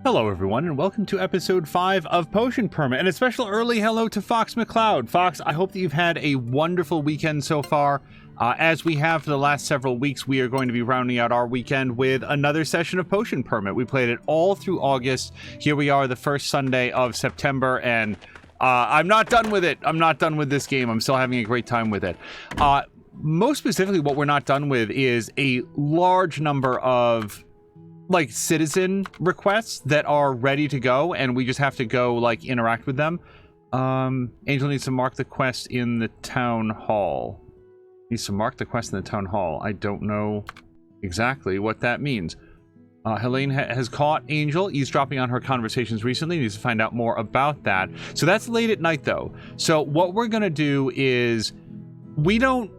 Hello everyone, and welcome to episode 5 of Potion Permit, and a special early hello to Fox McCloud. Fox, I hope that you've had a wonderful weekend so far. As we have for the last several weeks, we are going to be rounding out our weekend with another session of Potion Permit. We played it all through August. Here we are, the first Sunday of September, and I'm not done with it. I'm not done with this game. I'm still having a great time with it. Most specifically, what we're not done with is a large number of like citizen requests that are ready to go, and we just have to go like interact with them. Angel needs to mark the quest in the town hall. Needs to mark the quest in the town hall. I don't know exactly what that means. Helene has caught Angel eavesdropping on her conversations recently. Needs to find out more about that. So that's late at night though. So what we're gonna do is we don't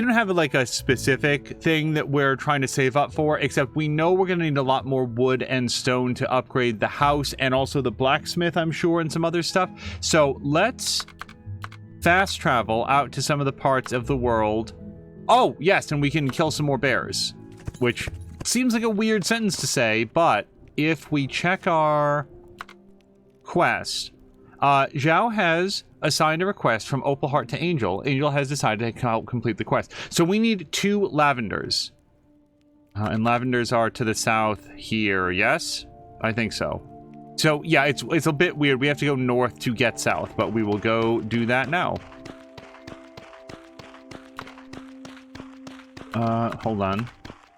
have like a specific thing that we're trying to save up for, except we know we're going to need a lot more wood and stone to upgrade the house and also the blacksmith, I'm sure, and some other stuff. So let's fast travel out to some of the parts of the world. Oh, yes, and we can kill some more bears, which seems like a weird sentence to say, but if we check our quest, Zhao has assigned a request from Opal Heart to Angel. Angel has decided to help complete the quest. So we need 2 lavenders. And lavenders are to the south here, yes? I think so. So yeah, it's a bit weird. We have to go north to get south, but we will go do that now. Hold on.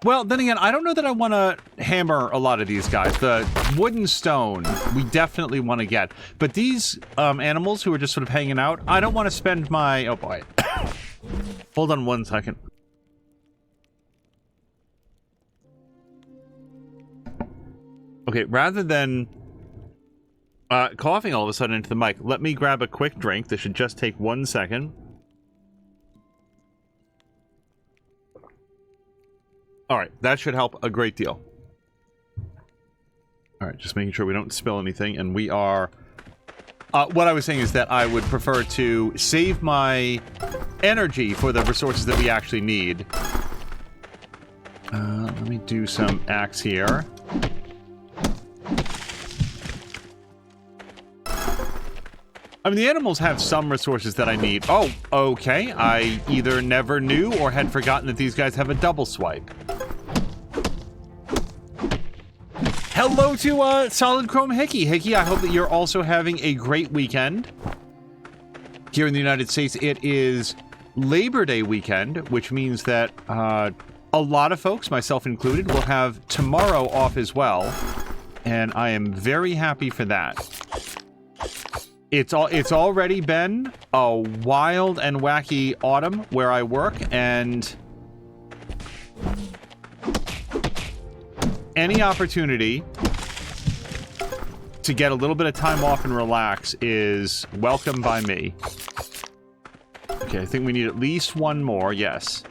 Well, then again, I don't know that I want to hammer a lot of these guys. The wood and stone, we definitely want to get. But these animals who are just sort of hanging out, I don't want to spend my... Oh, boy. Hold on one second. Okay, rather than coughing all of a sudden into the mic, let me grab a quick drink. This should just take 1 second. All right, that should help a great deal. All right, just making sure we don't spill anything, and we are... what I was saying is that I would prefer to save my energy for the resources that we actually need. Let me do some axe here. I mean, the animals have some resources that I need. Oh, okay. I either never knew or had forgotten that these guys have a double swipe. Hello to Solid Chrome Hickey. Hickey, I hope that you're also having a great weekend. Here in the United States, it is Labor Day weekend, which means that a lot of folks, myself included, will have tomorrow off as well. And I am very happy for that. It's already been a wild and wacky autumn where I work, and any opportunity to get a little bit of time off and relax is welcome by me. Okay, I think we need at least one more, yes.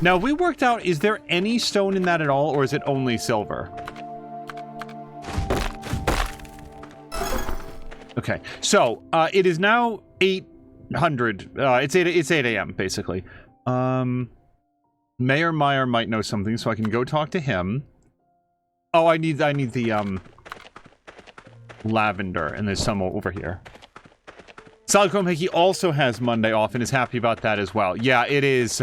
Now, we worked out, is there any stone in that at all, or is it only silver? Okay, so it is now 800. It's 8 a.m. basically. Mayor Meyer might know something, so I can go talk to him. Oh, I need the lavender, and there's some over here. Solid Chrome Hickey also has Monday off and is happy about that as well. Yeah, it is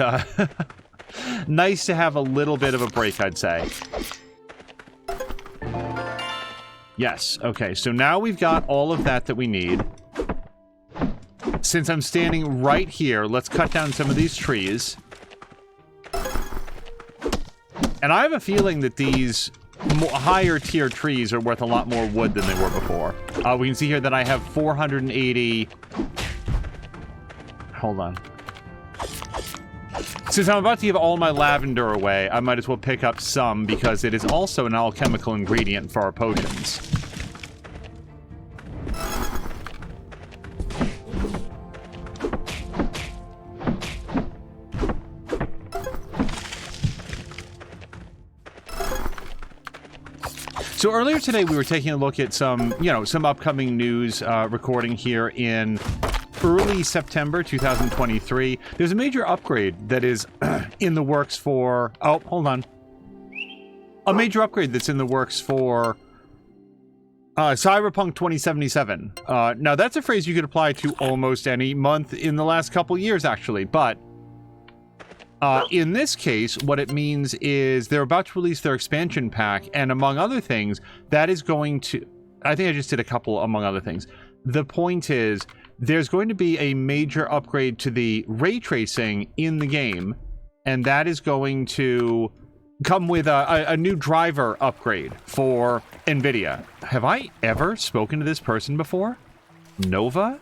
nice to have a little bit of a break, I'd say. Yes, okay, so now we've got all of that we need. Since I'm standing right here, let's cut down some of these trees. And I have a feeling that these higher tier trees are worth a lot more wood than they were before. We can see here that I have 480... Hold on. Since I'm about to give all my lavender away, I might as well pick up some, because it is also an alchemical ingredient for our potions. So earlier today, we were taking a look at some, some upcoming news recording here in early September 2023, there's a major upgrade that is in the works for... Oh, hold on. A major upgrade that's in the works for Cyberpunk 2077. Now, that's a phrase you could apply to almost any month in the last couple years, actually, but... in this case, what it means is they're about to release their expansion pack, and among other things, that is going to... I think I just did a couple among other things. The point is, there's going to be a major upgrade to the ray tracing in the game, and that is going to come with a new driver upgrade for NVIDIA. Have I ever spoken to this person before? Nova?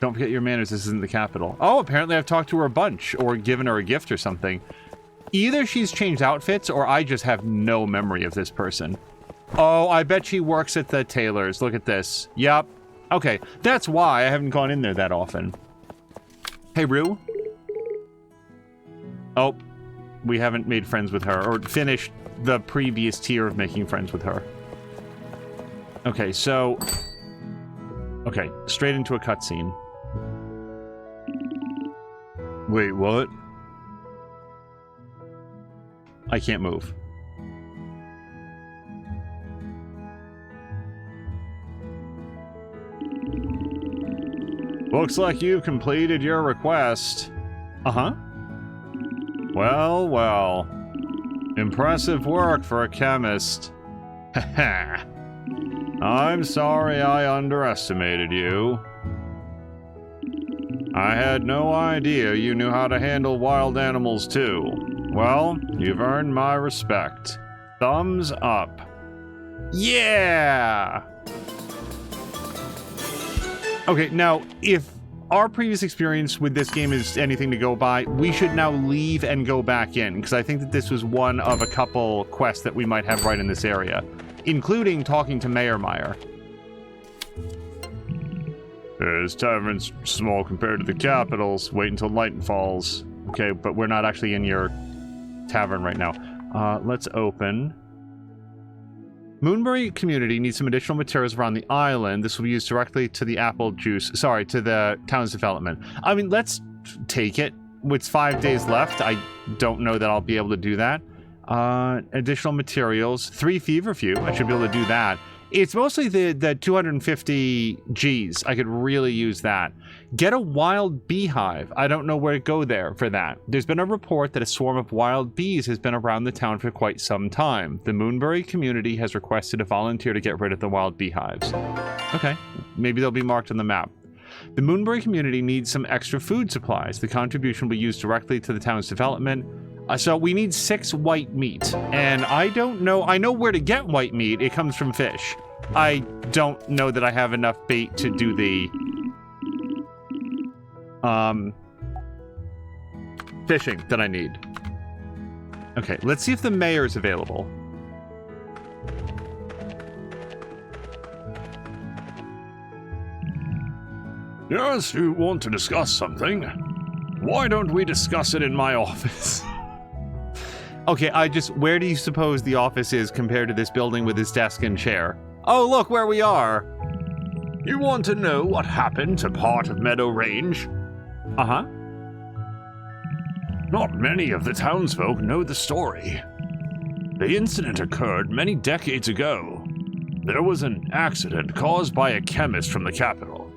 Don't forget your manners, this isn't the capital. Oh, apparently I've talked to her a bunch, or given her a gift or something. Either she's changed outfits, or I just have no memory of this person. Oh, I bet she works at the tailor's. Look at this. Yup. Okay, that's why I haven't gone in there that often. Hey, Rue? Oh, we haven't made friends with her, or finished the previous tier of making friends with her. Okay, so... Okay, straight into a cutscene. Wait, what? I can't move. Looks like you've completed your request. Uh-huh. Well, well. Impressive work for a chemist. Haha. I'm sorry I underestimated you. I had no idea you knew how to handle wild animals too. Well, you've earned my respect. Thumbs up. Yeah! Okay, now, if our previous experience with this game is anything to go by, we should now leave and go back in, because I think that this was one of a couple quests that we might have right in this area, including talking to Mayor Meyer. This tavern's small compared to the capital's. Wait until light falls. Okay, but we're not actually in your tavern right now. Let's open. Moonbury community needs some additional materials around the island. This will be used directly to the apple juice. Sorry, to the town's development. I mean, let's take it. With 5 days left, I don't know that I'll be able to do that. Additional materials. 3 feverfew. I should be able to do that. It's mostly the 250 Gs. I could really use that. Get a wild beehive. I don't know where to go there for that. There's been a report that a swarm of wild bees has been around the town for quite some time. The Moonbury community has requested a volunteer to get rid of the wild beehives. Okay, maybe they'll be marked on the map. The Moonbury community needs some extra food supplies. The contribution will be used directly to the town's development. So we need 6 white meat, and I don't know. I know where to get white meat. It comes from fish. I don't know that I have enough bait to do the fishing that I need. Okay, let's see if the mayor is available. Yes, you want to discuss something? Why don't we discuss it in my office? Okay, where do you suppose the office is compared to this building with his desk and chair? Oh, look where we are! You want to know what happened to part of Meadow Range? Uh-huh. Not many of the townsfolk know the story. The incident occurred many decades ago. There was an accident caused by a chemist from the capital.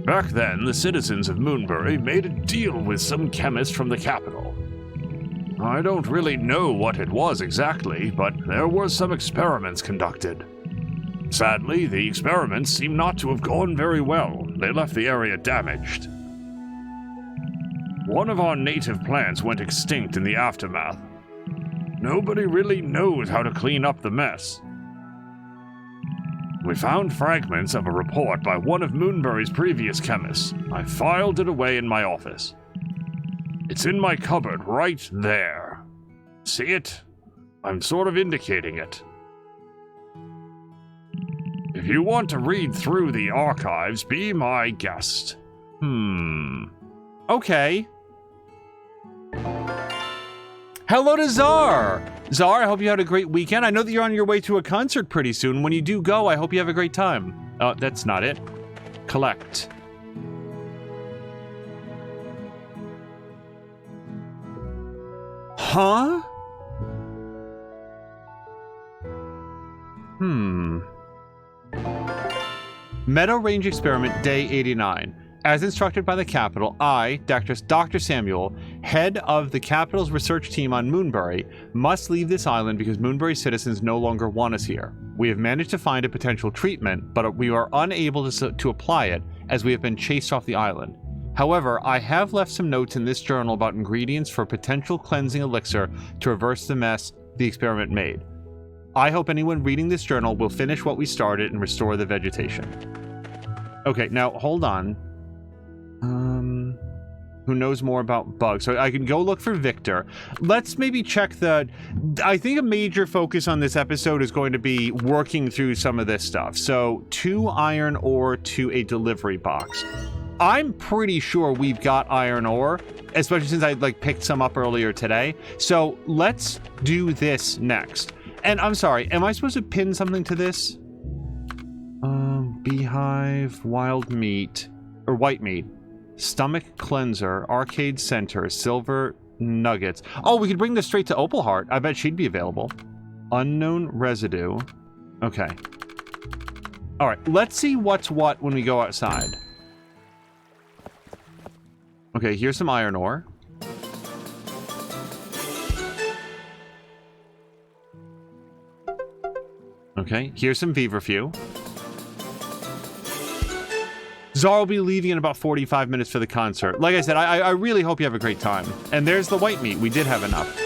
Back then, the citizens of Moonbury made a deal with some chemist from the capital. I don't really know what it was exactly, but there were some experiments conducted. Sadly, the experiments seem not to have gone very well. They left the area damaged. One of our native plants went extinct in the aftermath. Nobody really knows how to clean up the mess. We found fragments of a report by one of Moonbury's previous chemists. I filed it away in my office. It's in my cupboard right there. See it? I'm sort of indicating it. If you want to read through the archives, be my guest. Okay. Hello to Czar! Czar, I hope you had a great weekend. I know that you're on your way to a concert pretty soon. When you do go, I hope you have a great time. Oh, that's not it. Collect. Huh? Meadow Range Experiment, Day 89. As instructed by the Capitol, I, Dr. Samuel, head of the Capitol's research team on Moonbury, must leave this island because Moonbury citizens no longer want us here. We have managed to find a potential treatment, but we are unable to apply it as we have been chased off the island. However, I have left some notes in this journal about ingredients for potential cleansing elixir to reverse the mess the experiment made. I hope anyone reading this journal will finish what we started and restore the vegetation. Okay, now hold on. Who knows more about bugs? So I can go look for Victor. Let's maybe check the... I think a major focus on this episode is going to be working through some of this stuff. So 2 iron ore to a delivery box. I'm pretty sure we've got iron ore, especially since I picked some up earlier today. So let's do this next. And I'm sorry, am I supposed to pin something to this? Beehive, wild meat, or white meat, stomach cleanser, arcade center, silver nuggets. Oh, we could bring this straight to Opal Heart. I bet she'd be available. Unknown residue. Okay. All right, let's see what's what when we go outside. Okay, here's some iron ore. Okay, here's some feverfew. Zara will be leaving in about 45 minutes for the concert. Like I said, I really hope you have a great time. And there's the white meat. We did have enough.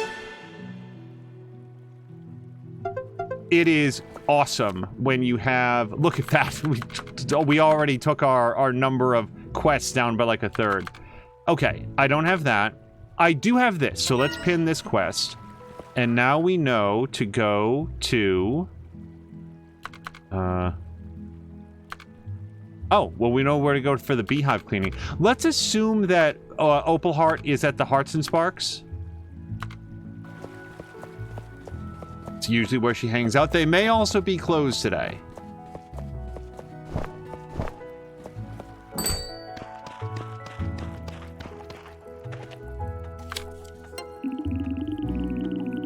It is awesome when you have... Look at that. We already took our number of quests down by like a third. Okay, I don't have that. I do have this. So let's pin this quest. And now we know to go to... Oh, well, we know where to go for the beehive cleaning. Let's assume that Opal Heart is at the Hearts and Sparks. It's usually where she hangs out. They may also be closed today.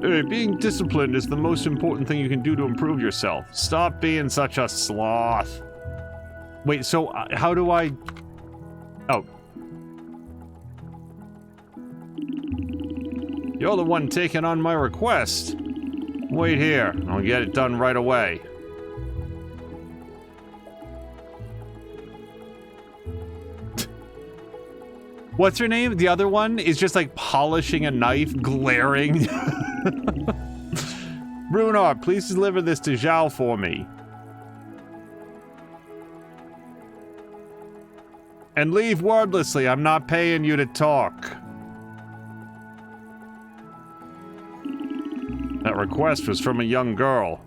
Hey, being disciplined is the most important thing you can do to improve yourself. Stop being such a sloth. Wait, so how do I... Oh. You're the one taking on my request. Wait here. I'll get it done right away. What's her name? The other one is just like polishing a knife, glaring. Brunar, please deliver this to Zhao for me. And leave wordlessly. I'm not paying you to talk. That request was from a young girl.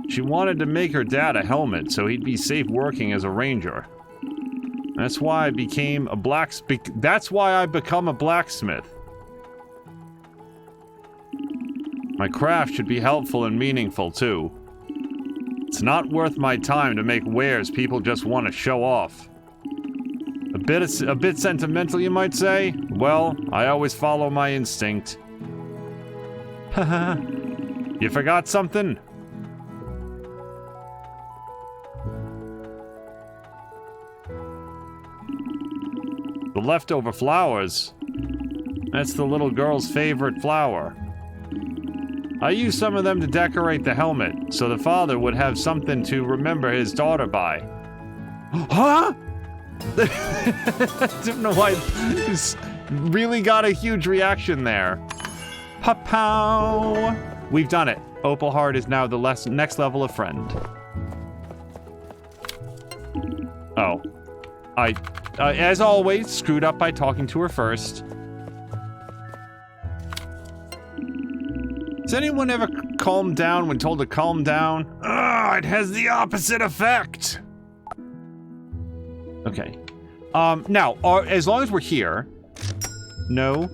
She wanted to make her dad a helmet so he'd be safe working as a ranger. That's why I became a blacksmith. That's why I become a blacksmith. My craft should be helpful and meaningful too. It's not worth my time to make wares people just want to show off. A bit sentimental, you might say? Well, I always follow my instinct. Haha. You forgot something? The leftover flowers. That's the little girl's favorite flower. I used some of them to decorate the helmet, so the father would have something to remember his daughter by. Huh? I don't know why this really got a huge reaction there. Pa-pow! We've done it. Opal Heart is now the next level of friend. Oh. I, as always, screwed up by talking to her first. Has anyone ever calmed down when told to calm down? It has the opposite effect. Okay. Now, as long as we're here... No.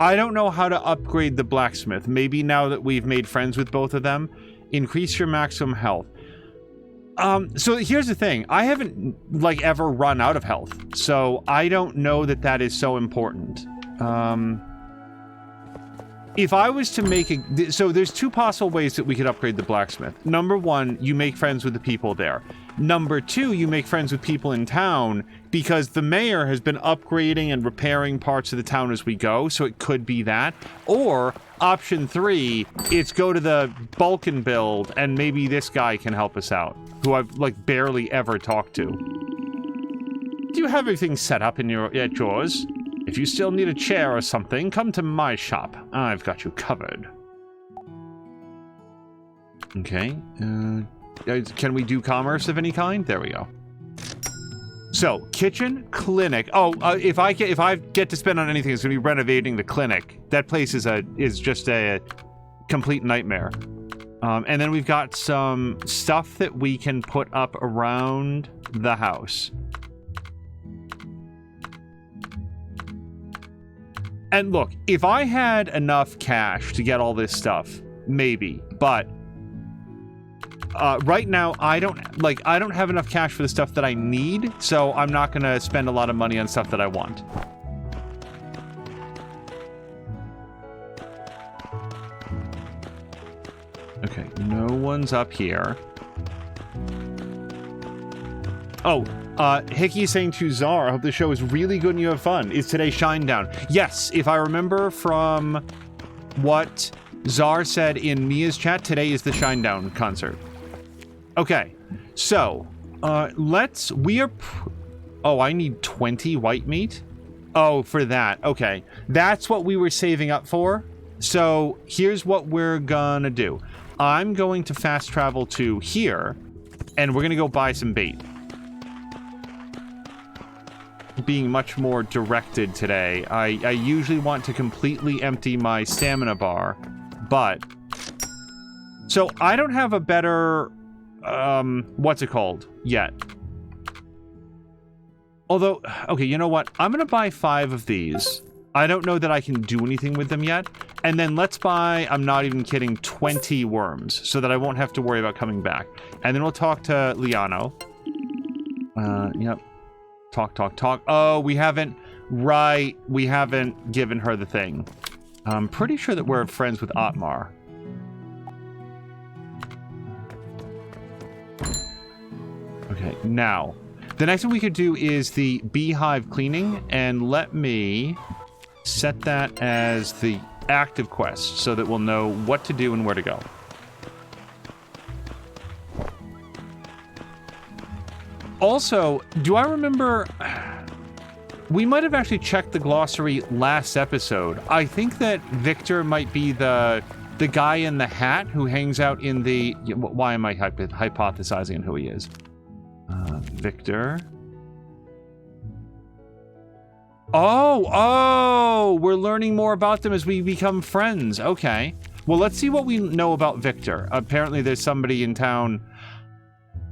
I don't know how to upgrade the blacksmith. Maybe now that we've made friends with both of them. Increase your maximum health. So here's the thing. I haven't, like, ever run out of health. So I don't know that that is so important. If I was to make a... So there's two possible ways that we could upgrade the blacksmith. Number one, you make friends with the people there. Number two, you make friends with people in town because the mayor has been upgrading and repairing parts of the town as we go, so it could be that. Or, option three, it's go to the Balkan build and maybe this guy can help us out, who I've, like, barely ever talked to. Do you have everything set up in at yours? If you still need a chair or something, come to my shop. I've got you covered. Okay. Can we do commerce of any kind? There we go. So, kitchen, clinic. Oh, if I get to spend on anything, it's going to be renovating the clinic. That place is just a complete nightmare. And then we've got some stuff that we can put up around the house. And look, if I had enough cash to get all this stuff, maybe, but right now I don't have enough cash for the stuff that I need, so I'm not going to spend a lot of money on stuff that I want. Okay, no one's up here. Oh, Hickey saying to Czar, I hope the show is really good and you have fun. Is today Shinedown? Yes, if I remember from what Czar said in Mia's chat, today is the Shinedown concert. Okay, so, oh, I need 20 white meat? Oh, for that, okay. That's what we were saving up for. So, here's what we're gonna do. I'm going to fast travel to here, and we're gonna go buy some bait. Being much more directed today. I usually want to completely empty my stamina bar, but... So, I don't have a better... what's it called? Yet. Although, okay, you know what? I'm gonna buy 5 of these. I don't know that I can do anything with them yet. And then let's buy, I'm not even kidding, 20 worms, so that I won't have to worry about coming back. And then we'll talk to Liano. Yep. Talk. Oh, we haven't given her the thing. I'm pretty sure that we're friends with Otmar. Okay, now, the next one we could do is the beehive cleaning, and let me set that as the active quest so that we'll know what to do and where to go. Also, do I remember... We might have actually checked the glossary last episode. I think that Victor might be the guy in the hat who hangs out in the... Why am I hypothesizing on who he is? Victor. Oh, we're learning more about them as we become friends. Okay. Well, let's see what we know about Victor. Apparently there's somebody in town.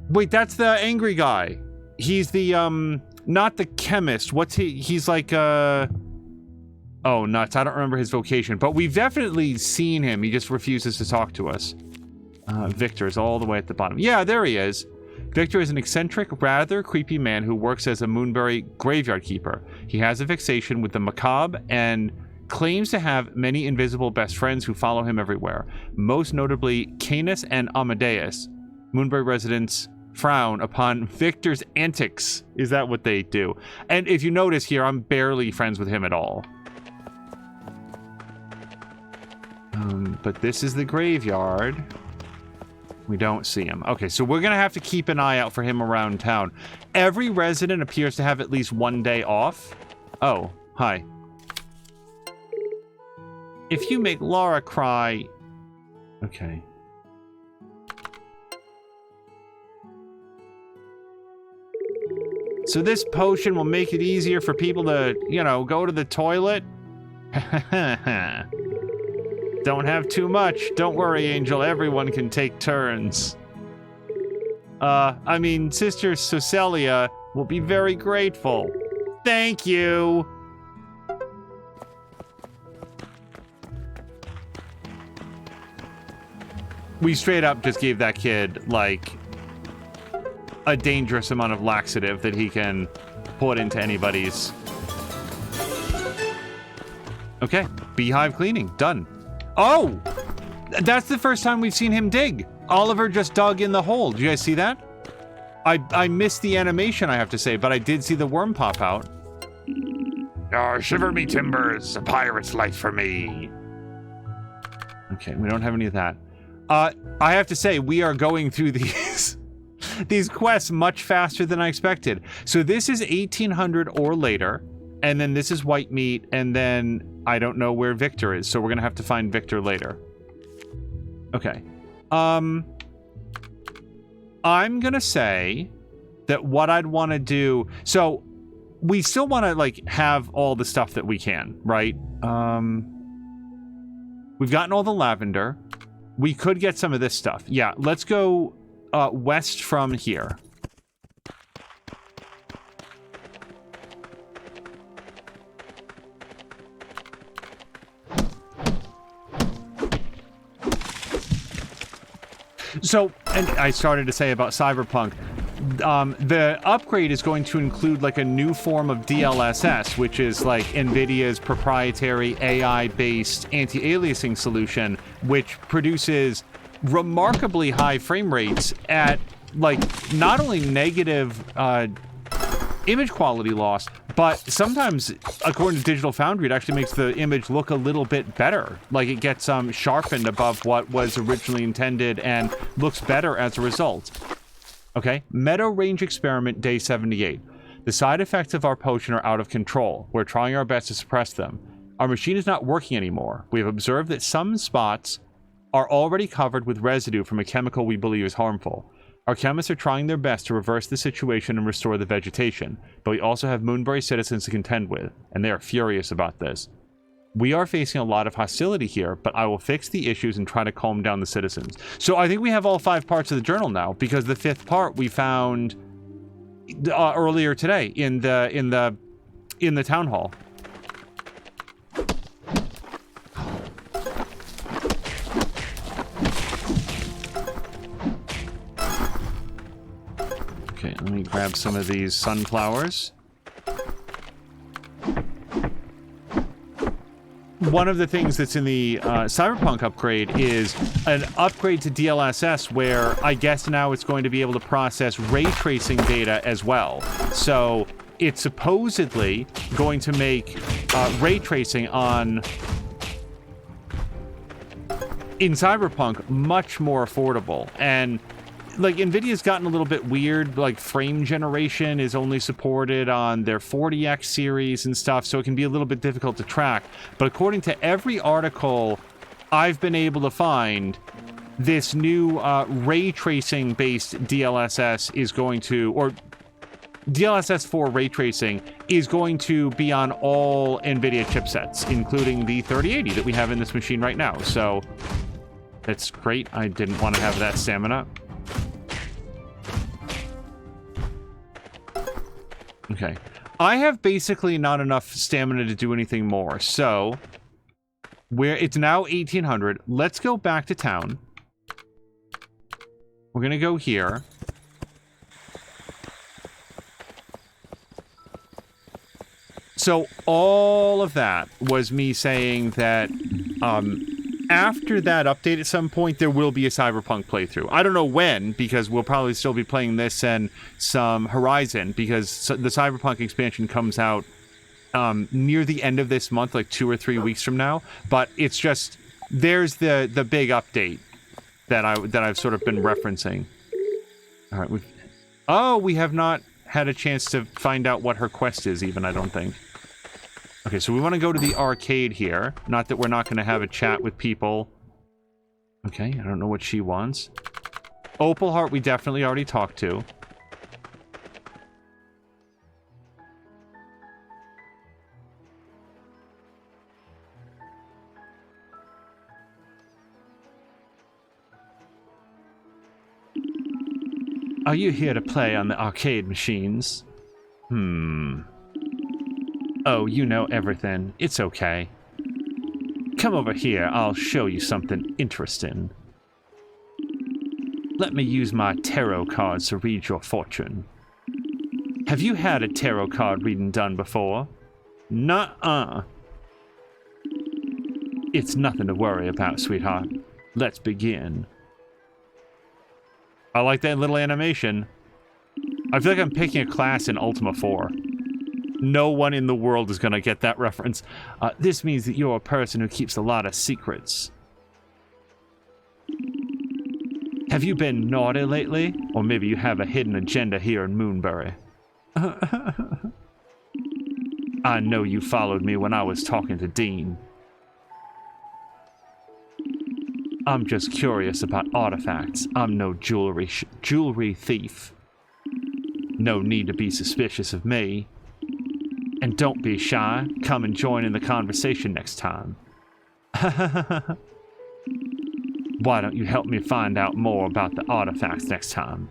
Wait, that's the angry guy. He's the, not the chemist. What's he? He's like, oh, nuts. I don't remember his vocation, but we've definitely seen him. He just refuses to talk to us. Victor is all the way at the bottom. Yeah, there he is. Victor is an eccentric, rather creepy man who works as a Moonbury graveyard keeper. He has a fixation with the macabre and claims to have many invisible best friends who follow him everywhere. Most notably, Canis and Amadeus. Moonbury residents frown upon Victor's antics. Is that what they do? And if you notice here, I'm barely friends with him at all. But this is the graveyard. We don't see him. Okay, so we're gonna have to keep an eye out for him around town. Every resident appears to have at least one day off. Oh, hi. If you make Laura cry... Okay. So this potion will make it easier for people to, you know, go to the toilet? Don't have too much. Don't worry, Angel. Everyone can take turns. I mean, Sister Socelia will be very grateful. Thank you! We straight up just gave that kid, like, a dangerous amount of laxative that he can put into anybody's. Okay, beehive cleaning, done. Oh, that's the first time we've seen him dig. Oliver just dug in the hole. Did you guys see that? I missed the animation, I have to say, but I did see the worm pop out. Oh, shiver me timbers, a pirate's life for me. Okay, we don't have any of that. I have to say, we are going through these these quests much faster than I expected. So this is 1800 or later, and then this is white meat, and then I don't know where Victor is, so we're gonna have to find Victor later. Okay. I'm gonna say that what I'd want to do, so we still want to like have all the stuff that we can, right? We've gotten all the lavender. We could get some of this stuff. Yeah, let's go west from here. So, and I started to say about Cyberpunk, the upgrade is going to include like a new form of DLSS, which is like NVIDIA's proprietary AI-based anti-aliasing solution, which produces remarkably high frame rates at like not only negative image quality loss, but sometimes, according to Digital Foundry, it actually makes the image look a little bit better. Like it gets sharpened above what was originally intended and looks better as a result. Okay, Meadow Range Experiment, Day 78. The side effects of our potion are out of control. We're trying our best to suppress them. Our machine is not working anymore. We have observed that some spots are already covered with residue from a chemical we believe is harmful. Our chemists are trying their best to reverse the situation and restore the vegetation, but we also have Moonbury citizens to contend with, and they are furious about this. We are facing a lot of hostility here, but I will fix the issues and try to calm down the citizens. So I think we have all 5 parts of the journal now, because the 5th part we found earlier today in the town hall. Okay, let me grab some of these sunflowers. One of the things that's in the Cyberpunk upgrade is an upgrade to DLSS where I guess now it's going to be able to process ray tracing data as well. So it's supposedly going to make ray tracing in Cyberpunk much more affordable. And like NVIDIA's gotten a little bit weird, like frame generation is only supported on their 40X series and stuff, so it can be a little bit difficult to track. But according to every article I've been able to find, this new ray tracing based DLSS is going to, or DLSS for ray tracing is going to be on all NVIDIA chipsets, including the 3080 that we have in this machine right now. So that's great. I didn't want to have that stamina. Okay. I have basically not enough stamina to do anything more, so it's now 1800. Let's go back to town. We're gonna go here. So all of that was me saying that after that update at some point, there will be a Cyberpunk playthrough. I don't know when, because we'll probably still be playing this and some Horizon, because the Cyberpunk expansion comes out near the end of this month, like 2 or 3 weeks from now. But it's just, there's the big update that I've sort of been referencing. All right, we have not had a chance to find out what her quest is even, I don't think. Okay, so we want to go to the arcade here. Not that we're not going to have a chat with people. Okay, I don't know what she wants. Opal Heart we definitely already talked to. Are you here to play on the arcade machines? Oh, you know everything. It's okay. Come over here, I'll show you something interesting. Let me use my tarot cards to read your fortune. Have you had a tarot card reading done before? Nuh-uh. It's nothing to worry about, sweetheart. Let's begin. I like that little animation. I feel like I'm picking a class in Ultima 4. No one in the world is going to get that reference. This means that you're a person who keeps a lot of secrets. Have you been naughty lately? Or maybe you have a hidden agenda here in Moonbury. I know you followed me when I was talking to Dean. I'm just curious about artifacts. I'm no jewelry thief. No need to be suspicious of me. And don't be shy. Come and join in the conversation next time. Why don't you help me find out more about the artifacts next time?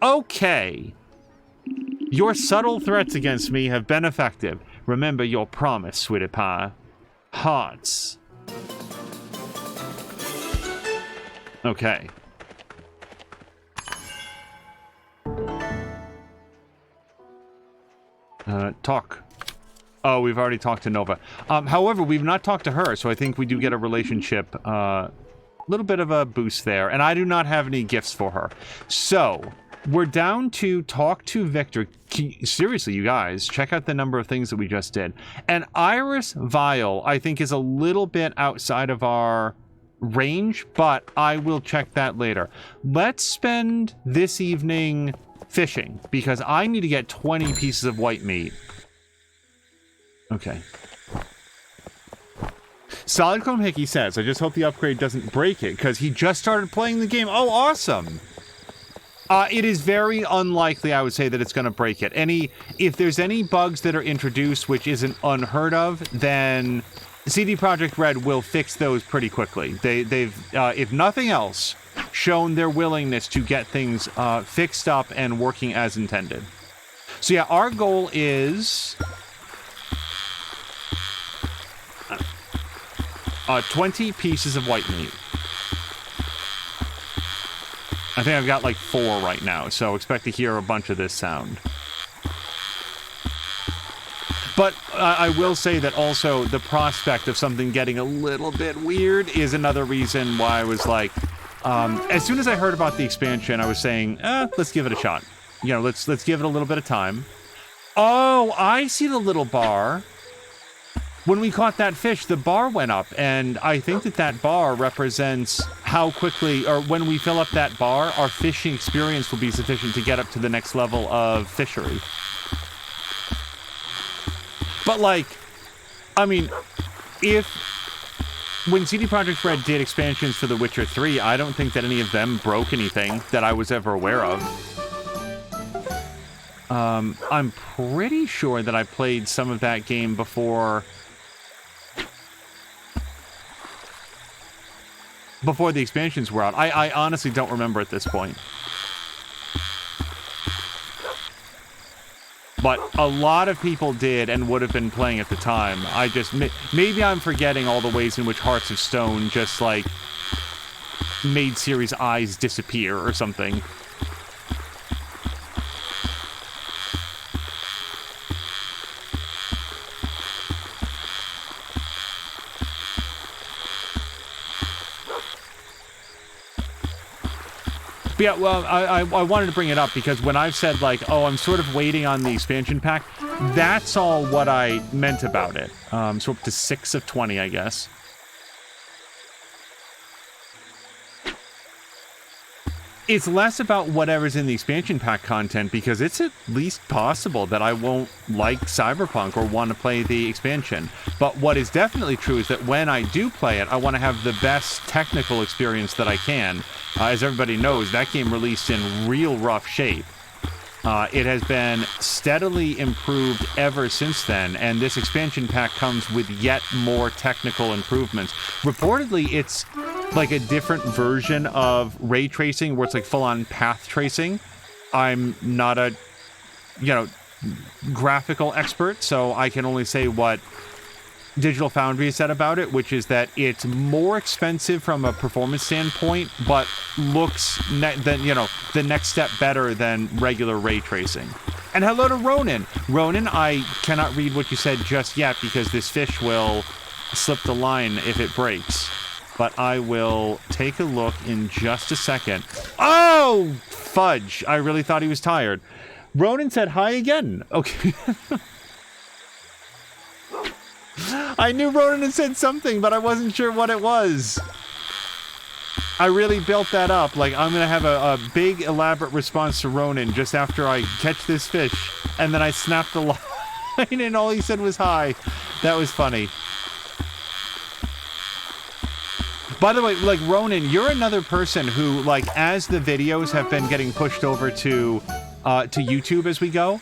Okay. Your subtle threats against me have been effective. Remember your promise, sweetie pie. Hearts. Okay. Talk. Oh, we've already talked to Nova. However, we've not talked to her, so I think we do get a relationship, little bit of a boost there, and I do not have any gifts for her. So, we're down to talk to Victor. Seriously, you guys, check out the number of things that we just did. And Iris Vial, I think, is a little bit outside of our range, but I will check that later. Let's spend this evening fishing, because I need to get 20 pieces of white meat. Okay. Solid Chrome Hickey says, I just hope the upgrade doesn't break it, because he just started playing the game. Oh, awesome! It is very unlikely, I would say, that it's going to break it. If there's any bugs that are introduced, which isn't unheard of, then CD Projekt Red will fix those pretty quickly. They've, if nothing else, shown their willingness to get things fixed up and working as intended. So yeah, our goal is 20 pieces of white meat. I think I've got like 4 right now, so expect to hear a bunch of this sound. But I will say that also the prospect of something getting a little bit weird is another reason why I was like, as soon as I heard about the expansion, I was saying, let's give it a shot. You know, let's give it a little bit of time. Oh, I see the little bar. When we caught that fish, the bar went up, and I think that bar represents how quickly, or when we fill up that bar, our fishing experience will be sufficient to get up to the next level of fishery. But, like, I mean, when CD Projekt Red did expansions for The Witcher 3, I don't think that any of them broke anything that I was ever aware of. I'm pretty sure that I played some of that game before the expansions were out. I honestly don't remember at this point. But a lot of people did and would have been playing at the time. Maybe I'm forgetting all the ways in which Hearts of Stone just, like, made Ciri's eyes disappear or something. But yeah, well, I wanted to bring it up because when I've said, like, oh, I'm sort of waiting on the expansion pack, that's all what I meant about it. So up to 6 of 20, I guess. It's less about whatever's in the expansion pack content because it's at least possible that I won't like Cyberpunk or want to play the expansion. But what is definitely true is that when I do play it, I want to have the best technical experience that I can. As everybody knows, that game released in real rough shape. It has been steadily improved ever since then, and this expansion pack comes with yet more technical improvements. Reportedly, it's like a different version of ray tracing where it's like full-on path tracing. I'm not a, graphical expert, so I can only say what Digital Foundry said about it, which is that it's more expensive from a performance standpoint, but looks the next step better than regular ray tracing. And hello to Ronan. Ronan, I cannot read what you said just yet because this fish will slip the line if it breaks. But I will take a look in just a second. Oh, fudge. I really thought he was tired. Ronan said hi again. Okay. I knew Ronan had said something, but I wasn't sure what it was. I really built that up. Like, I'm going to have a big, elaborate response to Ronan just after I catch this fish. And then I snapped the line and all he said was hi. That was funny. By the way, like, Ronan, you're another person who, like, as the videos have been getting pushed over to YouTube as we go,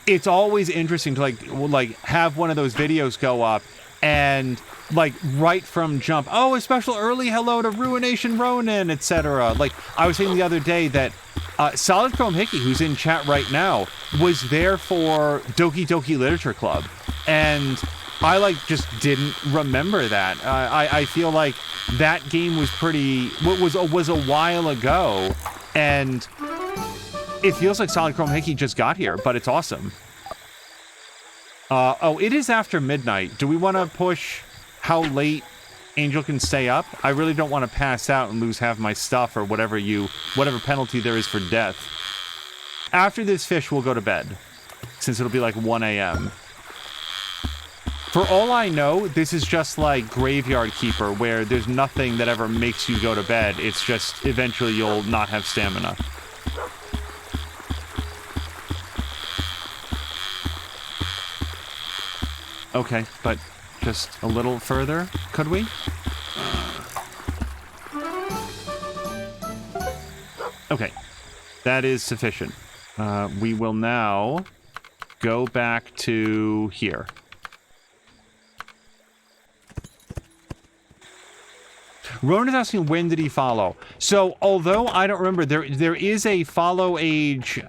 it's always interesting to like have one of those videos go up and like right from jump, oh, a special early hello to Ruination Ronan, etc. Like I was saying the other day that Solid Chrome Hickey, who's in chat right now, was there for Doki Doki Literature Club, and I like just didn't remember that. I feel like that game was was a while ago, and it feels like Solid Chrome Hickey just got here, but it's awesome. Oh, it is after midnight. Do we want to push how late Angel can stay up? I really don't want to pass out and lose half my stuff or whatever penalty there is for death. After this fish, we'll go to bed, since it'll be like 1 a.m. For all I know, this is just like Graveyard Keeper, where there's nothing that ever makes you go to bed. It's just eventually you'll not have stamina. Okay, but just a little further, could we? Okay, that is sufficient. We will now go back to here. Ronan is asking, when did he follow? So, although I don't remember, there is a follow age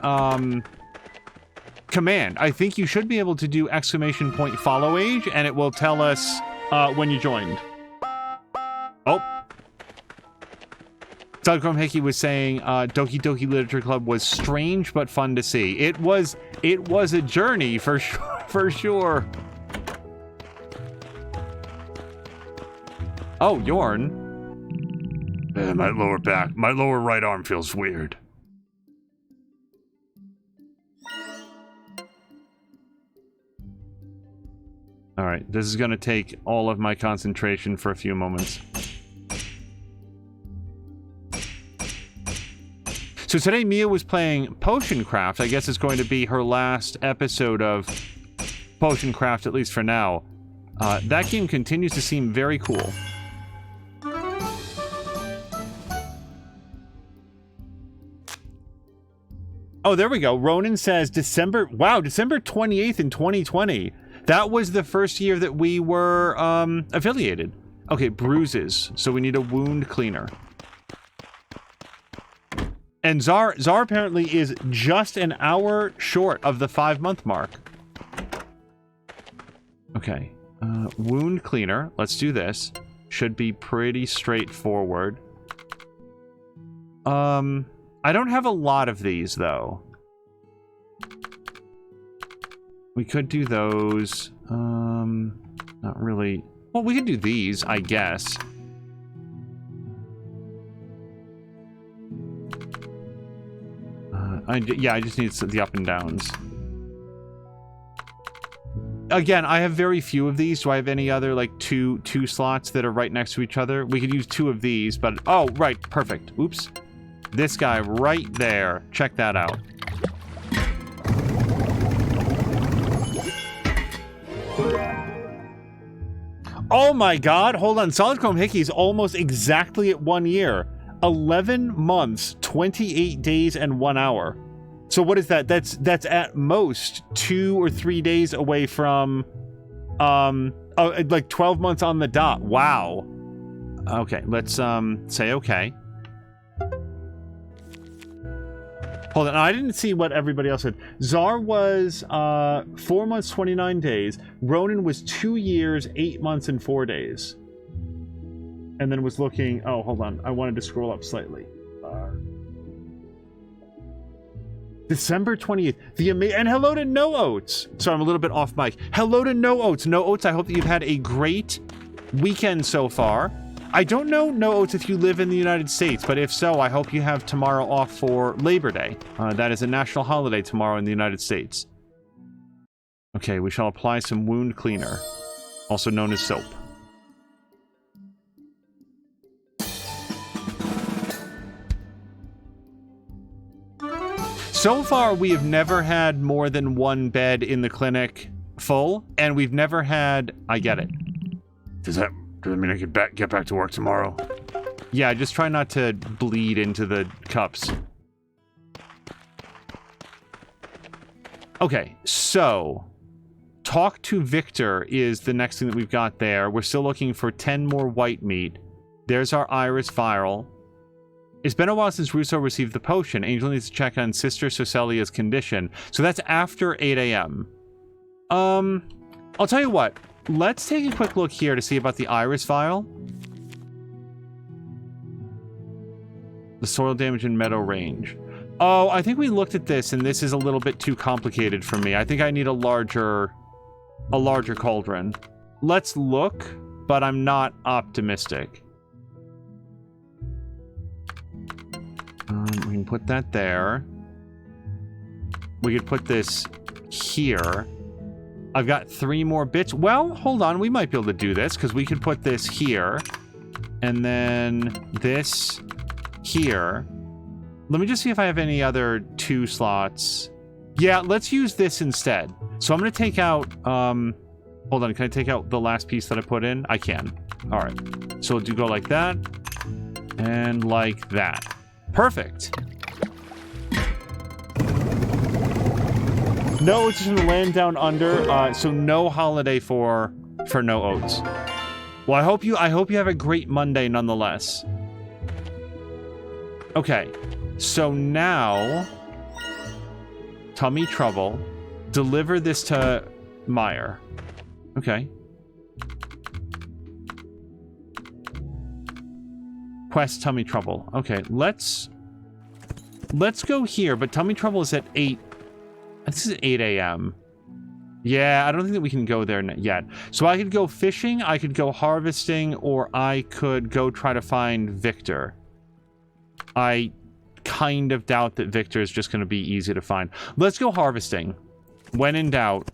command. I think you should be able to do ! follow age, and it will tell us when you joined. Oh. Solid Chrome Hickey was saying Doki Doki Literature Club was strange but fun to see. It was a journey for sure. Oh, Yorn. My lower right arm feels weird. All right, this is going to take all of my concentration for a few moments. So today Mia was playing Potion Craft. I guess it's going to be her last episode of Potion Craft, at least for now. That game continues to seem very cool. Oh, there we go. Ronan says December 28th in 2020. That was the first year that we were affiliated. Okay, bruises. So we need a wound cleaner. And Czar apparently is just an hour short of the 5-month mark. Okay, wound cleaner. Let's do this. Should be pretty straightforward. I don't have a lot of these, though. We could do those. Not really. Well, we could do these, I guess. Yeah, I just need the up and downs. Again, I have very few of these. Do I have any other, like, two slots that are right next to each other? We could use 2 of these, but... Oh, right, perfect. Oops. This guy right there. Check that out. Oh my god, hold on. Solid Chrome Hickey is almost exactly at 1 year. 11 months, 28 days, and 1 hour. So what is that? That's at most 2 or 3 days away from like 12 months on the dot. Wow. Okay, let's say okay. Hold on, I didn't see what everybody else said. Czar was 4 months, 29 days. Ronan was 2 years, 8 months, and 4 days. And then was looking... Oh, hold on. I wanted to scroll up slightly. December 28th. And hello to No Oats. Sorry, I'm a little bit off mic. Hello to No Oats. No Oats, I hope that you've had a great weekend so far. I don't know, No Oats, if you live in the United States, but if so, I hope you have tomorrow off for Labor Day. That is a national holiday tomorrow in the United States. Okay, we shall apply some wound cleaner, also known as soap. So far, we have never had more than one bed in the clinic full, and we've never had... I get it. Does that mean I could get back to work tomorrow? Yeah, just try not to bleed into the cups. Okay, so... Talk to Victor is the next thing that we've got there. We're still looking for 10 more white meat. There's our iris vial. It's been a while since Russo received the potion. Angel needs to check on Sister Cecilia's condition. So that's after 8 a.m. I'll tell you what. Let's take a quick look here to see about the iris vial. The soil damage in meadow range. Oh, I think we looked at this, and this is a little bit too complicated for me. I think I need a larger cauldron. Let's look, but I'm not optimistic. We can put that there. We could put this here. I've got 3 more bits. Well, hold on. We might be able to do this, because we could put this here. And then this here. Let me just see if I have any other 2 slots. Yeah, let's use this instead. So I'm going to take out... hold on. Can I take out the last piece that I put in? I can. All right. So we'll go like that. And like that. Perfect. No Oats is in the land down under, so no holiday for No Oats. Well, I hope you have a great Monday nonetheless. Okay, so now tummy trouble. Deliver this to Meyer. Okay. Quest tummy trouble. Okay, let's go here, but tummy trouble is at 8. This is 8 a.m. Yeah, I don't think that we can go there yet. So I could go fishing, I could go harvesting, or I could go try to find Victor. I kind of doubt that Victor is just going to be easy to find. Let's go harvesting. When in doubt.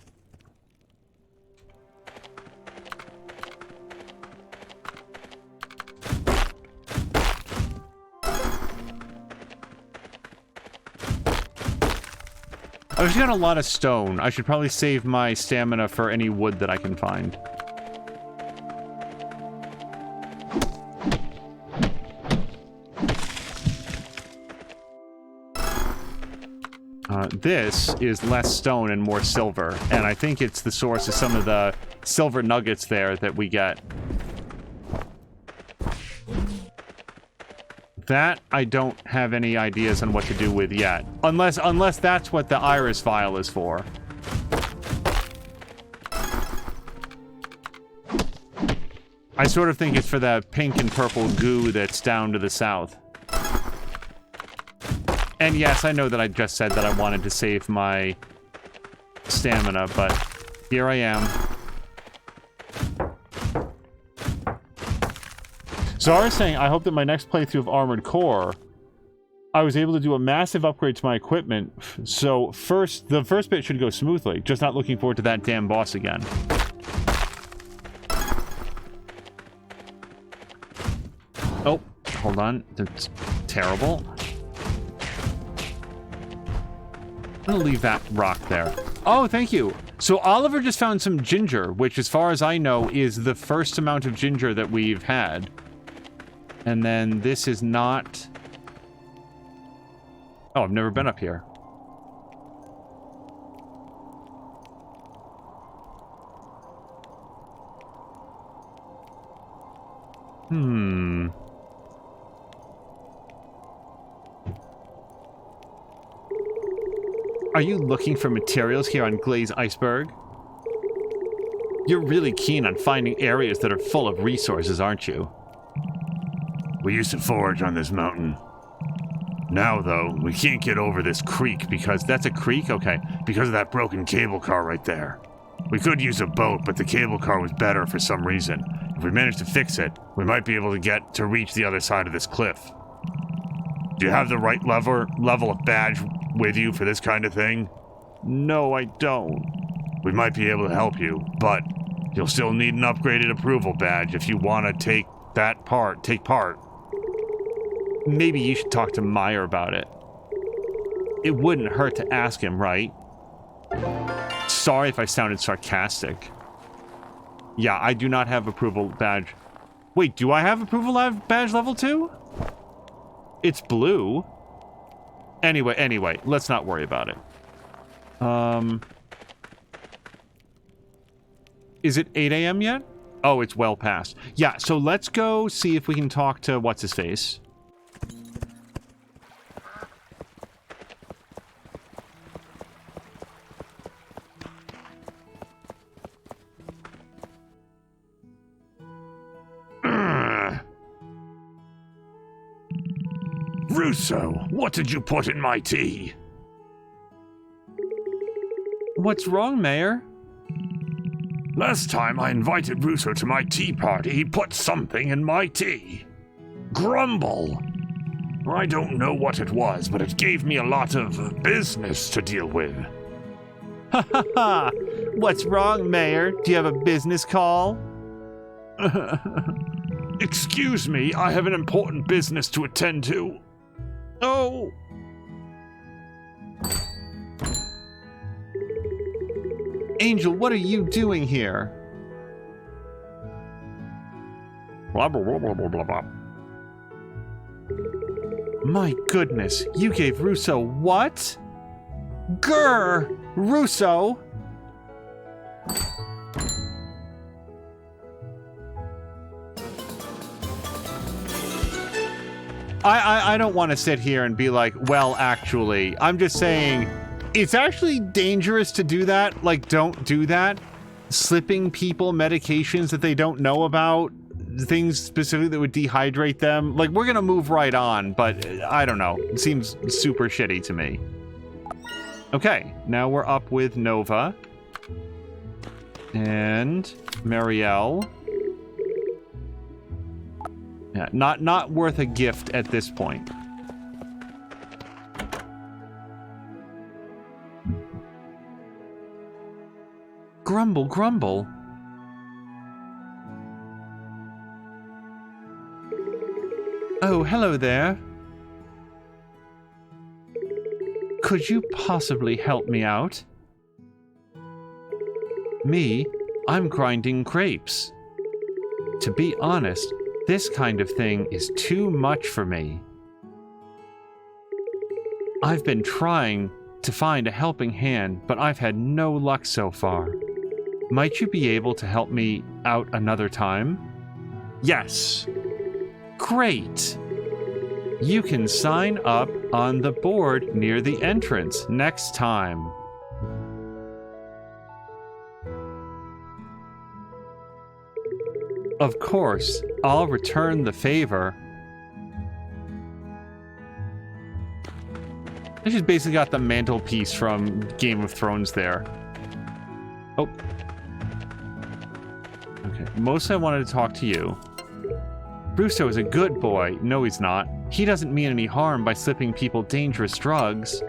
I've just got a lot of stone. I should probably save my stamina for any wood that I can find. This is less stone and more silver, and I think it's the source of some of the silver nuggets there that we get. That I don't have any ideas on what to do with yet. Unless that's what the iris vial is for. I sort of think it's for the pink and purple goo that's down to the south. And yes, I know that I just said that I wanted to save my stamina, but here I am. So I was saying, I hope that my next playthrough of Armored Core, I was able to do a massive upgrade to my equipment. So the first bit should go smoothly. Just not looking forward to that damn boss again. Oh, hold on. That's terrible. I'm gonna leave that rock there. Oh, thank you. So Oliver just found some ginger, which as far as I know is the first amount of ginger that we've had. And then this is not... Oh, I've never been up here. Are you looking for materials here on Glaze Iceberg? You're really keen on finding areas that are full of resources, aren't you? We used to forage on this mountain. Now, though, we can't get over this creek because... That's a creek? Okay. Because of that broken cable car right there. We could use a boat, but the cable car was better for some reason. If we manage to fix it, we might be able to reach the other side of this cliff. Do you have the right level of badge with you for this kind of thing? No, I don't. We might be able to help you, but you'll still need an upgraded approval badge if you want to take part. Maybe you should talk to Meyer about it. It wouldn't hurt to ask him, right? Sorry if I sounded sarcastic. Yeah, I do not have approval badge. Wait, do I have approval badge level 2? It's blue. Anyway, let's not worry about it. Is it 8 a.m. yet? Oh, it's well past. Yeah, so let's go see if we can talk to what's-his-face. Russo, what did you put in my tea? What's wrong, Mayor? Last time I invited Russo to my tea party, he put something in my tea. Grumble. I don't know what it was, but it gave me a lot of business to deal with. Ha ha ha! What's wrong, Mayor? Do you have a business call? Excuse me, I have an important business to attend to. Oh! Angel, what are you doing here? Blah, blah, blah, blah, blah, blah. My goodness, you gave Russo what? Grr! Russo! I don't want to sit here and be like, well, actually, I'm just saying it's actually dangerous to do that. Like, don't do that. Slipping people medications that they don't know about, things specifically that would dehydrate them. Like, we're going to move right on, but I don't know. It seems super shitty to me. Okay, now we're up with Nova and Marielle. Yeah, not worth a gift at this point. Grumble, grumble. Oh, hello there. Could you possibly help me out? Me? I'm grinding grapes. To be honest, this kind of thing is too much for me. I've been trying to find a helping hand, but I've had no luck so far. Might you be able to help me out another time? Yes. Great. You can sign up on the board near the entrance next time. Of course, I'll return the favor. I just basically got the mantelpiece from Game of Thrones there. Oh. Okay, mostly I wanted to talk to you. Russo is a good boy. No, he's not. He doesn't mean any harm by slipping people dangerous drugs.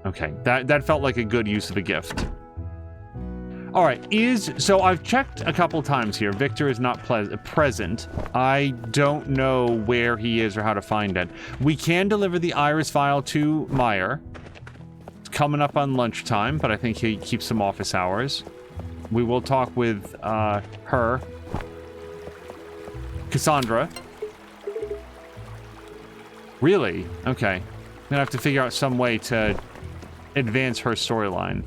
Okay, that felt like a good use of a gift. Alright, so I've checked a couple times here. Victor is not present. I don't know where he is or how to find it. We can deliver the iris file to Meyer. It's coming up on lunchtime, but I think he keeps some office hours. We will talk with her. Cassandra. Really? Okay. I'm gonna have to figure out some way to advance her storyline.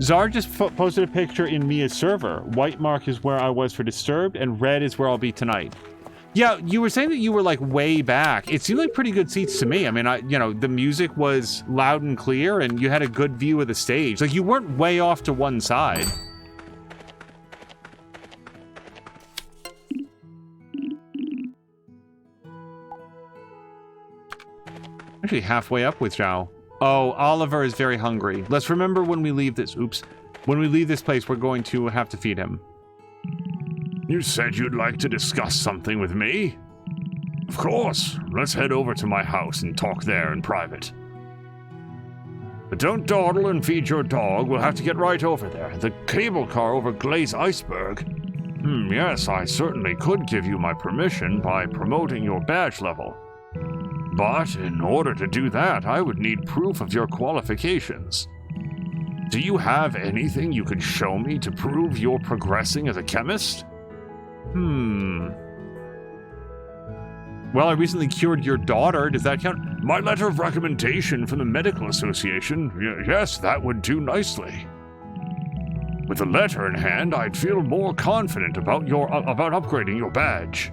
Czar just posted a picture in Mia's server. White mark is where I was for Disturbed, and red is where I'll be tonight. Yeah, you were saying that you were like way back. It seemed like pretty good seats to me. I mean, the music was loud and clear and you had a good view of the stage. Like you weren't way off to one side. Actually halfway up with Zhao. Oh, Oliver is very hungry. Let's remember when we leave this, when we leave this place, we're going to have to feed him. You said you'd like to discuss something with me? Of course. Let's head over to my house and talk there in private. But don't dawdle and feed your dog. We'll have to get right over there. The cable car over Glaze Iceberg. Yes, I certainly could give you my permission by promoting your badge level. But in order to do that, I would need proof of your qualifications. Do you have anything you could show me to prove you're progressing as a chemist? Well, I recently cured your daughter. Does that count? My letter of recommendation from the Medical Association? Yes, that would do nicely. With a letter in hand, I'd feel more confident about upgrading your badge.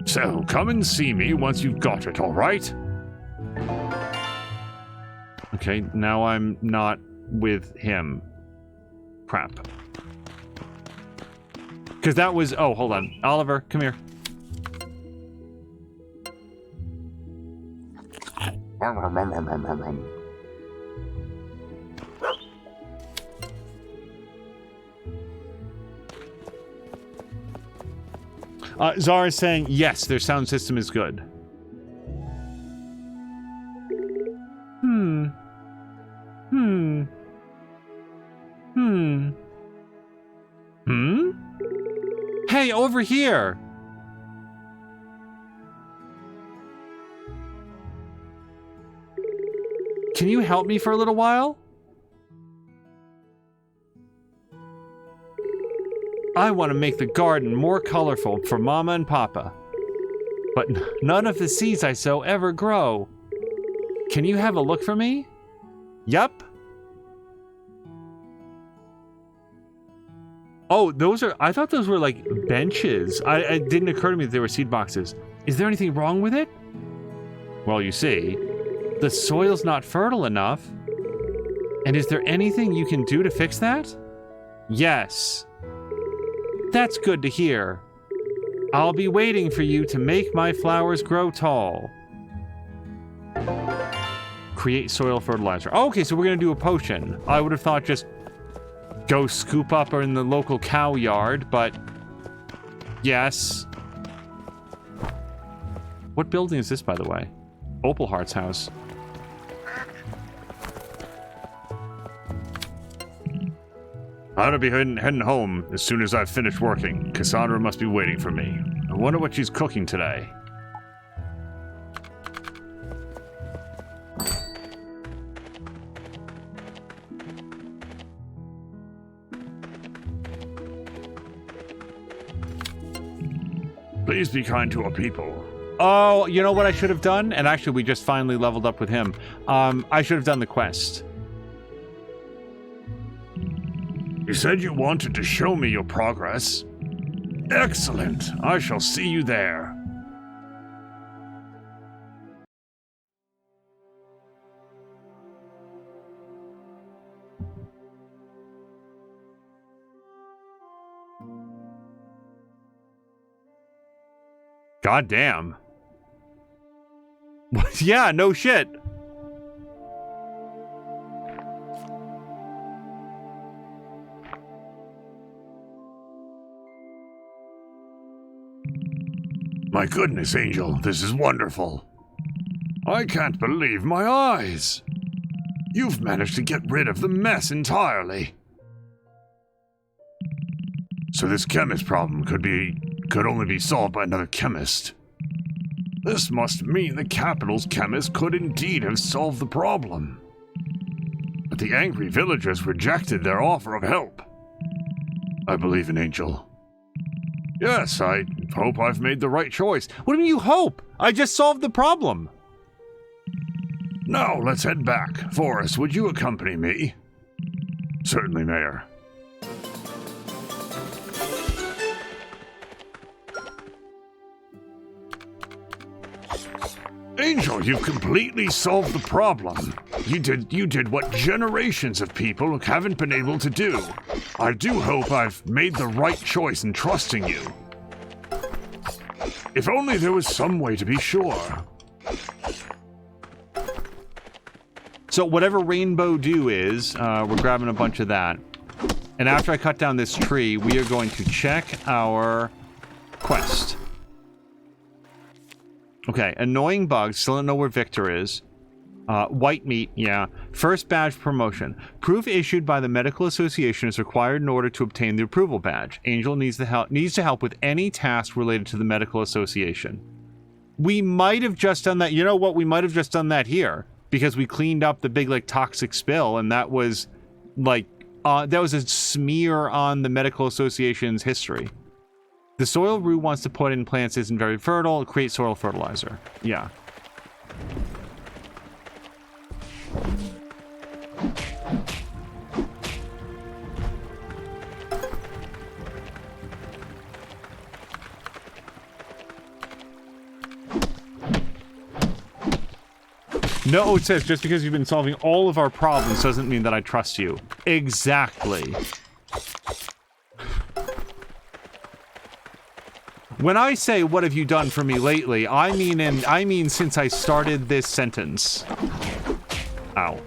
So, come and see me once you've got it, all right? Okay, now I'm not with him. Crap. Because that was... Oh, hold on. Oliver, come here. Zara is saying, yes, their sound system is good. Hey, over here! Can you help me for a little while? I want to make the garden more colorful for Mama and Papa. But none of the seeds I sow ever grow. Can you have a look for me? Yup. Oh, I thought those were like benches. It didn't occur to me that they were seed boxes. Is there anything wrong with it? Well, you see, the soil's not fertile enough. And is there anything you can do to fix that? Yes. That's good to hear. I'll be waiting for you to make my flowers grow tall. Create soil fertilizer. Oh, okay, so we're gonna do a potion. I would have thought just go scoop up in the local cow yard, but yes. What building is this, by the way? Opalheart's house. I'll be heading home as soon as I've finished working. Cassandra must be waiting for me. I wonder what she's cooking today. Please be kind to our people. Oh, you know what I should have done? And actually, we just finally leveled up with him. I should have done the quest. You said you wanted to show me your progress. Excellent. I shall see you there. God damn. Yeah, no shit. My goodness, Angel, this is wonderful. I can't believe my eyes. You've managed to get rid of the mess entirely. So this chemist problem could only be solved by another chemist. This must mean the capital's chemist could indeed have solved the problem. But the angry villagers rejected their offer of help. I believe in Angel. Yes, I hope I've made the right choice. What do you mean you hope? I just solved the problem. Now, let's head back. Forrest, would you accompany me? Certainly, Mayor. Angel, you've completely solved the problem. You did what generations of people haven't been able to do. I do hope I've made the right choice in trusting you. If only there was some way to be sure. So whatever Rainbow Dew is, we're grabbing a bunch of that. And after I cut down this tree, we are going to check our quest. Okay, annoying bugs. Still don't know where Victor is. White meat, yeah. First badge promotion. Proof issued by the medical association is required in order to obtain the approval badge. Angel needs to help with any task related to the medical association. We might have just done that. You know what? We might have just done that here because we cleaned up the big like toxic spill, and that was like that was a smear on the medical association's history. The soil Rue wants to put in plants isn't very fertile. Create soil fertilizer. Yeah. No, it says, just because you've been solving all of our problems doesn't mean that I trust you. Exactly. When I say, what have you done for me lately, I mean since I started this sentence. Ow.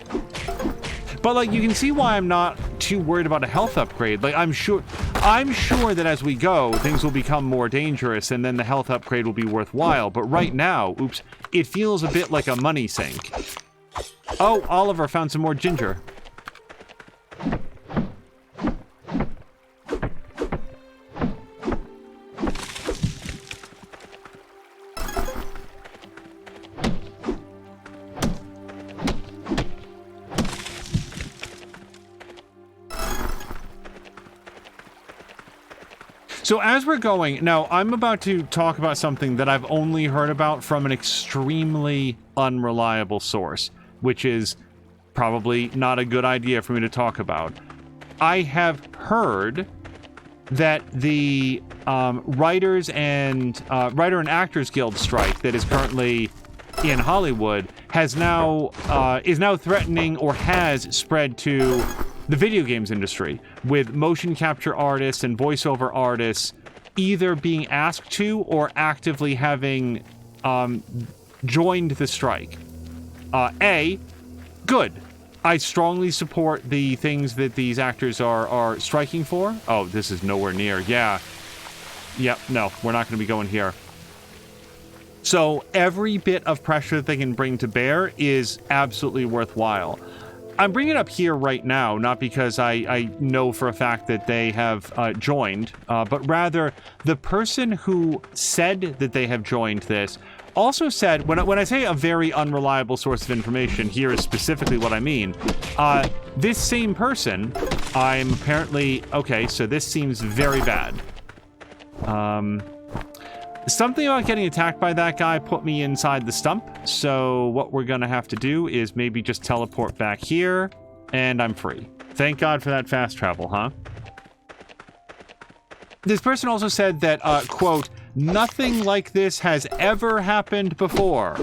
But, like, you can see why I'm not too worried about a health upgrade. Like, I'm sure that as we go, things will become more dangerous, and then the health upgrade will be worthwhile. But right now, oops, it feels a bit like a money sink. Oh, Oliver found some more ginger. So as we're going, now I'm about to talk about something that I've only heard about from an extremely unreliable source, which is probably not a good idea for me to talk about. I have heard that the Writer and Actors Guild strike that is currently in Hollywood is now threatening or has spread to the video games industry, with motion capture artists and voiceover artists either being asked to or actively having joined the strike. Good. I strongly support the things that these actors are striking for. Oh, this is nowhere near. Yeah. Yep, no, we're not going to be going here. So every bit of pressure that they can bring to bear is absolutely worthwhile. I'm bringing it up here right now, not because I know for a fact that they have joined, but rather the person who said that they have joined this also said, when I say a very unreliable source of information, here is specifically what I mean. This same person, I'm apparently, okay, so this seems very bad. Something about getting attacked by that guy put me inside the stump, so what we're gonna have to do is maybe just teleport back here, and I'm free. Thank God for that fast travel, huh? This person also said that, quote, nothing like this has ever happened before.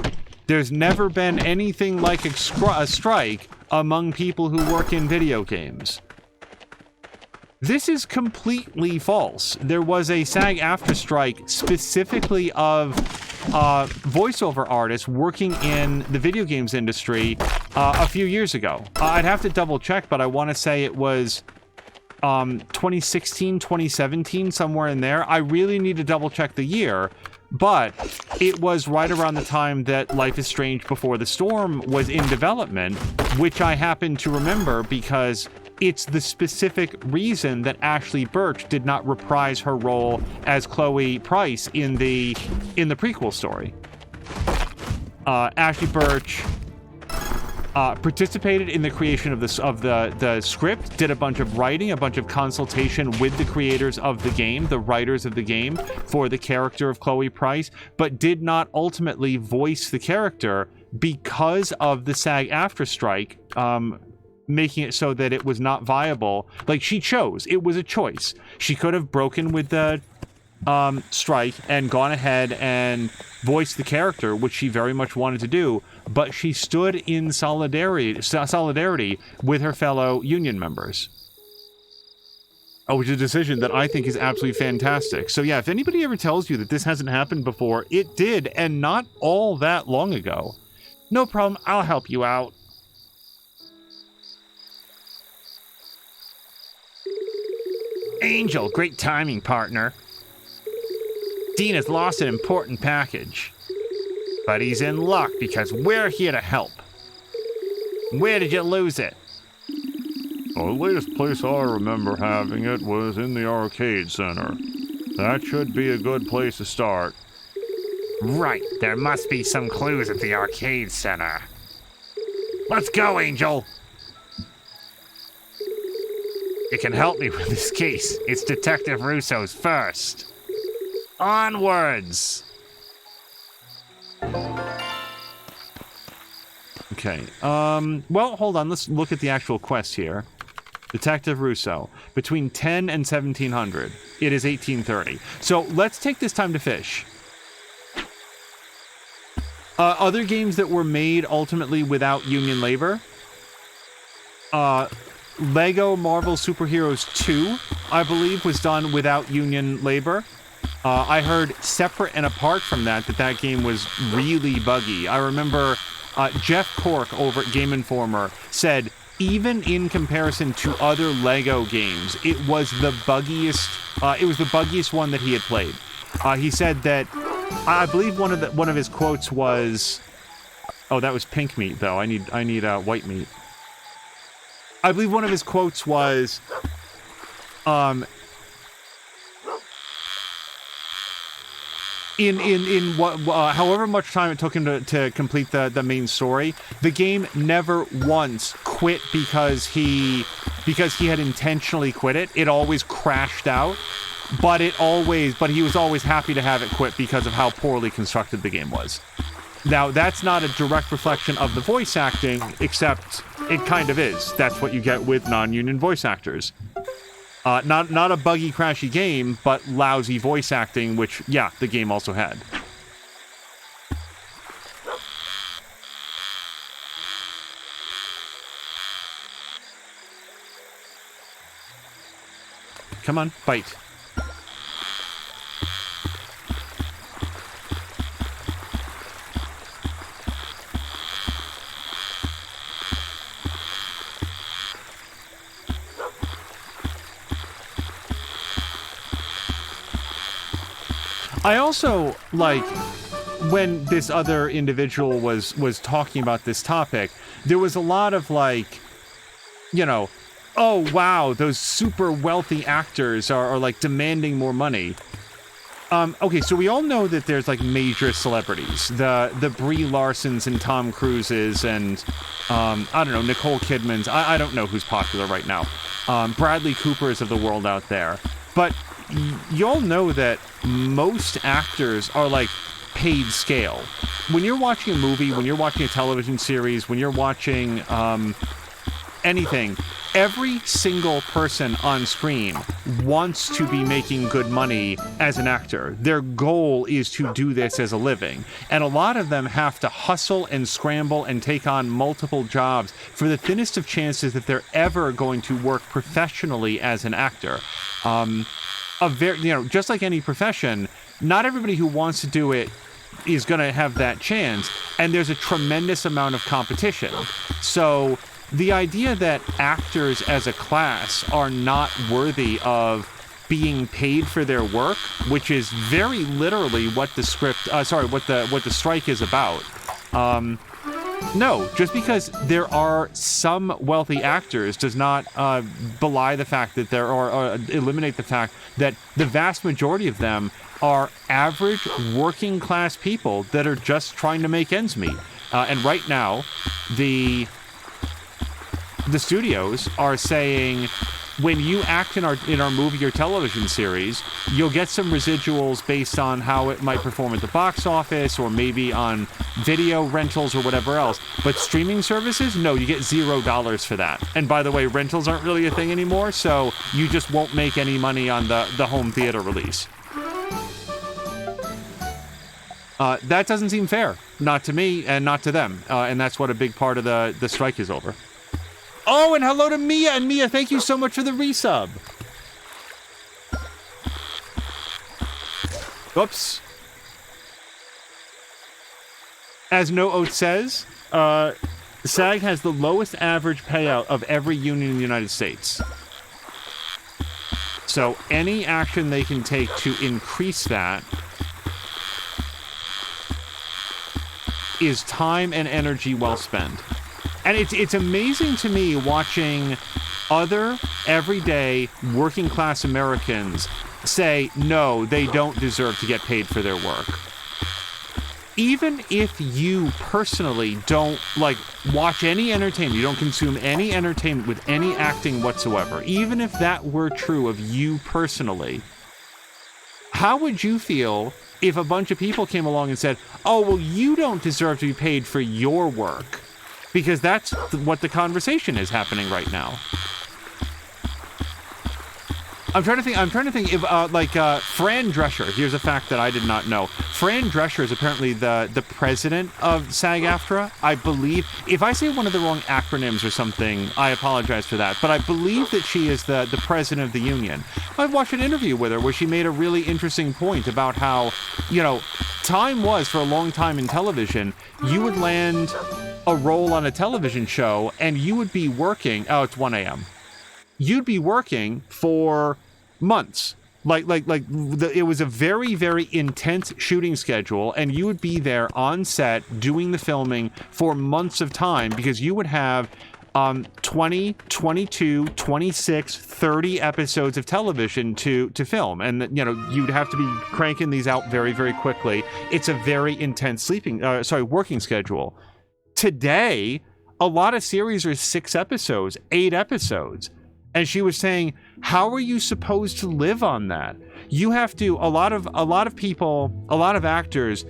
There's never been anything like a strike among people who work in video games. This is completely false. There was a SAG-AFTRA strike specifically of voiceover artists working in the video games industry a few years ago. I'd have to double check, but I want to say it was 2016, 2017, somewhere in there. I really need to double check the year, but it was right around the time that Life is Strange Before the Storm was in development, which I happen to remember because it's the specific reason that Ashley Birch did not reprise her role as Chloe Price in the prequel story. Ashley Birch participated in the creation of the script, did a bunch of writing, a bunch of consultation with the creators of the game, the writers of the game, for the character of Chloe Price, but did not ultimately voice the character because of the SAG-AFTRA strike, making it so that it was not viable. Like, she chose. It was a choice. She could have broken with the strike and gone ahead and voiced the character, which she very much wanted to do, but she stood in solidarity with her fellow union members. Which is a decision that I think is absolutely fantastic. So yeah, if anybody ever tells you that this hasn't happened before, it did, and not all that long ago. No problem, I'll help you out. Angel, great timing, partner. Dean has lost an important package. But he's in luck because we're here to help. Where did you lose it? Well, the latest place I remember having it was in the arcade center. That should be a good place to start. Right, there must be some clues at the arcade center. Let's go, Angel! You can help me with this case. It's Detective Russo's first. Onwards! Okay, well, hold on, let's look at the actual quest here. Detective Russo, between 10 and 1700. It is 1830. So let's take this time to fish. Other games that were made ultimately without union labor. Lego Marvel Superheroes 2, I believe, was done without union labor. I heard separate and apart from that game was really buggy. I remember Jeff Cork over at Game Informer said, even in comparison to other Lego games, it was the buggiest one that he had played. He said that, I believe one of his quotes was, oh, that was pink meat though. I need white meat. I believe one of his quotes was, in what however much time it took him to complete the main story, the game never once quit because he had intentionally quit it. It always crashed out, but he was always happy to have it quit because of how poorly constructed the game was. Now, that's not a direct reflection of the voice acting, except it kind of is. That's what you get with non-union voice actors. Not a buggy, crashy game, but lousy voice acting, which, yeah, the game also had. Come on, bite. I also, like, when this other individual was talking about this topic, there was a lot of, like, you know, oh, wow, those super wealthy actors are like, demanding more money. Okay, so we all know that there's, like, major celebrities. The Brie Larsons and Tom Cruises and, I don't know, Nicole Kidman's. I don't know who's popular right now. Bradley Cooper's of the world out there. But you all know that most actors are, like, paid scale. When you're watching a movie, when you're watching a television series, when you're watching anything, every single person on screen wants to be making good money as an actor. Their goal is to do this as a living. And a lot of them have to hustle and scramble and take on multiple jobs for the thinnest of chances that they're ever going to work professionally as an actor. Just like any profession, not everybody who wants to do it is going to have that chance, and there's a tremendous amount of competition. So the idea that actors as a class are not worthy of being paid for their work, which is very literally what the what the strike is about. No, just because there are some wealthy actors does not belie the fact that eliminate the fact that the vast majority of them are average working class people that are just trying to make ends meet. And right now, the studios are saying, when you act in our movie or television series, you'll get some residuals based on how it might perform at the box office or maybe on video rentals or whatever else. But streaming services, no, you get $0 for that. And by the way, rentals aren't really a thing anymore, so you just won't make any money on the home theater release. That doesn't seem fair. Not to me and not to them. And that's what a big part of the strike is over. Oh, and hello to Mia. And Mia, thank you so much for the resub. Oops. As No Oat says, SAG has the lowest average payout of every union in the United States. So any action they can take to increase that is time and energy well spent. And it's amazing to me watching other everyday working class Americans say, no, they don't deserve to get paid for their work. Even if you personally don't, like, watch any entertainment, you don't consume any entertainment with any acting whatsoever, even if that were true of you personally, how would you feel if a bunch of people came along and said, oh, well, you don't deserve to be paid for your work? Because that's what the conversation is happening right now. I'm trying to think if, Fran Drescher, here's a fact that I did not know. Fran Drescher is apparently the president of SAG-AFTRA, I believe. If I say one of the wrong acronyms or something, I apologize for that. But I believe that she is the president of the union. I watched an interview with her where she made a really interesting point about how, time was, for a long time in television, you would land a role on a television show and you would be working, it's 1 a.m. You'd be working for months. It was a very, very intense shooting schedule, and you would be there on set doing the filming for months of time because you would have 20, 22, 26, 30 episodes of television to film. And, you'd have to be cranking these out very, very quickly. It's a very intense working schedule. Today, a lot of series are 6 episodes, 8 episodes. And she was saying, how are you supposed to live on that? You have to, a lot of people, a lot of actors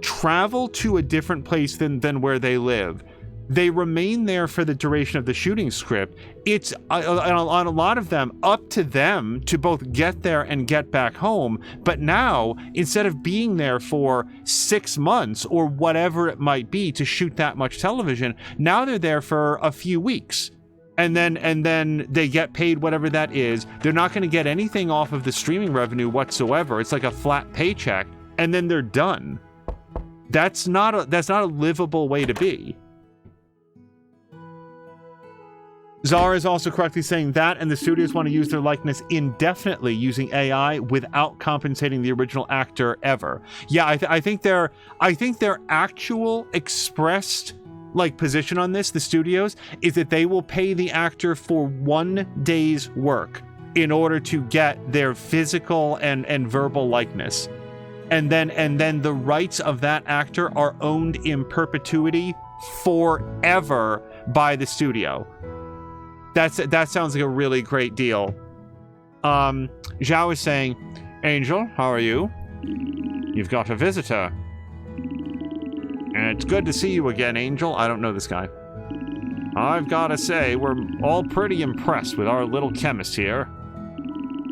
travel to a different place than where they live. They remain there for the duration of the shooting script. It's on a lot of them, up to them to both get there and get back home. But now, instead of being there for 6 months or whatever it might be to shoot that much television, now they're there for a few weeks. And then they get paid whatever that is. They're not going to get anything off of the streaming revenue whatsoever. It's like a flat paycheck, and then they're done. That's not a livable way to be. Zara is also correctly saying that, and the studios want to use their likeness indefinitely using AI without compensating the original actor ever. Yeah, I think their actual expressed position on this, the studios, is that they will pay the actor for 1 day's work in order to get their physical and verbal likeness. And then the rights of that actor are owned in perpetuity forever by the studio. That sounds like a really great deal. Zhao is saying, Angel, how are you? You've got a visitor. And it's good to see you again, Angel. I don't know this guy. I've got to say, we're all pretty impressed with our little chemist here.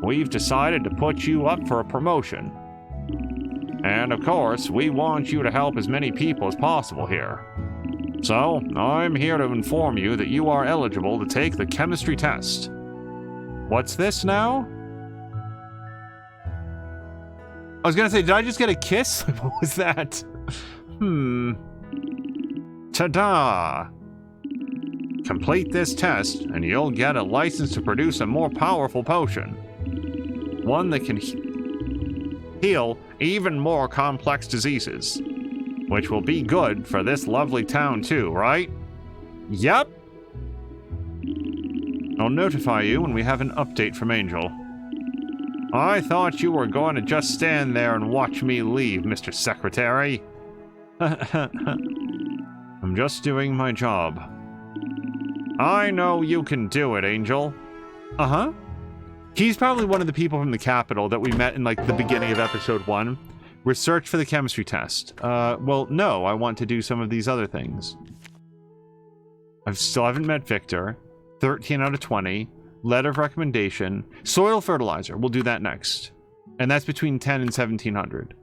We've decided to put you up for a promotion. And of course, we want you to help as many people as possible here. So, I'm here to inform you that you are eligible to take the chemistry test. What's this now? I was gonna say, did I just get a kiss? What was that? Ta-da! Complete this test, and you'll get a license to produce a more powerful potion. One that can heal even more complex diseases. Which will be good for this lovely town too, right? Yep! I'll notify you when we have an update from Angel. I thought you were going to just stand there and watch me leave, Mr. Secretary. I'm just doing my job. I know you can do it, Angel. Uh-huh. He's probably one of the people from the Capitol that we met in, the beginning of episode 1. Research for the chemistry test. Well, no, I want to do some of these other things. I still haven't met Victor. 13 out of 20. Letter of recommendation. Soil fertilizer. We'll do that next. And that's between 10 and 1700.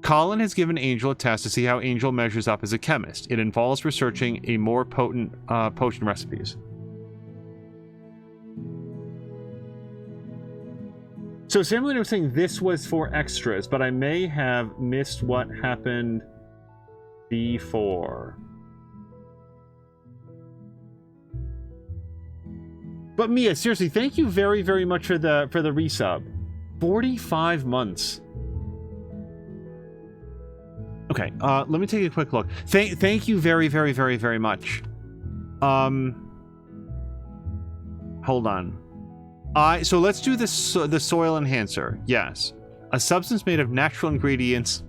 Colin has given Angel a test to see how Angel measures up as a chemist. It involves researching a more potent potion recipes. So Samuel was saying this was for extras, but I may have missed what happened before. But Mia, seriously, thank you very, very much for the resub. 45 months. Okay, let me take a quick look. Thank you very, very, very, very much. Hold on. So let's do this. The soil enhancer. Yes, a substance made of natural ingredients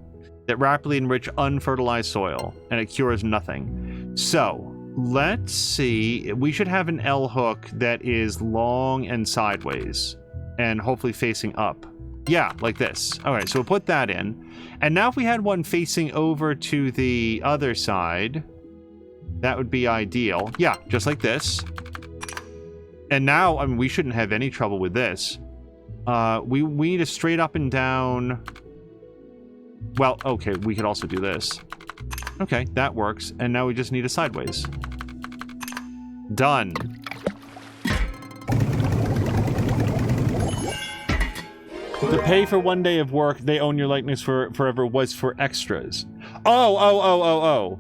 that rapidly enrich unfertilized soil, and it cures nothing. So let's see. We should have an L hook that is long and sideways, and hopefully facing up. Yeah, like this. All right, so we'll put that in. And now if we had one facing over to the other side, that would be ideal. Yeah, just like this. And now, I mean, we shouldn't have any trouble with this. We need a straight up and down. Well, okay, we could also do this. Okay, that works. And now we just need a sideways. Done. The pay for 1 day of work, they own your likeness forever, was for extras. Oh.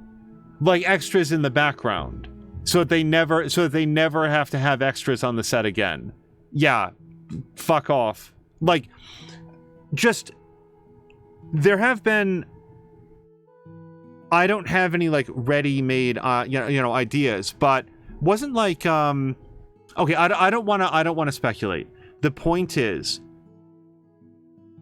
Like extras in the background. So that they never have to have extras on the set again. Yeah. Fuck off. Like, just, there have been, I don't have any like ready-made ideas, but wasn't like okay, I don't want to speculate. The point is,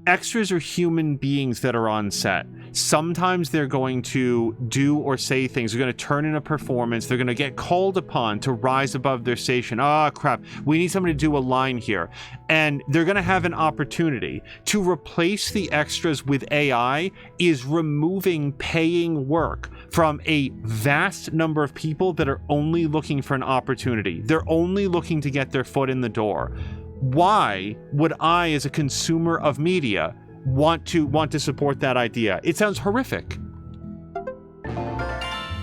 extras are human beings that are on set. Sometimes they're going to do or say things. They're going to turn in a performance. They're going to get called upon to rise above their station. Ah, crap. We need somebody to do a line here. And they're going to have an opportunity. To replace the extras with AI is removing paying work from a vast number of people that are only looking for an opportunity. They're only looking to get their foot in the door. Why would I, as a consumer of media, want to support that idea? It sounds horrific.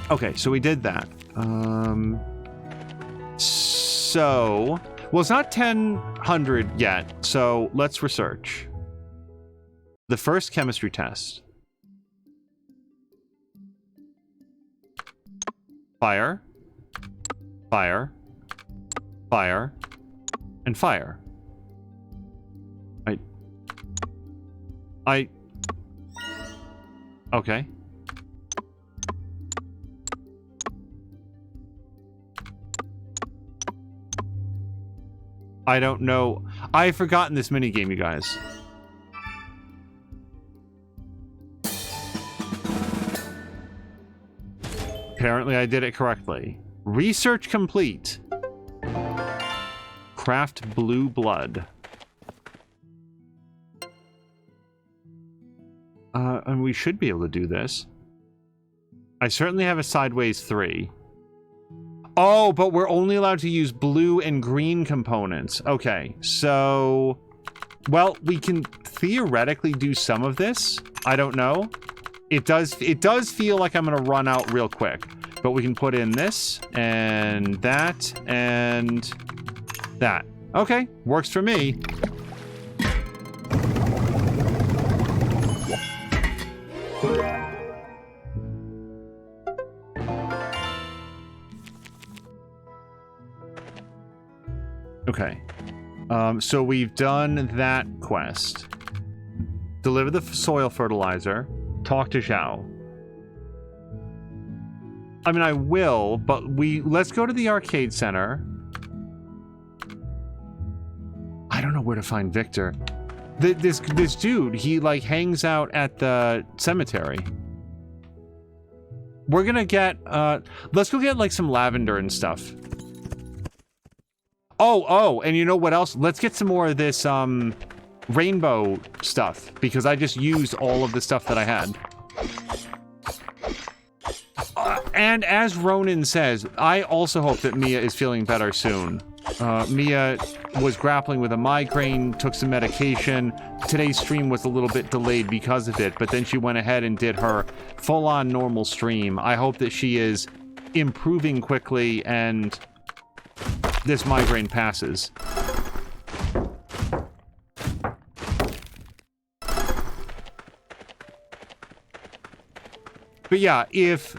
Okay, so we did that. So, well, it's not 1000 yet, so let's research. The first chemistry test. Fire. Fire. Fire. And fire. Okay. I don't know. I've forgotten this minigame, you guys. Apparently I did it correctly. Research complete. Craft blue blood. And we should be able to do this. I certainly have a sideways 3. Oh, but we're only allowed to use blue and green components. Okay, so, well, we can theoretically do some of this. I don't know. It does feel like I'm gonna run out real quick, but we can put in this and that and that. Okay, works for me. Okay, so we've done that quest. Deliver the soil fertilizer. Talk to Zhao. I mean, I will, but let's go to the arcade center. I don't know where to find Victor. This dude, he like hangs out at the cemetery. We're gonna get, let's go get like some lavender and stuff. Oh, and you know what else? Let's get some more of this, rainbow stuff, because I just used all of the stuff that I had. And as Ronan says, I also hope that Mia is feeling better soon. Mia was grappling with a migraine, took some medication. Today's stream was a little bit delayed because of it, but then she went ahead and did her full-on normal stream. I hope that she is improving quickly and this migraine passes. But yeah, if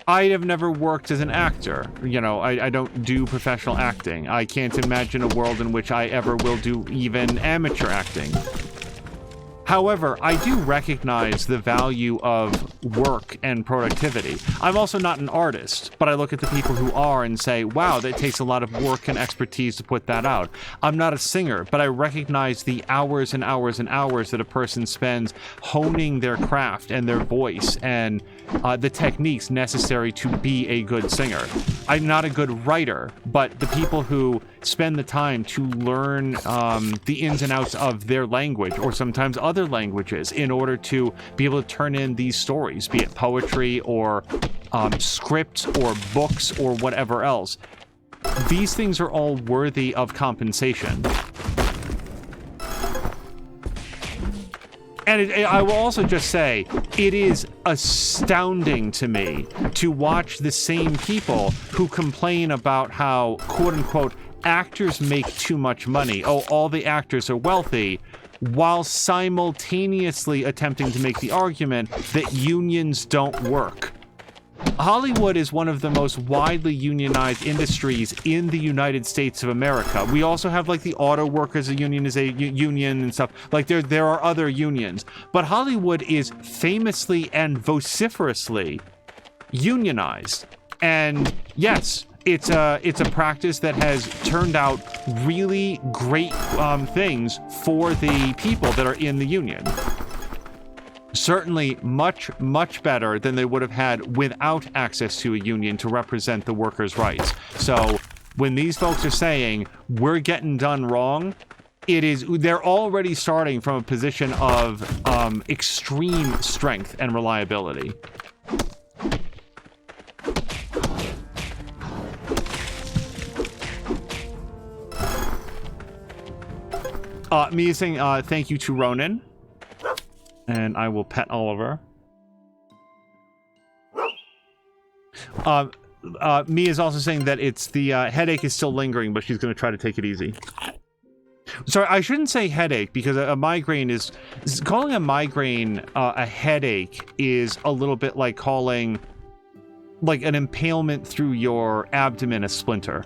I have never worked as an actor, you know, I don't do professional acting. I can't imagine a world in which I ever will do even amateur acting. However, I do recognize the value of work and productivity. I'm also not an artist, but I look at the people who are and say, wow, that takes a lot of work and expertise to put that out. I'm not a singer, but I recognize the hours and hours and hours that a person spends honing their craft and their voice and the techniques necessary to be a good singer. I'm not a good writer, but the people who spend the time to learn the ins and outs of their language, or sometimes other languages, in order to be able to turn in these stories, be it poetry or scripts or books or whatever else. These things are all worthy of compensation. And I will also just say, it is astounding to me to watch the same people who complain about how, quote-unquote, actors make too much money. Oh, all the actors are wealthy, while simultaneously attempting to make the argument that unions don't work. Hollywood is one of the most widely unionized industries in the United States of America. We also have like the auto workers union is a union and stuff. Like there are other unions, but Hollywood is famously and vociferously unionized. And yes, it's a practice that has turned out really great things for the people that are in the union. Certainly much, much better than they would have had without access to a union to represent the workers' rights. So when these folks are saying we're getting done wrong, they're already starting from a position of extreme strength and reliability. Me saying thank you to Ronan. And I will pet Oliver. Mia is also saying that it's the headache is still lingering, but she's going to try to take it easy. Sorry, I shouldn't say headache, because a migraine is... Calling a migraine a headache is a little bit like calling like an impalement through your abdomen a splinter.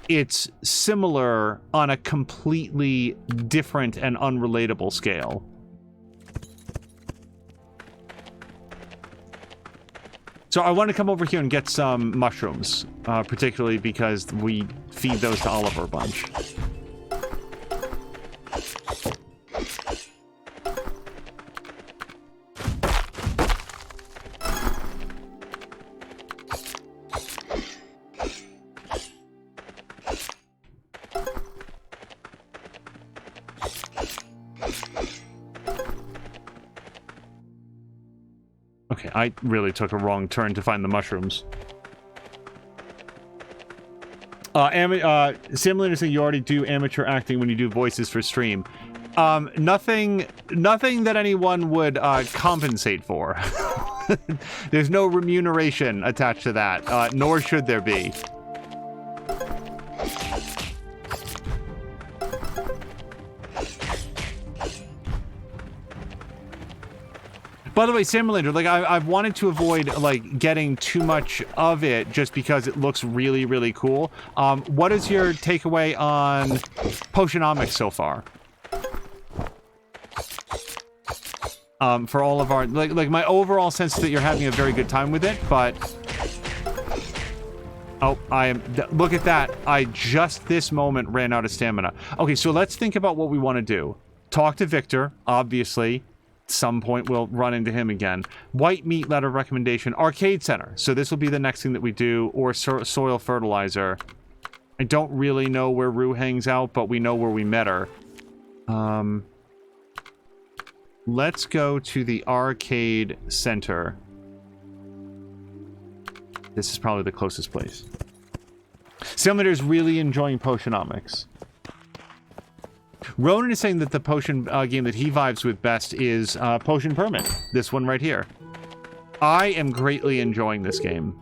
It's similar on a completely different and unrelatable scale. So I want to come over here and get some mushrooms, particularly because we feed those to Oliver a bunch. Okay, I really took a wrong turn to find the mushrooms. Simulator saying you already do amateur acting when you do voices for stream. Nothing that anyone would compensate for. There's no remuneration attached to that, nor should there be. By the way, Simulator, like I've wanted to avoid like getting too much of it just because it looks really, really cool. What is your takeaway on Potionomics so far? For all of our like my overall sense that you're having a very good time with it, but oh, look at that. I just this moment ran out of stamina. Okay, so let's think about what we want to do. Talk to Victor, obviously. Some point we'll run into him again. White meat letter recommendation. Arcade Center. So this will be the next thing that we do. Or soil fertilizer. I don't really know where Rue hangs out, but we know where we met her. Let's go to the arcade center. This is probably the closest place. Salamander is really enjoying Potionomics. Ronan is saying that the potion game that he vibes with best is Potion Permit. This one right here. I am greatly enjoying this game.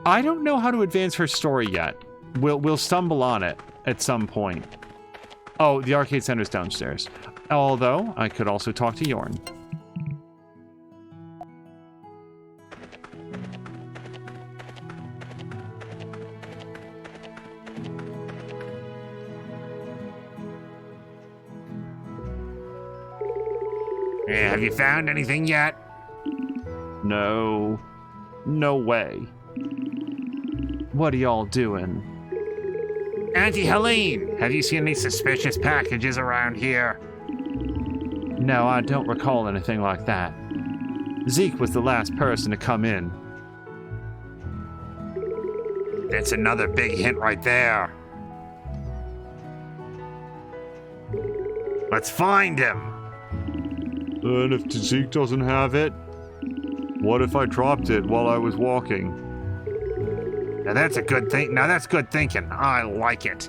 I don't know how to advance her story yet. We'll stumble on it at some point. Oh, the arcade center's downstairs. Although, I could also talk to Yorn. Have you found anything yet? No. No way. What are y'all doing? Auntie Helene, have you seen any suspicious packages around here? No, I don't recall anything like that. Zeke was the last person to come in. That's another big hint right there. Let's find him. And if Zeke doesn't have it? What if I dropped it while I was walking? Now that's a good thing. Now that's good thinking. I like it.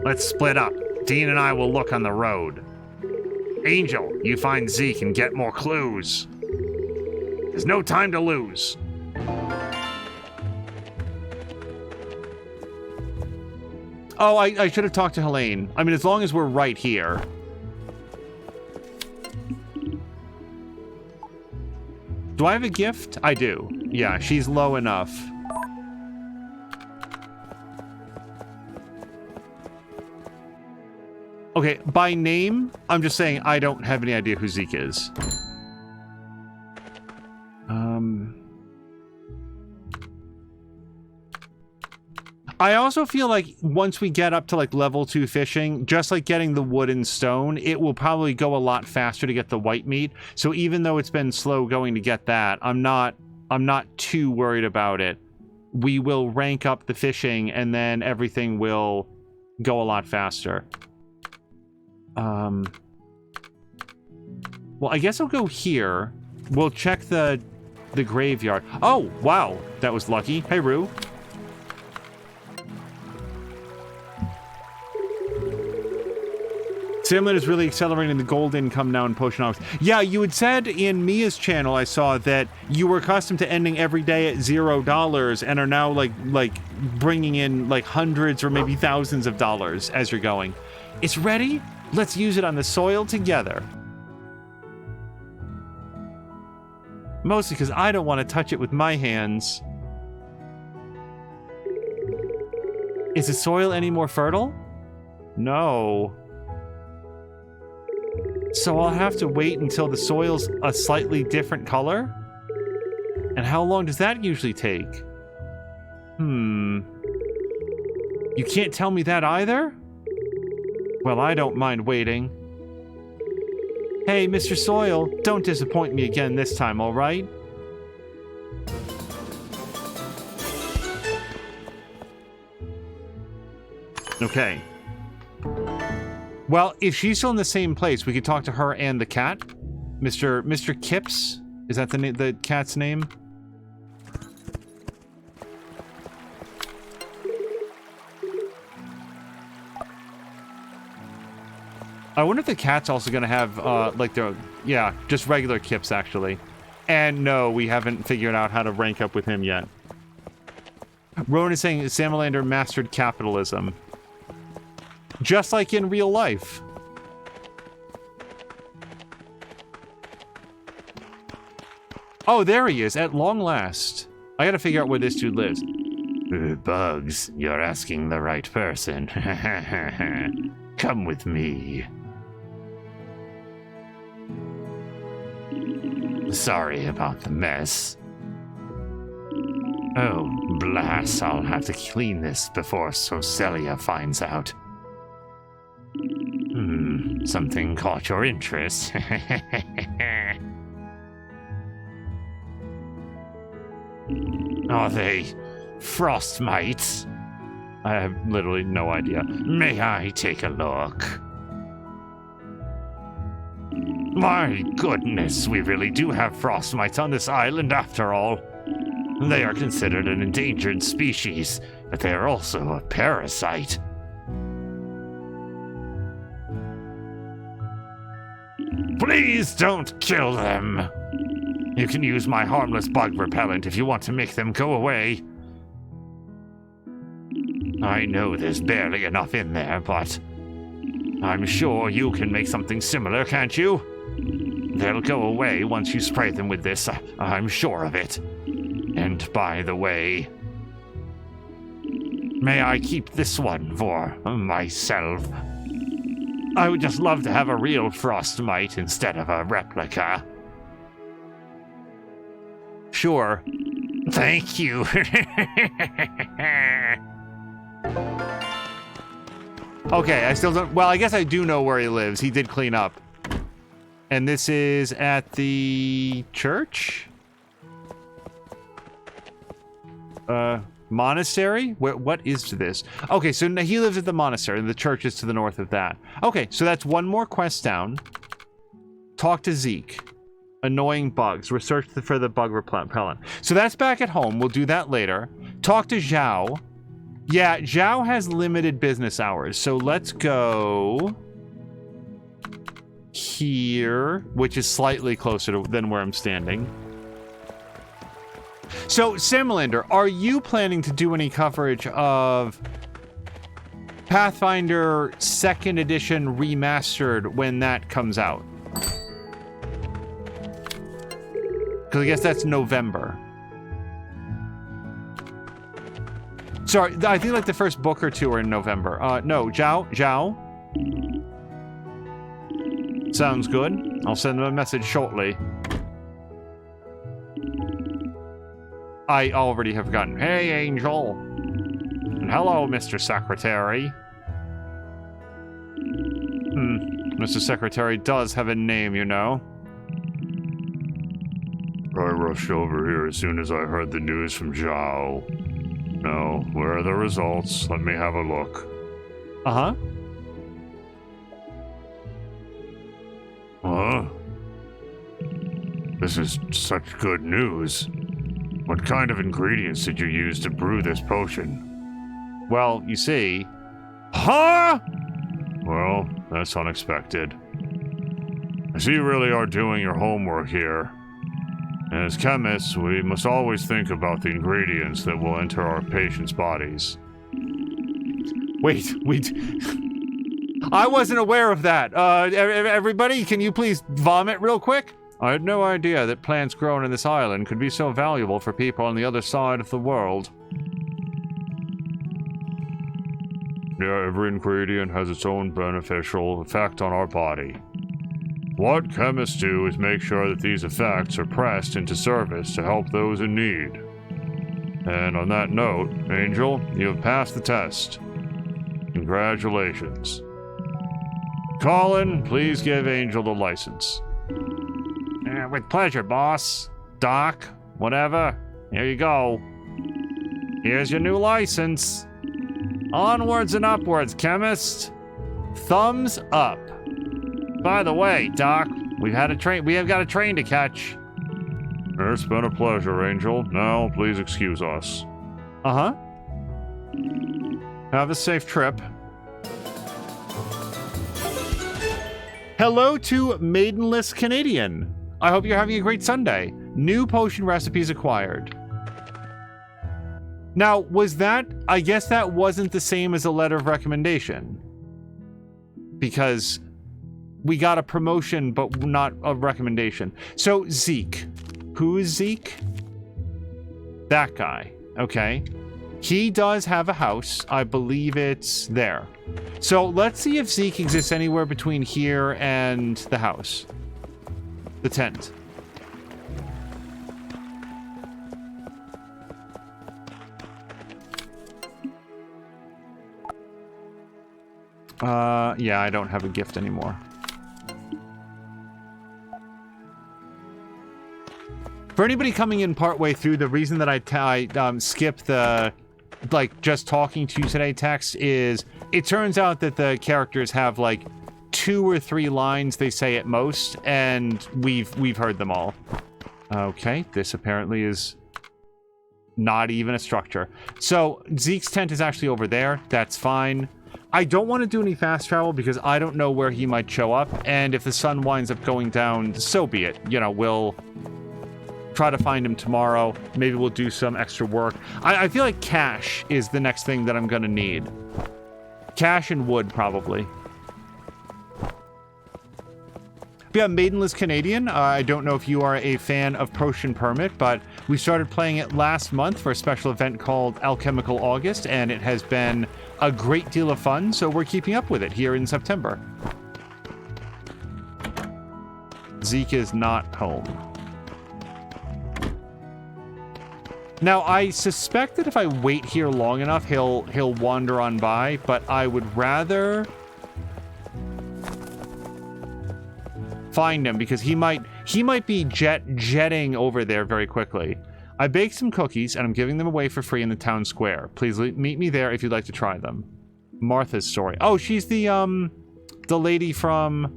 Let's split up. Dean and I will look on the road. Angel, you find Zeke and get more clues. There's no time to lose. Oh, I should have talked to Helene. I mean, as long as we're right here. Do I have a gift? I do. Yeah, she's low enough. Okay, by name, I'm just saying I don't have any idea who Zeke is. I also feel like once we get up to like level 2 fishing, just like getting the wood and stone, it will probably go a lot faster to get the white meat. So even though it's been slow going to get that, I'm not too worried about it. We will rank up the fishing and then everything will go a lot faster. Well, I guess I'll go here. We'll check the graveyard. Oh, wow. That was lucky. Hey, Rue. Samlin is really accelerating the gold income now in Potionomics. Yeah, you had said in Mia's channel, I saw that you were accustomed to ending every day at $0 and are now like bringing in like hundreds or maybe thousands of dollars as you're going. It's ready? Let's use it on the soil together. Mostly because I don't want to touch it with my hands. Is the soil any more fertile? No. So I'll have to wait until the soil's a slightly different color? And how long does that usually take? You can't tell me that either? Well, I don't mind waiting. Hey, Mr. Soil, don't disappoint me again this time, all right? Okay. Well, if she's still in the same place, we could talk to her and the cat. Mr. Kips? Is that the cat's name? I wonder if the cat's also going to have, like, yeah, just regular Kips, actually. And no, we haven't figured out how to rank up with him yet. Rowan is saying Salamander mastered capitalism. Just like in real life. Oh, there he is, at long last. I gotta figure out where this dude lives. Bugs, you're asking the right person. Come with me. Sorry about the mess. Oh, blast, I'll have to clean this before Socelia finds out. Something caught your interest. Are they frost mites? I have literally no idea. May I take a look? My goodness, we really do have frost mites on this island after all. They are considered an endangered species, but they are also a parasite. Please don't kill them. You can use my harmless bug repellent if you want to make them go away. I know there's barely enough in there, but I'm sure you can make something similar, can't you? They'll go away once you spray them with this, I'm sure of it. And by the way, may I keep this one for myself? I would just love to have a real frost mite instead of a replica. Sure. Thank you. Okay, I still don't... Well, I guess I do know where he lives. He did clean up. And this is at the church? Monastery? What is this? Okay, so he lives at the monastery, and the church is to the north of that. Okay, so that's one more quest down. Talk to Zeke. Annoying bugs. Research for the bug repellent. So that's back at home. We'll do that later. Talk to Zhao. Yeah, Zhao has limited business hours, so let's go here, which is slightly closer than where I'm standing. So, Simlander, are you planning to do any coverage of Pathfinder 2nd Edition Remastered when that comes out? Because I guess that's November. Sorry, I think like the first book or two are in November. No, Zhao. Sounds good. I'll send them a message shortly. I already have forgotten. Hey, Angel. And hello, Mr. Secretary. Mr. Secretary does have a name, you know. I rushed over here as soon as I heard the news from Zhao. Now, where are the results? Let me have a look. Uh-huh. Huh? This is such good news. What kind of ingredients did you use to brew this potion? Well, you see... Huh? Well, that's unexpected. I see you really are doing your homework here. As chemists, we must always think about the ingredients that will enter our patients' bodies. Wait. I wasn't aware of that. Everybody, can you please vomit real quick? I had no idea that plants grown in this island could be so valuable for people on the other side of the world. Yeah, every ingredient has its own beneficial effect on our body. What chemists do is make sure that these effects are pressed into service to help those in need. And on that note, Angel, you have passed the test. Congratulations. Colin, please give Angel the license. With pleasure, boss. Doc, whatever. Here you go. Here's your new license. Onwards and upwards, chemist. Thumbs up. By the way, Doc, we have got a train to catch. It's been a pleasure, Angel. Now, please excuse us. Uh-huh. Have a safe trip. Hello to Maidenless Canadian. I hope you're having a great Sunday. New potion recipes acquired. Now, was that... I guess that wasn't the same as a letter of recommendation. Because... we got a promotion, but not a recommendation. So, Zeke. Who is Zeke? That guy. Okay. He does have a house. I believe it's there. So, let's see if Zeke exists anywhere between here and the house. The tent. Yeah, I don't have a gift anymore. For anybody coming in partway through, the reason that I skipped the, like, just talking to you today text is, it turns out that the characters have, like, 2 or 3 lines they say at most, and we've heard them all. Okay, this apparently is not even a structure. So Zeke's tent is actually over there. That's fine. I don't want to do any fast travel because I don't know where he might show up, and if the sun winds up going down, so be it. You know, we'll try to find him tomorrow. Maybe we'll do some extra work. I feel like cash is the next thing that I'm gonna need. Cash and wood, probably. Yeah, Maidenless Canadian. I don't know if you are a fan of Potion Permit, but we started playing it last month for a special event called Alchemical August, and it has been a great deal of fun, so we're keeping up with it here in September. Zeke is not home. Now, I suspect that if I wait here long enough, he'll wander on by, but I would rather find him because he might be jetting over there very quickly. I baked some cookies and I'm giving them away for free in the town square. Please meet me there if you'd like to try them. Martha's story. Oh, she's the lady from...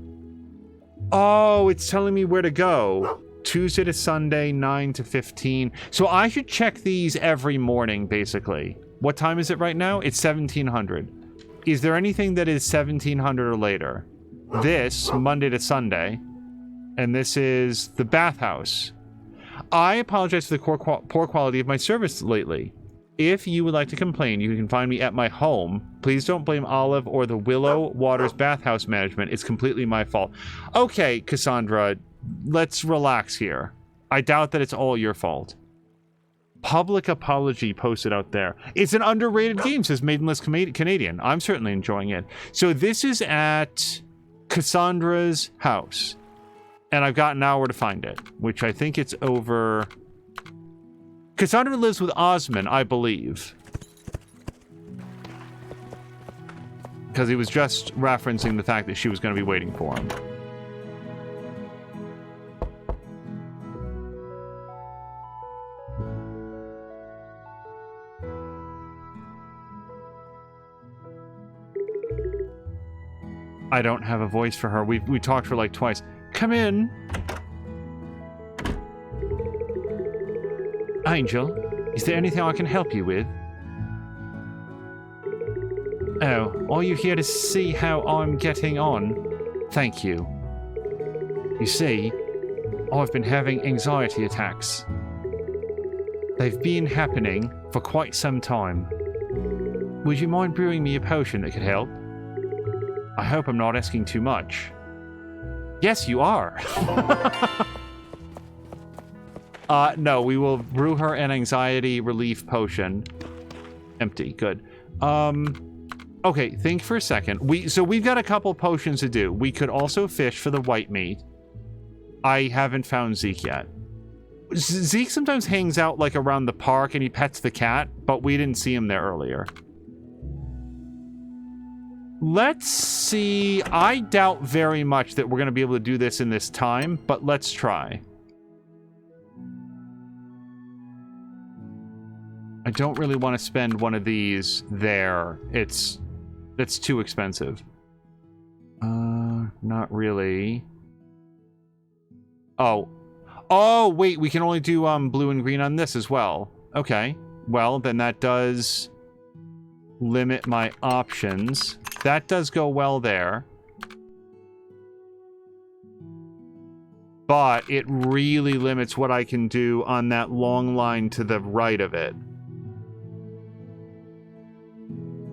Oh, it's telling me where to go. Tuesday to Sunday, 9 to 15. So I should check these every morning, basically. What time is it right now? It's 1700. Is there anything that is 1700 or later? This, Monday to Sunday. And this is the bathhouse. I apologize for the poor quality of my service lately. If you would like to complain, you can find me at my home. Please don't blame Olive or the Willow Waters bathhouse management. It's completely my fault. Okay, Cassandra, let's relax here. I doubt that it's all your fault. Public apology posted out there. It's an underrated game, says Maidenless Canadian. I'm certainly enjoying it. So this is at Cassandra's house. And I've got an hour to find it, which I think it's over... Cassandra lives with Osman, I believe. Because he was just referencing the fact that she was going to be waiting for him. I don't have a voice for her. We talked for like twice. Come in. Angel, is there anything I can help you with? Oh, are you here to see how I'm getting on? Thank you. You see, I've been having anxiety attacks. They've been happening for quite some time. Would you mind brewing me a potion that could help? I hope I'm not asking too much. Yes, you are. No, we will brew her an anxiety relief potion. Empty, good. Okay, think for a second. We've got a couple potions to do. We could also fish for the white meat. I haven't found Zeke yet. Zeke sometimes hangs out like around the park and he pets the cat, but we didn't see him there earlier. Let's see. I doubt very much that we're going to be able to do this in this time, but let's try. I don't really want to spend one of these there. That's too expensive. Not really. Oh, wait, we can only do blue and green on this as well. Okay. Well, then that does limit my options. That does go well there. But it really limits what I can do on that long line to the right of it.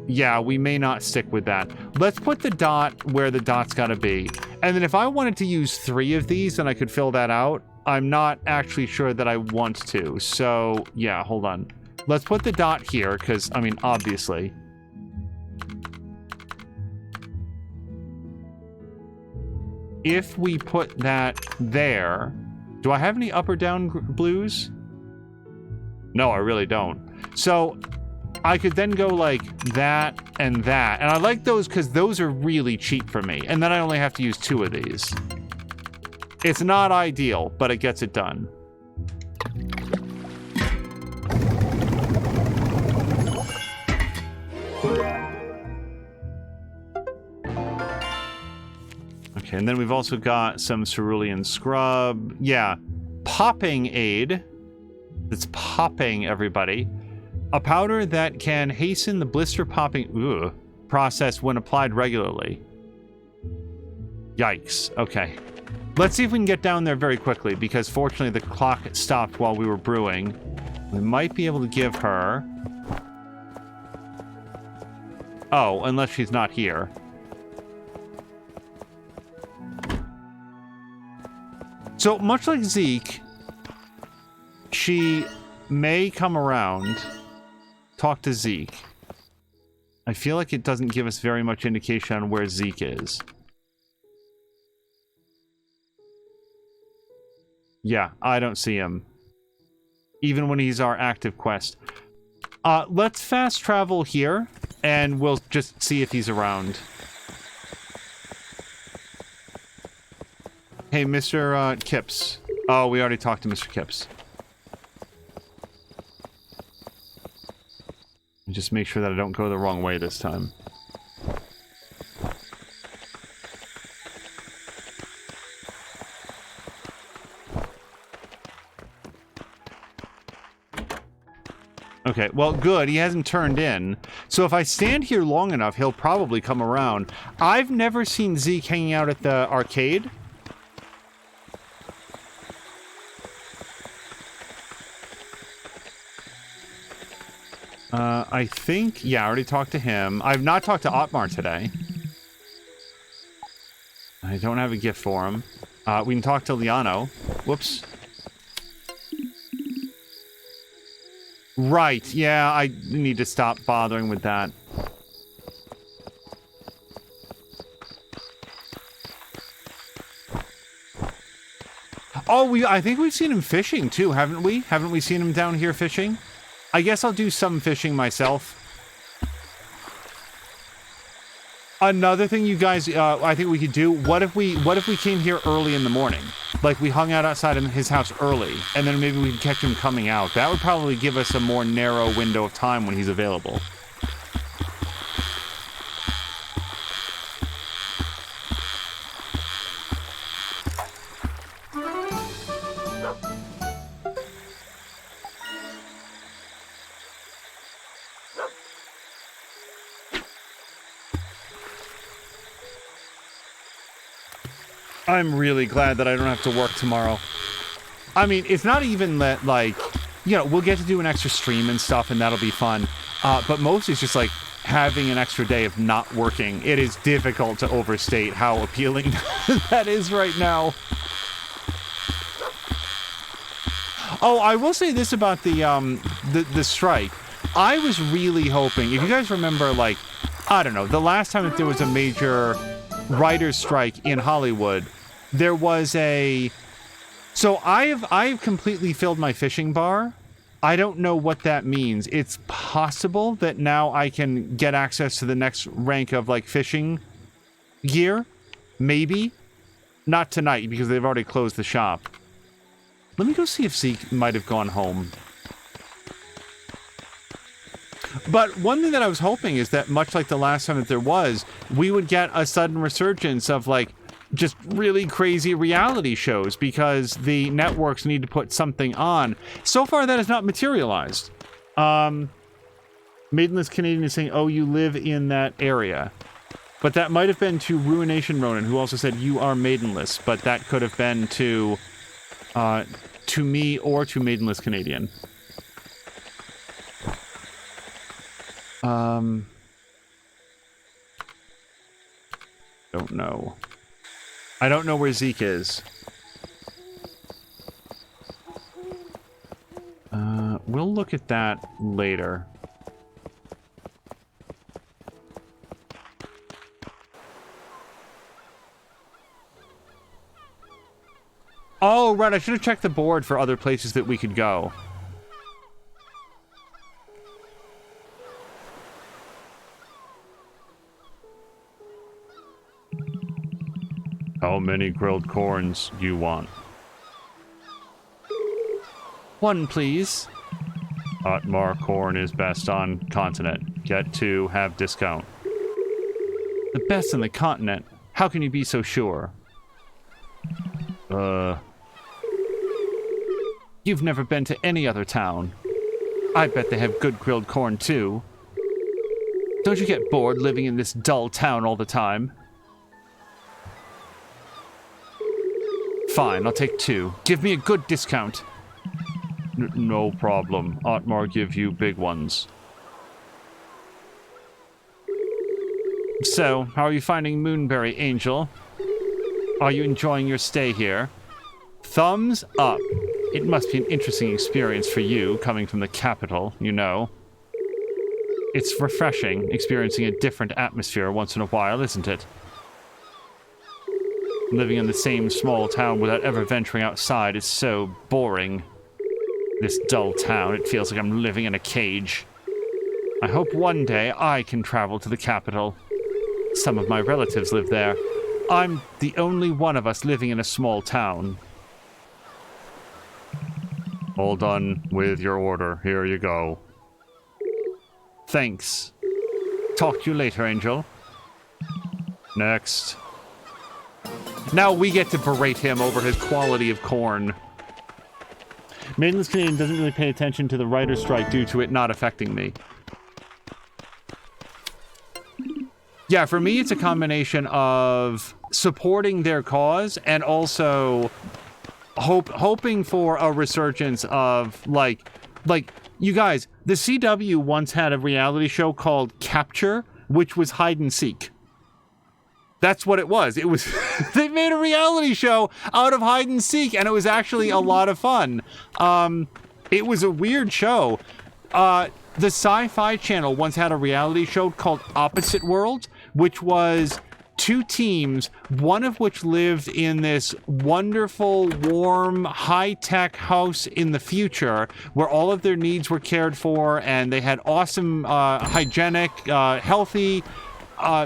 Yeah, we may not stick with that. Let's put the dot where the dot's gotta be. And then if I wanted to use 3 of these, then I could fill that out. I'm not actually sure that I want to. So, yeah, hold on. Let's put the dot here, because, I mean, obviously. If we put that there... Do I have any up or down blues? No, I really don't. So... I could then go like that and that. And I like those because those are really cheap for me. And then I only have to use 2 of these. It's not ideal, but it gets it done. Okay, and then we've also got some cerulean scrub. Yeah, popping aid. It's popping, everybody. A powder that can hasten the blister popping process when applied regularly. Yikes. Okay. Let's see if we can get down there very quickly, because fortunately the clock stopped while we were brewing. We might be able to give her... Oh, unless she's not here. So, much like Zeke, she may come around, talk to Zeke. I feel like it doesn't give us very much indication on where Zeke is. Yeah, I don't see him. Even when he's our active quest. Let's fast travel here, and we'll just see if he's around. Hey, Mr. Kipps. Oh, we already talked to Mr. Kipps. Just make sure that I don't go the wrong way this time. Okay, well, good. He hasn't turned in. So if I stand here long enough, he'll probably come around. I've never seen Zeke hanging out at the arcade. I think... Yeah, I already talked to him. I've not talked to Otmar today. I don't have a gift for him. We can talk to Liano. Whoops. Right, yeah, I need to stop bothering with that. Oh, I think we've seen him fishing too, haven't we? Haven't we seen him down here fishing? I guess I'll do some fishing myself. Another thing you guys, I think we could do, what if we came here early in the morning? Like, we hung out outside of his house early, and then maybe we could catch him coming out. That would probably give us a more narrow window of time when he's available. I'm really glad that I don't have to work tomorrow. I mean, it's not even that, like, you know, we'll get to do an extra stream and stuff, and that'll be fun. But mostly it's just, like, having an extra day of not working. It is difficult to overstate how appealing that is right now. Oh, I will say this about the strike. I was really hoping, if you guys remember, like, I don't know, the last time that there was a major writer's strike in Hollywood, there was a... So I've completely filled my fishing bar. I don't know what that means. It's possible that now I can get access to the next rank of, like, fishing gear. Maybe. Not tonight, because they've already closed the shop. Let me go see if Zeke might have gone home. But one thing that I was hoping is that, much like the last time that there was, we would get a sudden resurgence of, like, just really crazy reality shows, because the networks need to put something on. So far, that has not materialized. Maidenless Canadian is saying, oh, you live in that area. But that might have been to Ruination Ronan, who also said, you are maidenless. But that could have been to me or to Maidenless Canadian. Don't know. I don't know where Zeke is. We'll look at that later. Oh, right, I should have checked the board for other places that we could go. How many grilled corns you want? One, please. Otmar corn is best on continent. Get 2, have discount. The best on the continent? How can you be so sure? You've never been to any other town. I bet they have good grilled corn, too. Don't you get bored living in this dull town all the time? Fine, I'll take 2. Give me a good discount. No problem. Otmar give you big ones. So, how are you finding Moonberry, Angel? Are you enjoying your stay here? Thumbs up. It must be an interesting experience for you, coming from the capital, you know. It's refreshing, experiencing a different atmosphere once in a while, isn't it? Living in the same small town without ever venturing outside is so boring. This dull town, it feels like I'm living in a cage. I hope one day I can travel to the capital. Some of my relatives live there. I'm the only one of us living in a small town. All done with your order. Here you go. Thanks. Talk to you later, Angel. Next. Now we get to berate him over his quality of corn. Maidenless Canadian doesn't really pay attention to the writer's strike due to it not affecting me. Yeah, for me, it's a combination of supporting their cause and also hoping for a resurgence of, like, you guys, the CW once had a reality show called Capture, which was hide and seek. That's what it was. It was, they made a reality show out of hide and seek, and it was actually a lot of fun. It was a weird show. The Sci-Fi Channel once had a reality show called Opposite Worlds, which was 2 teams, one of which lived in this wonderful, warm, high-tech house in the future where all of their needs were cared for, and they had awesome, hygienic, healthy,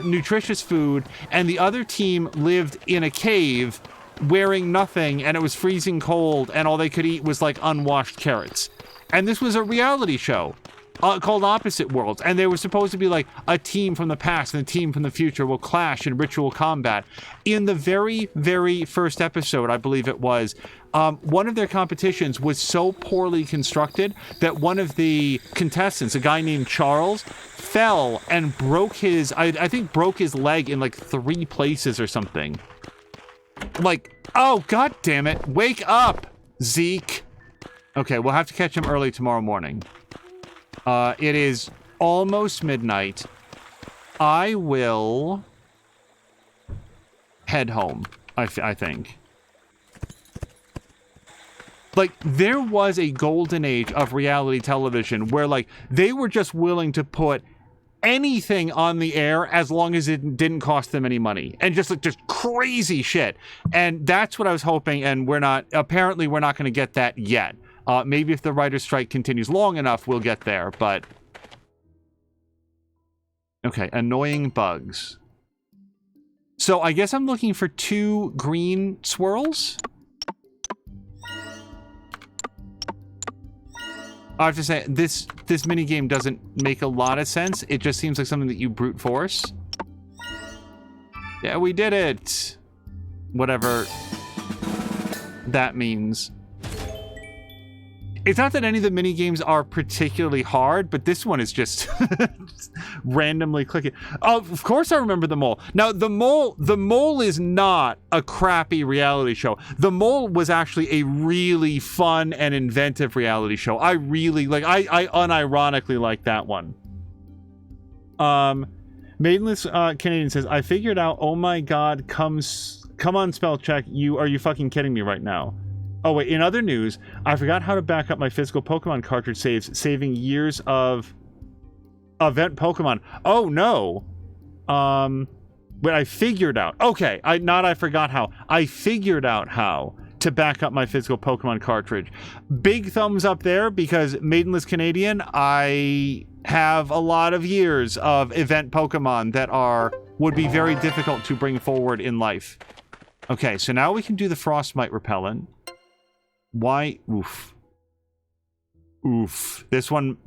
nutritious food, and the other team lived in a cave wearing nothing, and it was freezing cold, and all they could eat was, like, unwashed carrots. And this was a reality show called Opposite Worlds, and they were supposed to be like a team from the past and a team from the future will clash in ritual combat. In the very, very first episode, I believe it was, one of their competitions was so poorly constructed that one of the contestants, a guy named Charles, fell and broke his, I think broke his leg in like 3 places or something. Like, oh, god damn it, wake up, Zeke. Okay, we'll have to catch him early tomorrow morning. It is almost midnight. I will head home, I think. Like, there was a golden age of reality television where, like, they were just willing to put anything on the air as long as it didn't cost them any money. And just, like, just crazy shit. And that's what I was hoping, and apparently we're not going to get that yet. Maybe if the writer's strike continues long enough, we'll get there, but... Okay, annoying bugs. So I guess I'm looking for 2 green swirls? I have to say, this minigame doesn't make a lot of sense. It just seems like something that you brute force. Yeah, we did it! Whatever that means. It's not that any of the mini-games are particularly hard, but this one is just randomly clicking. Oh, of course I remember The Mole. Now, The Mole is not a crappy reality show. The Mole was actually a really fun and inventive reality show. I really, like, I unironically like that one. Maidenless Canadian says, I figured out, oh my god, come on, spell check, are you fucking kidding me right now? Oh wait, in other news, I forgot how to back up my physical Pokemon cartridge saves, saving years of event Pokemon. Oh no. But I figured out. Okay, I forgot how. I figured out how to back up my physical Pokemon cartridge. Big thumbs up there, because Maidenless Canadian, I have a lot of years of event Pokemon that would be very difficult to bring forward in life. Okay, so now we can do the Frostmite repellent. Why? Oof. Oof. This one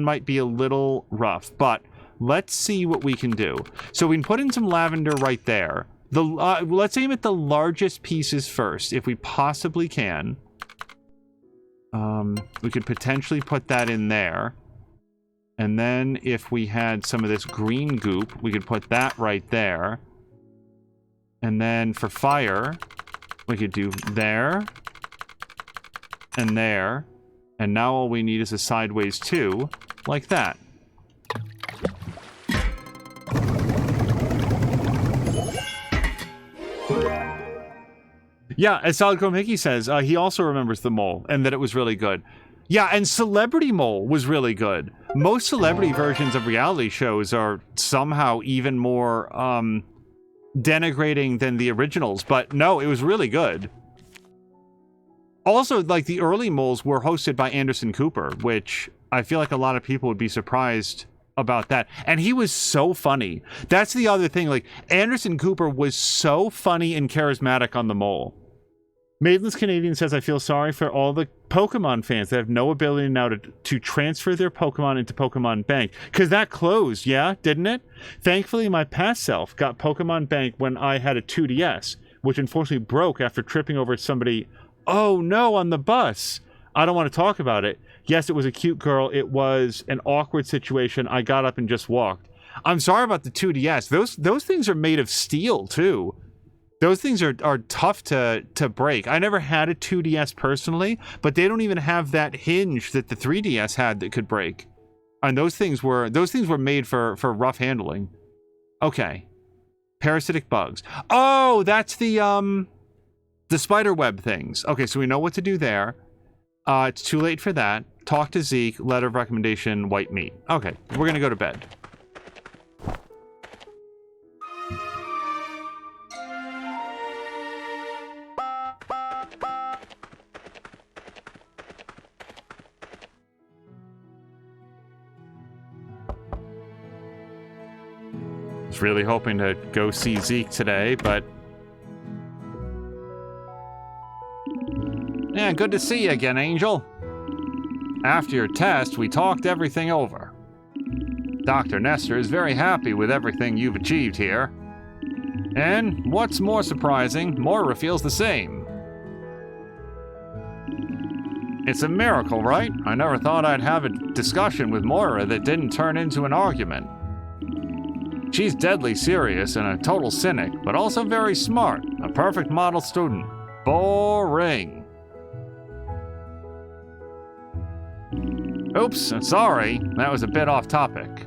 might be a little rough, but let's see what we can do. So we can put in some lavender right there. Let's aim at the largest pieces first, if we possibly can. We could potentially put that in there. And then if we had some of this green goop, we could put that right there. And then for fire, we could do there. And there. And now all we need is a sideways 2, like that. Yeah, as Solid Chrome Hickey says, he also remembers the mole, and that it was really good. Yeah, and Celebrity Mole was really good. Most celebrity versions of reality shows are somehow even more denigrating than the originals, but no, it was really good. Also, like, the early moles were hosted by Anderson Cooper, which I feel like a lot of people would be surprised about that. And he was so funny. That's the other thing, like, Anderson Cooper was so funny and charismatic on the mole. Maidenless Canadian says, I feel sorry for all the Pokemon fans that have no ability now to transfer their Pokemon into Pokemon Bank. Because that closed, yeah, didn't it? Thankfully, my past self got Pokemon Bank when I had a 2DS, which unfortunately broke after tripping over somebody, oh no, on the bus. I don't want to talk about it. Yes, it was a cute girl. It was an awkward situation. I got up and just walked. I'm sorry about the 2DS. Those things are made of steel, too. Those things are tough to break. I never had a 2DS personally, but they don't even have that hinge that the 3DS had that could break. And those things were made for rough handling. Okay. Parasitic bugs. Oh, that's the spider web things. Okay, so we know what to do there. It's too late for that. Talk to Zeke, letter of recommendation, white meat. Okay, we're gonna go to bed. Was really hoping to go see Zeke today, but yeah, good to see you again, Angel. After your test, we talked everything over. Dr. Nestor is very happy with everything you've achieved here. And what's more surprising, Moira feels the same. It's a miracle, right? I never thought I'd have a discussion with Moira that didn't turn into an argument. She's deadly serious and a total cynic, but also very smart, a perfect model student. Boring. Oops, sorry, that was a bit off topic.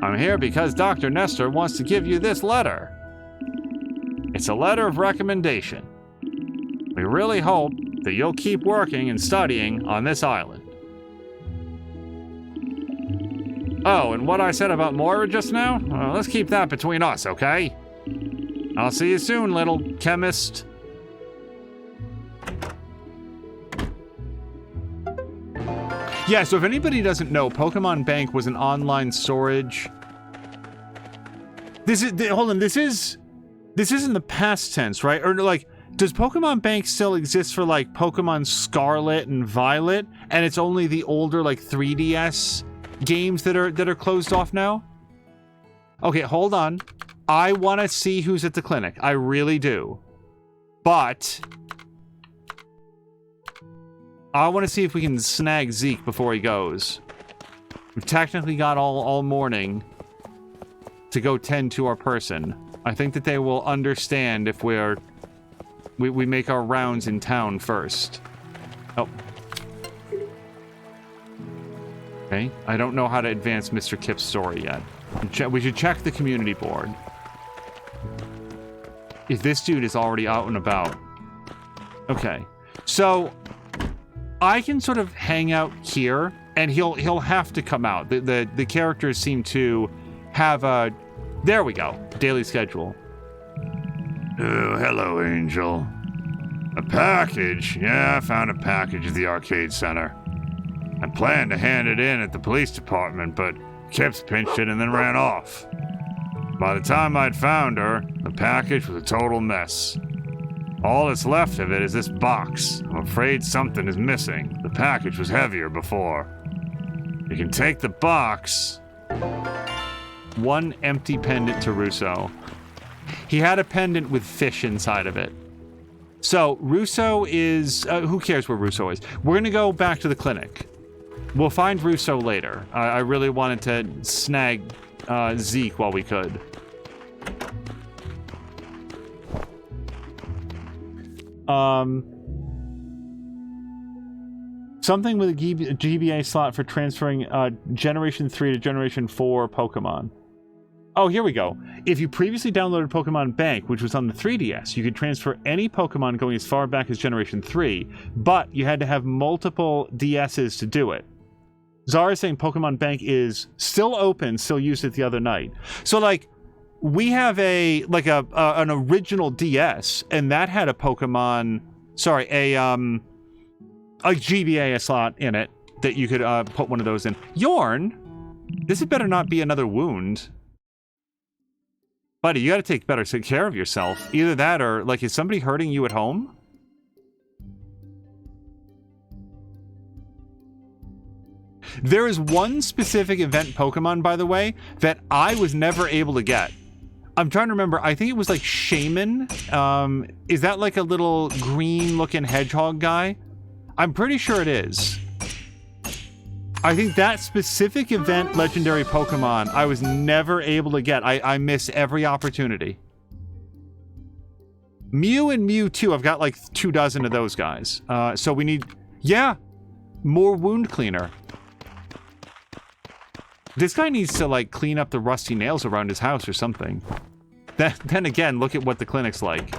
I'm here because Dr. Nestor wants to give you this letter. It's a letter of recommendation. We really hope that you'll keep working and studying on this island. Oh, and what I said about Moira just now? Let's keep that between us, okay? I'll see you soon, little chemist. Yeah, so if anybody doesn't know, Pokemon Bank was an online storage. Hold on, this is in the past tense, right? Or like, does Pokemon Bank still exist for like Pokemon Scarlet and Violet, and it's only the older like 3DS games that are closed off now? Okay, hold on. I want to see who's at the clinic. I really do. But I want to see if we can snag Zeke before he goes. We've technically got all morning to go tend to our person. I think that they will understand if we make our rounds in town first. Oh. Okay, I don't know how to advance Mr. Kip's story yet. We should check the community board. If this dude is already out and about. Okay, so I can sort of hang out here, and he'll have to come out. The characters seem to have a... There we go. Daily schedule. Oh, hello, Angel. A package? Yeah, I found a package at the arcade center. I planned to hand it in at the police department, but Kips pinched it and then ran off. By the time I'd found her, the package was a total mess. All that's left of it is this box. I'm afraid something is missing. The package was heavier before. You can take the box. One empty pendant to Russo. He had a pendant with fish inside of it. So, Russo is... who cares where Russo is? We're going to go back to the clinic. We'll find Russo later. I really wanted to snag Zeke while we could. Something with a GBA slot for transferring Generation 3 to Generation 4 Pokemon. Oh, here we go. If you previously downloaded Pokemon Bank, which was on the 3DS, you could transfer any Pokemon going as far back as Generation 3, but you had to have multiple DSs to do it. Zara is saying Pokemon Bank is still open, still used it the other night. So, like, we have an original DS, and that had a Pokemon... Sorry, a GBA slot in it that you could put one of those in. Yorn? This had better not be another wound. Buddy, you gotta take better care of yourself. Either that or, like, is somebody hurting you at home? There is one specific event Pokemon, by the way, that I was never able to get. I'm trying to remember. I think it was like Shaman. Is that like a little green-looking hedgehog guy? I'm pretty sure it is. I think that specific event legendary Pokemon I was never able to get. I miss every opportunity. Mew and Mewtwo, I've got like 24 of those guys. So we need... Yeah! More wound cleaner. This guy needs to, like, clean up the rusty nails around his house or something. Then again, look at what the clinic's like.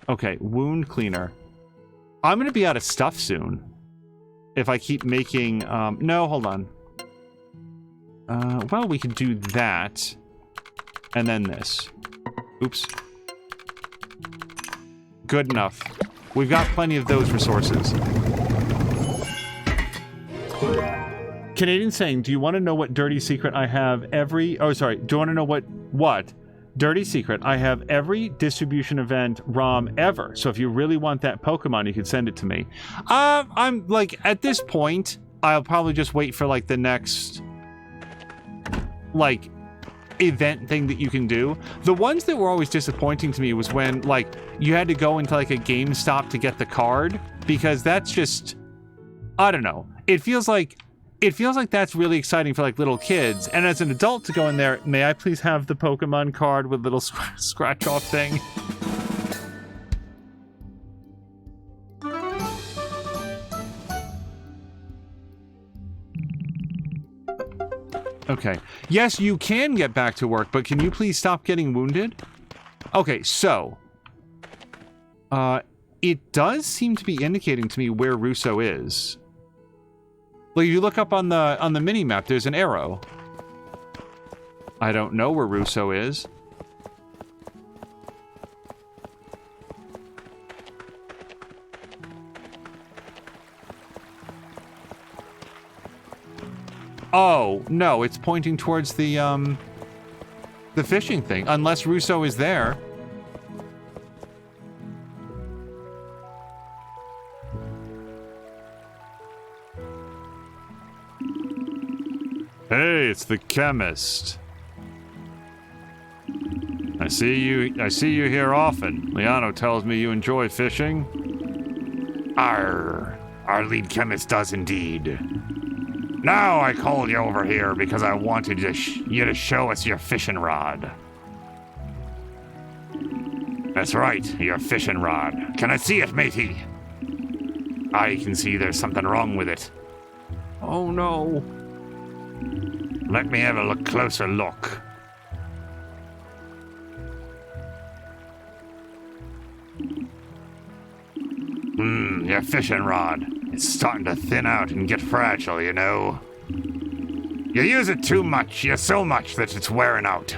Okay, wound cleaner. I'm gonna be out of stuff soon. If I keep making... no, hold on. Well, we could do that. And then this. Oops. Good enough. We've got plenty of those resources. Canadian saying, do you want to know what dirty secret I have every... Oh, sorry. Do you want to know what? Dirty secret. I have every distribution event ROM ever. So if you really want that Pokemon, you could send it to me. I'm, like, at this point, I'll probably just wait for, like, the next, like, event thing that you can do. The ones that were always disappointing to me was when, like, you had to go into, like, a GameStop to get the card. Because that's just... I don't know. It feels like that's really exciting for, like, little kids. And as an adult to go in there, may I please have the Pokemon card with little scratch-off thing? Okay. Yes, you can get back to work, but can you please stop getting wounded? Okay, so... it does seem to be indicating to me where Russo is. Like, you look up on the mini-map, there's an arrow. I don't know where Russo is. Oh, no, it's pointing towards the fishing thing. Unless Russo is there. Hey, it's the chemist. I see you here often. Liano tells me you enjoy fishing. Arr, our lead chemist does indeed. Now I called you over here because I wanted you to show us your fishing rod. That's right, your fishing rod. Can I see it, matey? I can see there's something wrong with it. Oh no. Let me have a closer look. Your fishing rod. It's starting to thin out and get fragile, you know. You use it too much, so much that it's wearing out.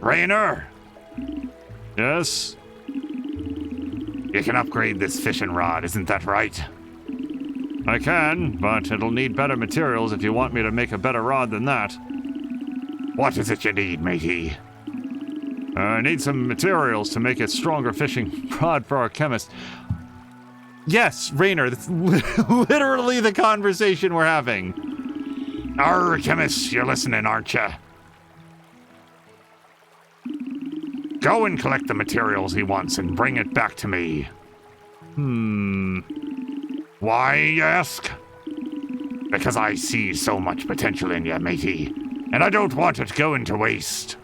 Rainer? Yes? You can upgrade this fishing rod, isn't that right? I can, but it'll need better materials if you want me to make a better rod than that. What is it you need, matey? I need some materials to make a stronger fishing rod for our chemist. Yes, Rainer, that's literally the conversation we're having. Arr, chemist, you're listening, aren't you? Go and collect the materials he wants and bring it back to me. Why, you ask? Because I see so much potential in you, matey, and I don't want it going to waste.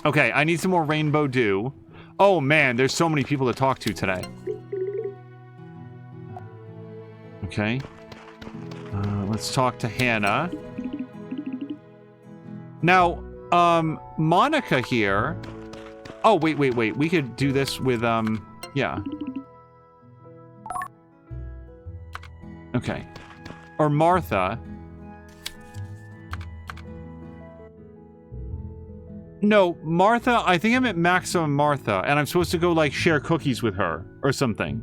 Okay, I need some more rainbow dew. Oh man, there's so many people to talk to today. Okay. Let's talk to Hannah. Now, Monica here. Oh, wait. We could do this with, yeah. Okay. Or Martha. No, Martha, I think I meant Maximum Martha, and I'm supposed to go, like, share cookies with her, or something.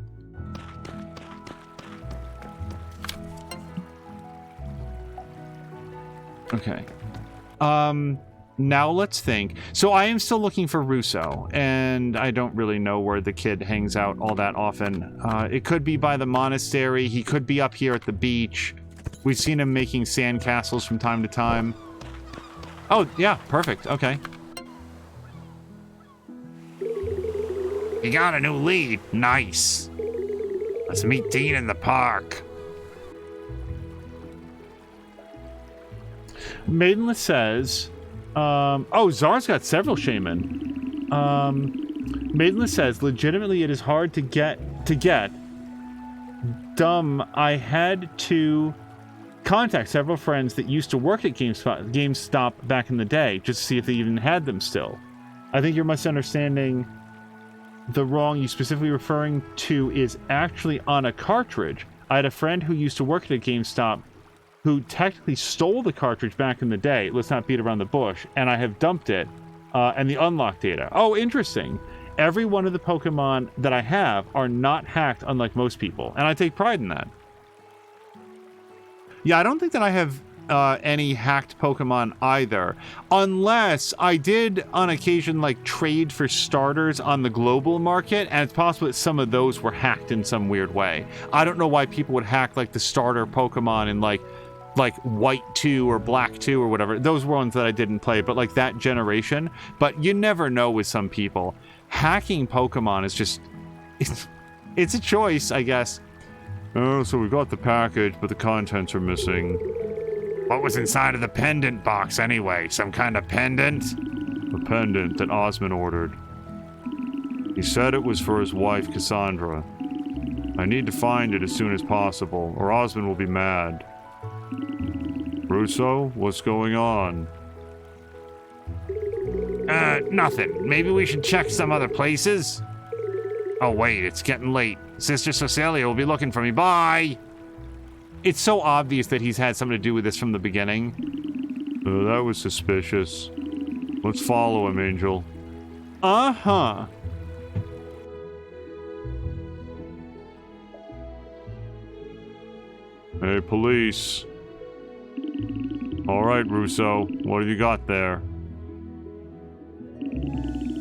Okay. Now let's think. So I am still looking for Russo, and I don't really know where the kid hangs out all that often. It could be by the monastery. He could be up here at the beach. We've seen him making sandcastles from time to time. Oh, yeah, perfect. Okay. You got a new lead. Nice. Let's meet Dean in the park. Maidenless says, oh, Czar's got several shaman. Maidenless says, legitimately, it is hard to get. Dumb, I had to contact several friends that used to work at GameStop back in the day, just to see if they even had them still. I think you're misunderstanding the wrong you specifically referring to is actually on a cartridge. I had a friend who used to work at a GameStop who technically stole the cartridge back in the day. Let's not beat around the bush. And I have dumped it and the unlock data. Oh, interesting. Every one of the Pokemon that I have are not hacked, unlike most people. And I take pride in that. Yeah, I don't think that I have any hacked Pokemon either. Unless I did, on occasion, like, trade for starters on the global market, and it's possible that some of those were hacked in some weird way. I don't know why people would hack, like, the starter Pokemon in, like White 2 or Black 2 or whatever. Those were ones that I didn't play, but, like, that generation. But you never know with some people. Hacking Pokemon is just... It's a choice, I guess. Oh, so we got the package, but the contents are missing. What was inside of the pendant box anyway? Some kind of pendant? A pendant that Osmond ordered. He said it was for his wife, Cassandra. I need to find it as soon as possible, or Osmond will be mad. Russo, what's going on? Nothing. Maybe we should check some other places? Oh, wait, it's getting late. Sister Cecilia will be looking for me. Bye! It's so obvious that he's had something to do with this from the beginning. That was suspicious. Let's follow him, Angel. Uh-huh. Hey, police. All right, Russo. What have you got there?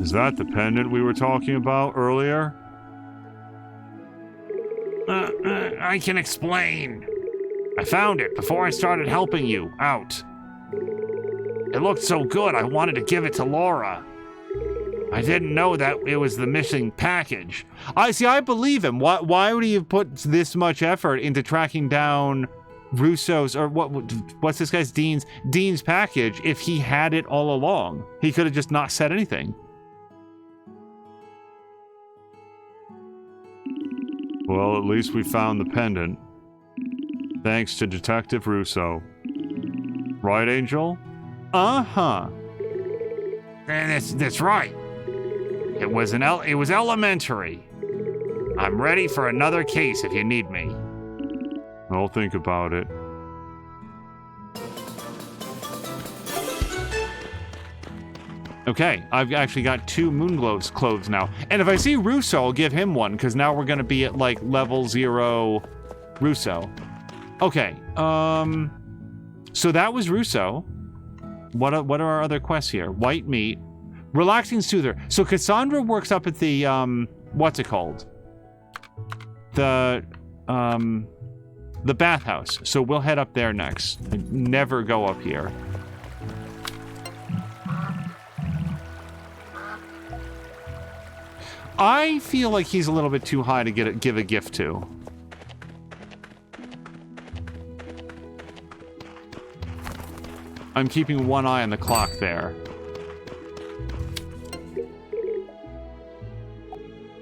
Is that the pendant we were talking about earlier? I can explain. I found it before I started helping you out. It looked so good, I wanted to give it to Laura. I didn't know that it was the missing package. I believe him. Why would he have put this much effort into tracking down Russo's, or what's this guy's, Dean's package if he had it all along? He could have just not said anything. Well, at least we found the pendant. Thanks to Detective Russo. Right, Angel? Uh-huh. That's right. It was elementary. I'm ready for another case if you need me. I'll think about it. Okay, I've actually got 2 Moonglows clothes now. And if I see Russo, I'll give him one, because now we're going to be at, like, level 0 Russo. Okay, so that was Russo. What are our other quests here? White meat. Relaxing soother. So Cassandra works up at the, what's it called? The bathhouse. So we'll head up there next. Never go up here. I feel like he's a little bit too high to give a gift to. I'm keeping one eye on the clock there.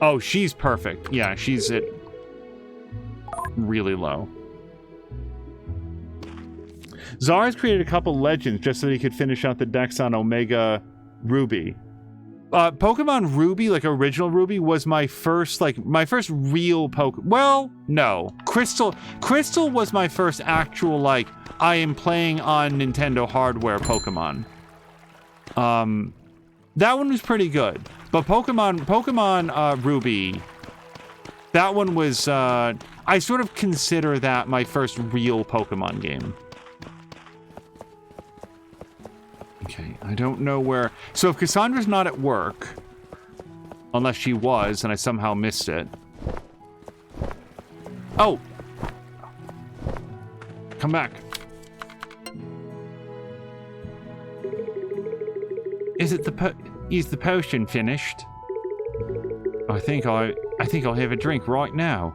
Oh, she's perfect. Yeah, she's at really low. Czar's created a couple legends just so he could finish out the decks on Omega Ruby. Pokemon Ruby, like original Ruby, was my first real well, no. Crystal was my first actual, like, I am playing on Nintendo hardware Pokemon. That one was pretty good. But Pokemon Ruby, that one was, I sort of consider that my first real Pokemon game. Okay, I don't know where... So if Cassandra's not at work, unless she was and I somehow missed it. Oh! Come back. Is the potion finished? I think I'll have a drink right now.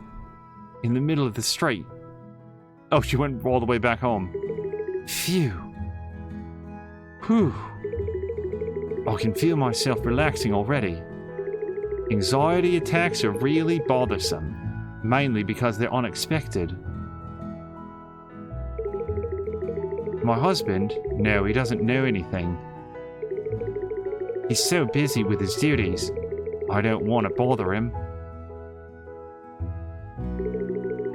In the middle of the street. Oh, she went all the way back home. Phew. Whew. I can feel myself relaxing already. Anxiety attacks are really bothersome, mainly because they're unexpected. My husband? No, he doesn't know anything. He's so busy with his duties. I don't want to bother him.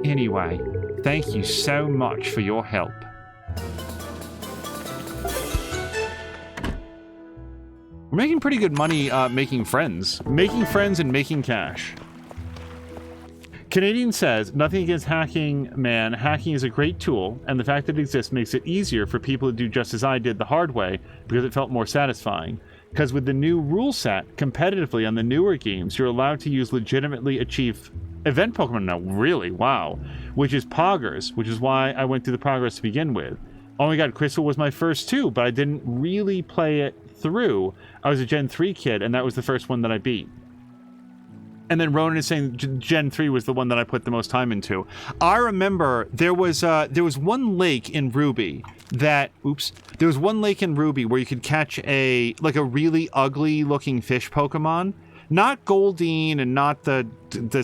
Anyway, thank you so much for your help. We're making pretty good money making friends. Making friends and making cash. Canadian says, nothing against hacking, man. Hacking is a great tool, and the fact that it exists makes it easier for people to do just as I did the hard way, because it felt more satisfying. Because with the new rule set, competitively on the newer games, you're allowed to use legitimately achieve event Pokemon now. Really? Wow. Which is Poggers, which is why I went through the Poggers to begin with. Oh my god, Crystal was my first too, but I didn't really play it through. I was a Gen 3 kid, and that was the first one that I beat. And then Ronan is saying Gen 3 was the one that I put the most time into. I remember there was one lake in Ruby that... Oops. There was one lake in Ruby where you could catch a really ugly looking fish Pokemon. Not Goldeen and not the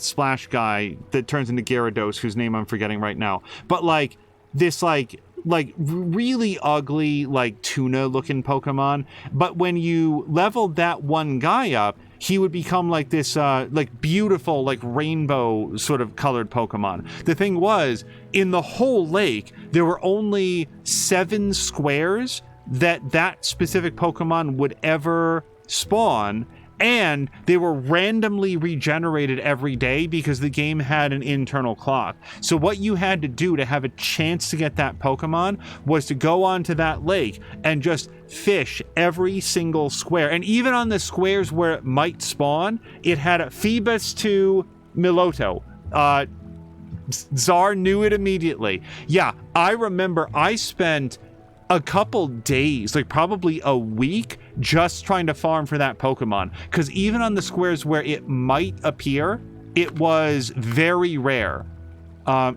Splash guy that turns into Gyarados, whose name I'm forgetting right now. But like this really ugly, like tuna looking Pokemon. But when you leveled that one guy up, he would become like this beautiful, like rainbow sort of colored Pokemon. The thing was, in the whole lake, there were only 7 squares that specific Pokemon would ever spawn, and they were randomly regenerated every day because the game had an internal clock. So what you had to do to have a chance to get that Pokemon was to go onto that lake and just fish every single square. And even on the squares where it might spawn, it had a Phoebus to Miloto. Czar knew it immediately. Yeah, I remember I spent a couple days, like probably a week, just trying to farm for that Pokemon. Because even on the squares where it might appear, it was very rare.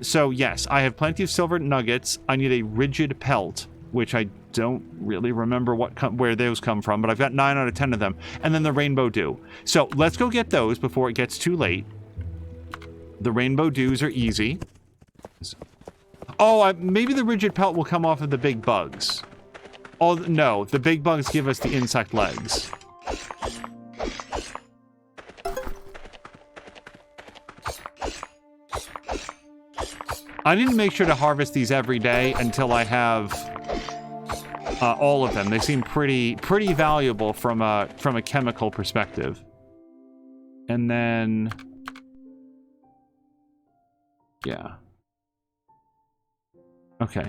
So yes, I have plenty of silver nuggets. I need a rigid pelt, which I don't really remember where those come from, but I've got 9 out of 10 of them. And then the Rainbow Dew. So let's go get those before it gets too late. The Rainbow Dews are easy. Oh, maybe the rigid pelt will come off of the big bugs. Oh, no, the big bugs give us the insect legs. I need to make sure to harvest these every day until I have all of them. They seem pretty valuable from a chemical perspective. And then... yeah. Okay.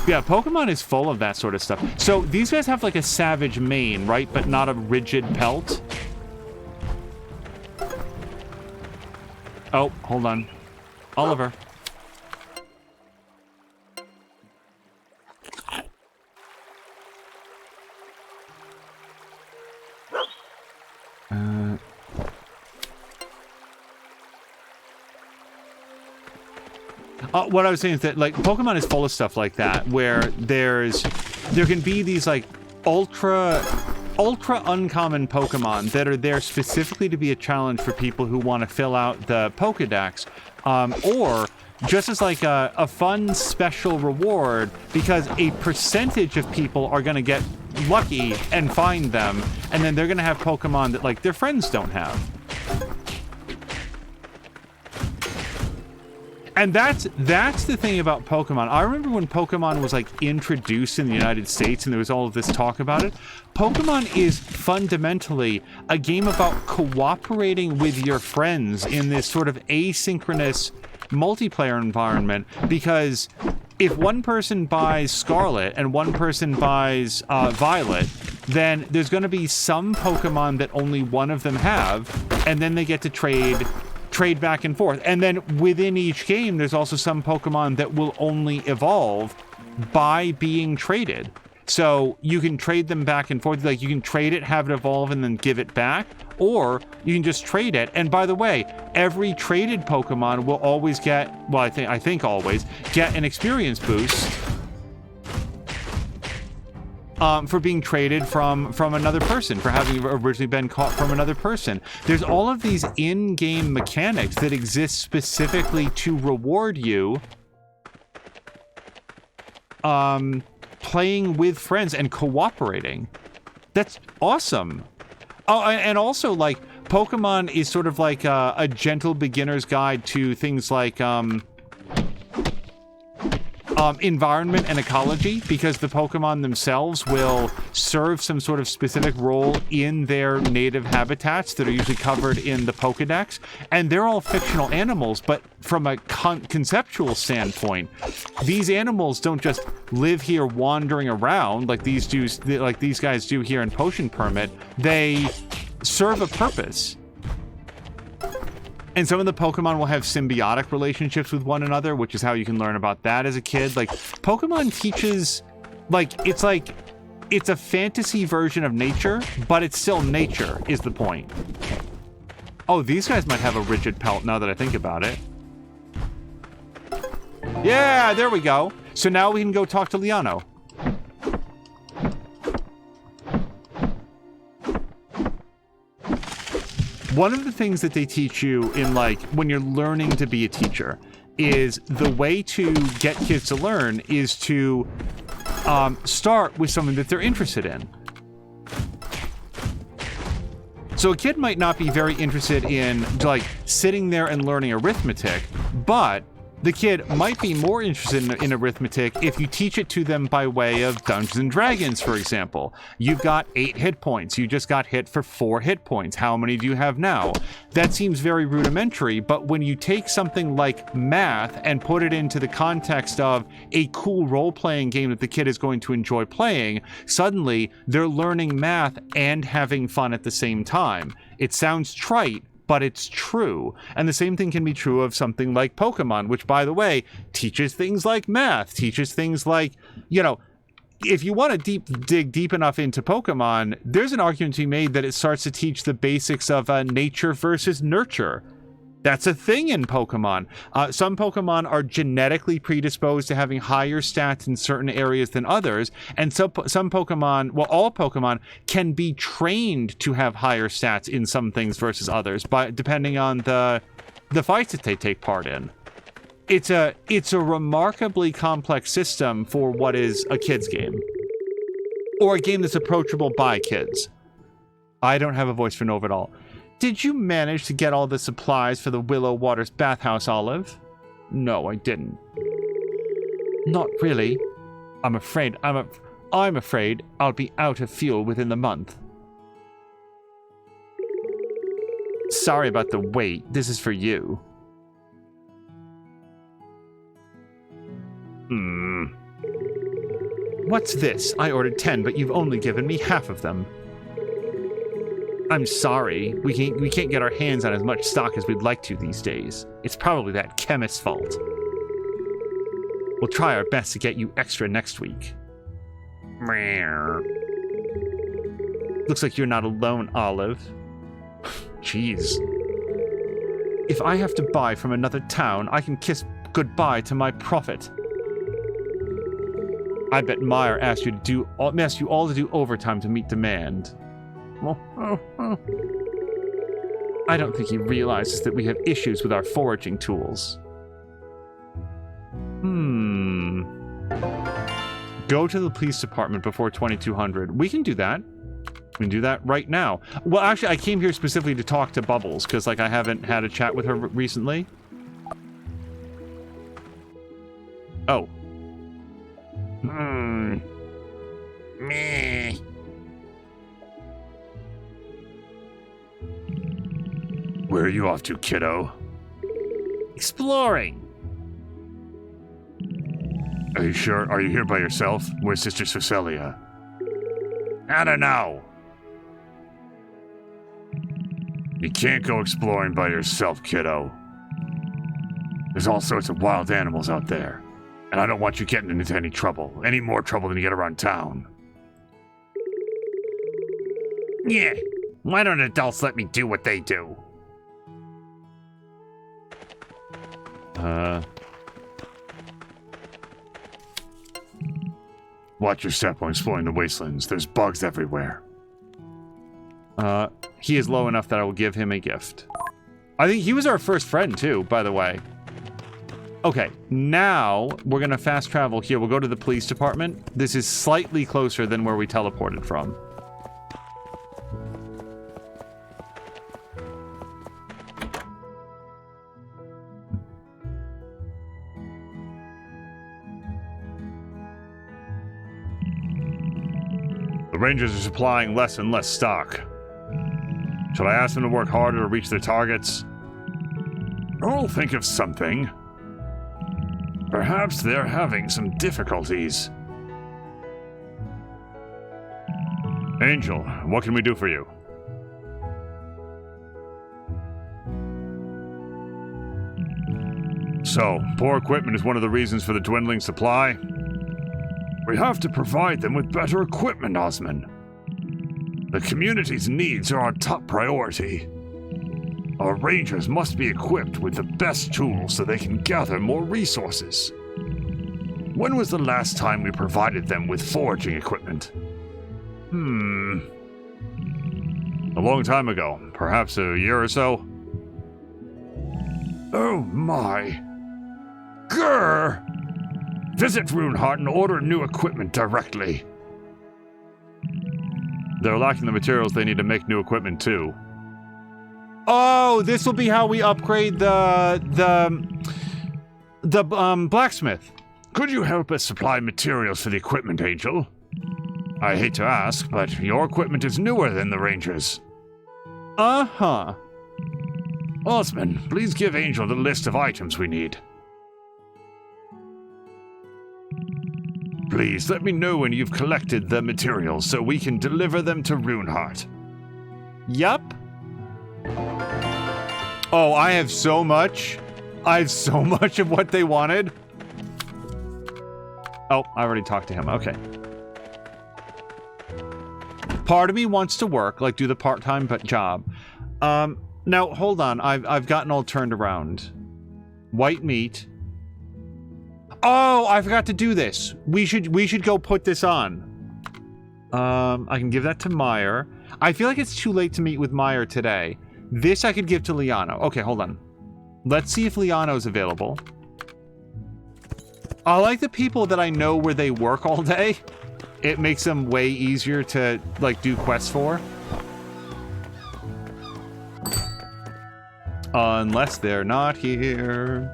Yeah, Pokemon is full of that sort of stuff. So these guys have like a savage mane, right? But not a rigid pelt. Oh, hold on. Oliver. What I was saying is that, like, Pokemon is full of stuff like that, where there can be these, like, ultra uncommon Pokemon that are there specifically to be a challenge for people who want to fill out the Pokedex, or just as like a fun special reward because a percentage of people are going to get lucky and find them, and then they're going to have Pokemon that, like, their friends don't have. And that's the thing about Pokemon. I remember when Pokemon was, like, introduced in the United States and there was all of this talk about it. Pokemon is fundamentally a game about cooperating with your friends in this sort of asynchronous multiplayer environment, because if one person buys Scarlet and one person buys Violet, then there's going to be some Pokemon that only one of them have, and then they get to trade back and forth. And then within each game, there's also some Pokemon that will only evolve by being traded. So you can trade them back and forth. Like, you can trade it, have it evolve, and then give it back, or you can just trade it. And by the way, every traded Pokemon will always get, well, I think always get an experience boost for being traded from another person, for having originally been caught from another person. There's all of these in-game mechanics that exist specifically to reward you playing with friends and cooperating. That's awesome. Oh, and also, like, Pokemon is sort of like a gentle beginner's guide to things like environment and ecology, because the Pokemon themselves will serve some sort of specific role in their native habitats that are usually covered in the Pokedex, and they're all fictional animals, but from a conceptual standpoint, these animals don't just live here wandering around like these guys do here in Potion Permit. They serve a purpose. And some of the Pokemon will have symbiotic relationships with one another, which is how you can learn about that as a kid. Like, Pokemon teaches, it's a fantasy version of nature, but it's still nature, is the point. Oh, these guys might have a rigid pelt now that I think about it. Yeah, there we go. So now we can go talk to Liano. One of the things that they teach you in, like, when you're learning to be a teacher is the way to get kids to learn is to start with something that they're interested in. So a kid might not be very interested in, like, sitting there and learning arithmetic, but the kid might be more interested in arithmetic if you teach it to them by way of Dungeons and Dragons, for example. You've got 8 hit points. You just got hit for 4 hit points. How many do you have now? That seems very rudimentary, but when you take something like math and put it into the context of a cool role-playing game that the kid is going to enjoy playing, suddenly they're learning math and having fun at the same time. It sounds trite, but it's true. And the same thing can be true of something like Pokemon, which, by the way, teaches things like math, teaches things like, you know, if you want to dig deep enough into Pokemon, there's an argument to be made that it starts to teach the basics of nature versus nurture. That's a thing in Pokemon. Some Pokemon are genetically predisposed to having higher stats in certain areas than others, and some Pokemon, well, all Pokemon can be trained to have higher stats in some things versus others, depending on the fights that they take part in. It's a remarkably complex system for what is a kid's game, or a game that's approachable by kids. I don't have a voice for Nova at all. Did you manage to get all the supplies for the Willow Waters bathhouse, Olive? No, I didn't. Not really. I'm afraid I'll be out of fuel within the month. Sorry about the wait. This is for you. What's this? I ordered 10, but you've only given me half of them. I'm sorry. We can't get our hands on as much stock as we'd like to these days. It's probably that chemist's fault. We'll try our best to get you extra next week. Looks like you're not alone, Olive. Jeez. If I have to buy from another town, I can goodbye to my prophet. I bet Meyer asked you all to do overtime to meet demand. I don't think he realizes that we have issues with our foraging tools. Go to the police department before 2200. We can do that. We can do that right now. Well, actually, I came here specifically to talk to Bubbles, because, like, I haven't had a chat with her recently. Oh. Me. Where are you off to, kiddo? Exploring. Are you sure? Are you here by yourself? Where's Sister Cecilia? I don't know. You can't go exploring by yourself, kiddo. There's all sorts of wild animals out there. And I don't want you getting into any trouble. Any more trouble than you get around town. Yeah. Why don't adults let me do what they do? Watch your step when exploring the wastelands. There's bugs everywhere. He is low enough that I will give him a gift. I think he was our first friend, too, by the way. Okay, now we're gonna fast travel here. We'll go to the police department. This is slightly closer than where we teleported from. The Rangers are supplying less and less stock. Should I ask them to work harder to reach their targets? I'll think of something. Perhaps they're having some difficulties. Angel, what can we do for you? So, poor equipment is one of the reasons for the dwindling supply? We have to provide them with better equipment, Osman. The community's needs are our top priority. Our rangers must be equipped with the best tools so they can gather more resources. When was the last time we provided them with foraging equipment? A long time ago, perhaps a year or so. Oh my. Grr! Visit Runeheart and order new equipment directly. They're lacking the materials they need to make new equipment too. Oh, this will be how we upgrade the blacksmith. Could you help us supply materials for the equipment, Angel? I hate to ask, but your equipment is newer than the Rangers. Uh-huh. Osman, please give Angel the list of items we need. Please let me know when you've collected the materials so we can deliver them to Runeheart. Yup. Oh, I have so much. I have so much of what they wanted. Oh, I already talked to him. Okay. Part of me wants to work, like do the part-time job. Now, hold on. I've gotten all turned around. White meat. Oh, I forgot to do this. We should go put this on. I can give that to Meyer. I feel like it's too late to meet with Meyer today. This I could give to Liano. Okay, hold on. Let's see if Liano's available. I like the people that I know where they work all day. It makes them way easier to, like, do quests for. Unless they're not here.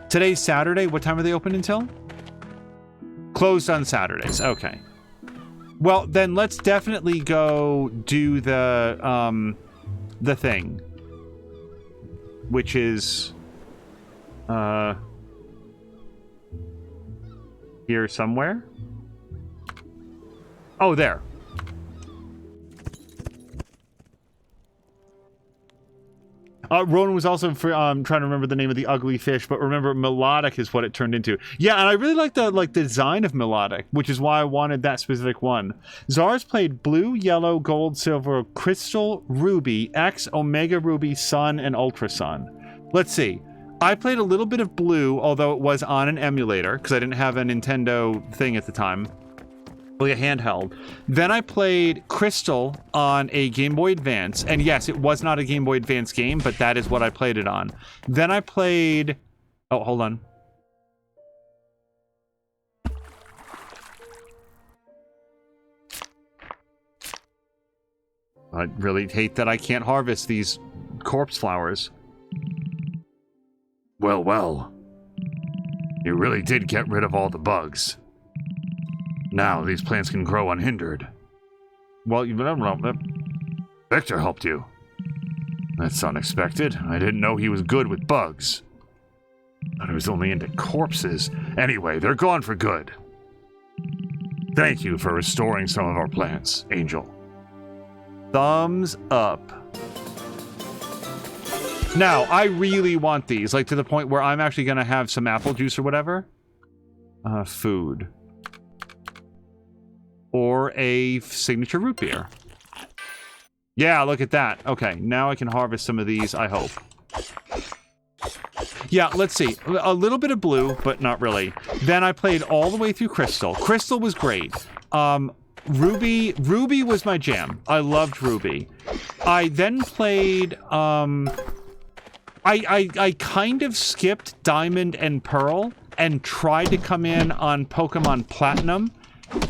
Today's Saturday. What time are they open until? Closed on Saturdays. Okay. Well, then let's definitely go do the thing. Which is... here somewhere? Oh, there. Ronan was also trying to remember the name of the ugly fish, but remember, Melodic is what it turned into. Yeah, and I really like the design of Melodic, which is why I wanted that specific one. Zara's played Blue, Yellow, Gold, Silver, Crystal, Ruby, X, Omega Ruby, Sun, and Ultra Sun. Let's see. I played a little bit of Blue, although it was on an emulator, because I didn't have a Nintendo thing at the time. Like a handheld. Then I played Crystal on a Game Boy Advance, and yes, it was not a Game Boy Advance game, but that is what I played it on. Then I played... Oh, hold on. I really hate that I can't harvest these corpse flowers. Well, well. You really did get rid of all the bugs. Now these plants can grow unhindered. Well, Victor helped you. That's unexpected. I didn't know he was good with bugs. Thought he was only into corpses. Anyway, they're gone for good. Thank you for restoring some of our plants, Angel. Thumbs up. Now, I really want these, like to the point where I'm actually going to have some apple juice or whatever. Food. Or a signature root beer. Yeah, look at that. Okay, now I can harvest some of these, I hope. Yeah, let's see. A little bit of Blue, but not really. Then I played all the way through Crystal. Crystal was great. Ruby was my jam. I loved Ruby. I then played, I kind of skipped Diamond and Pearl and tried to come in on Pokemon Platinum.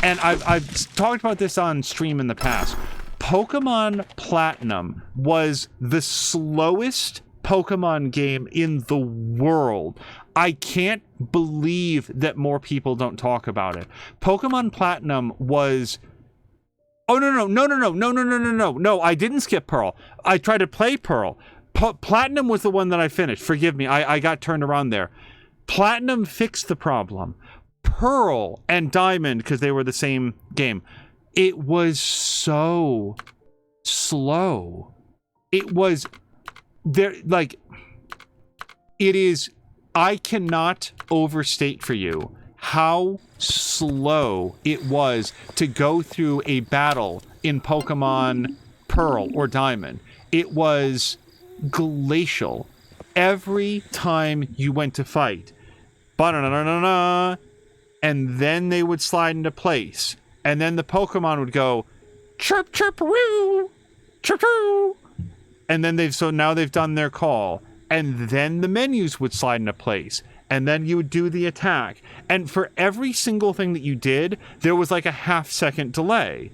And I've talked about this on stream in the past. Pokemon Platinum was the slowest Pokemon game in the world. I can't believe that more people don't talk about it. Pokemon Platinum was... Oh, no, I didn't skip Pearl. I tried to play Pearl. Platinum was the one that I finished. Forgive me, I got turned around there. Platinum fixed the problem. Pearl and Diamond, because they were the same game, it was so slow. It was... There, like... It is... I cannot overstate for you how slow it was to go through a battle in Pokemon Pearl or Diamond. It was glacial. Every time you went to fight, ba-da-da-da-da-da, and then they would slide into place, and then the Pokemon would go chirp chirp woo, chirp chirp, and then now they've done their call, and then the menus would slide into place, and then you would do the attack, and for every single thing that you did, there was like a half-second delay,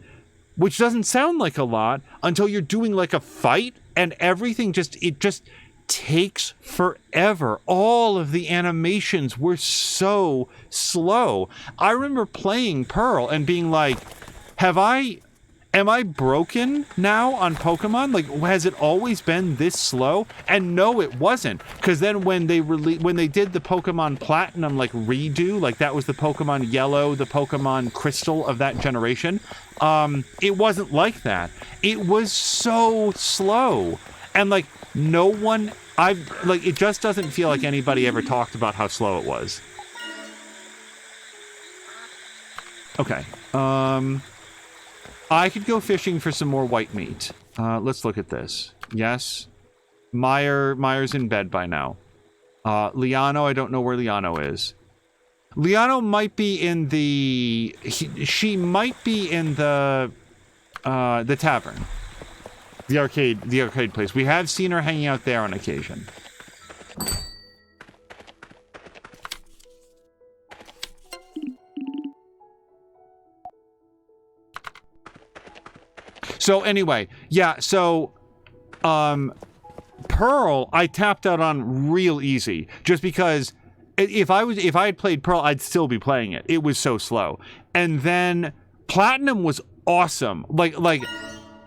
which doesn't sound like a lot until you're doing like a fight, and everything just takes forever. All of the animations were so slow. I remember playing Pearl and being like, am I broken now on Pokemon? Like, has it always been this slow? And no, it wasn't. Because then when they did the Pokemon Platinum like redo, like that was the Pokemon Yellow, the Pokemon Crystal of that generation, it wasn't like that. It was so slow. And like no one, it just doesn't feel like anybody ever talked about how slow it was. Okay. I could go fishing for some more white meat. Let's look at this. Yes. Meyer's in bed by now. Liano, I don't know where Liano is. Liano might be in the... She might be in the tavern. The arcade place. We have seen her hanging out there on occasion. So anyway, yeah, so Pearl I tapped out on real easy just because if I had played Pearl, I'd still be playing it. It was so slow. And then Platinum was awesome. Like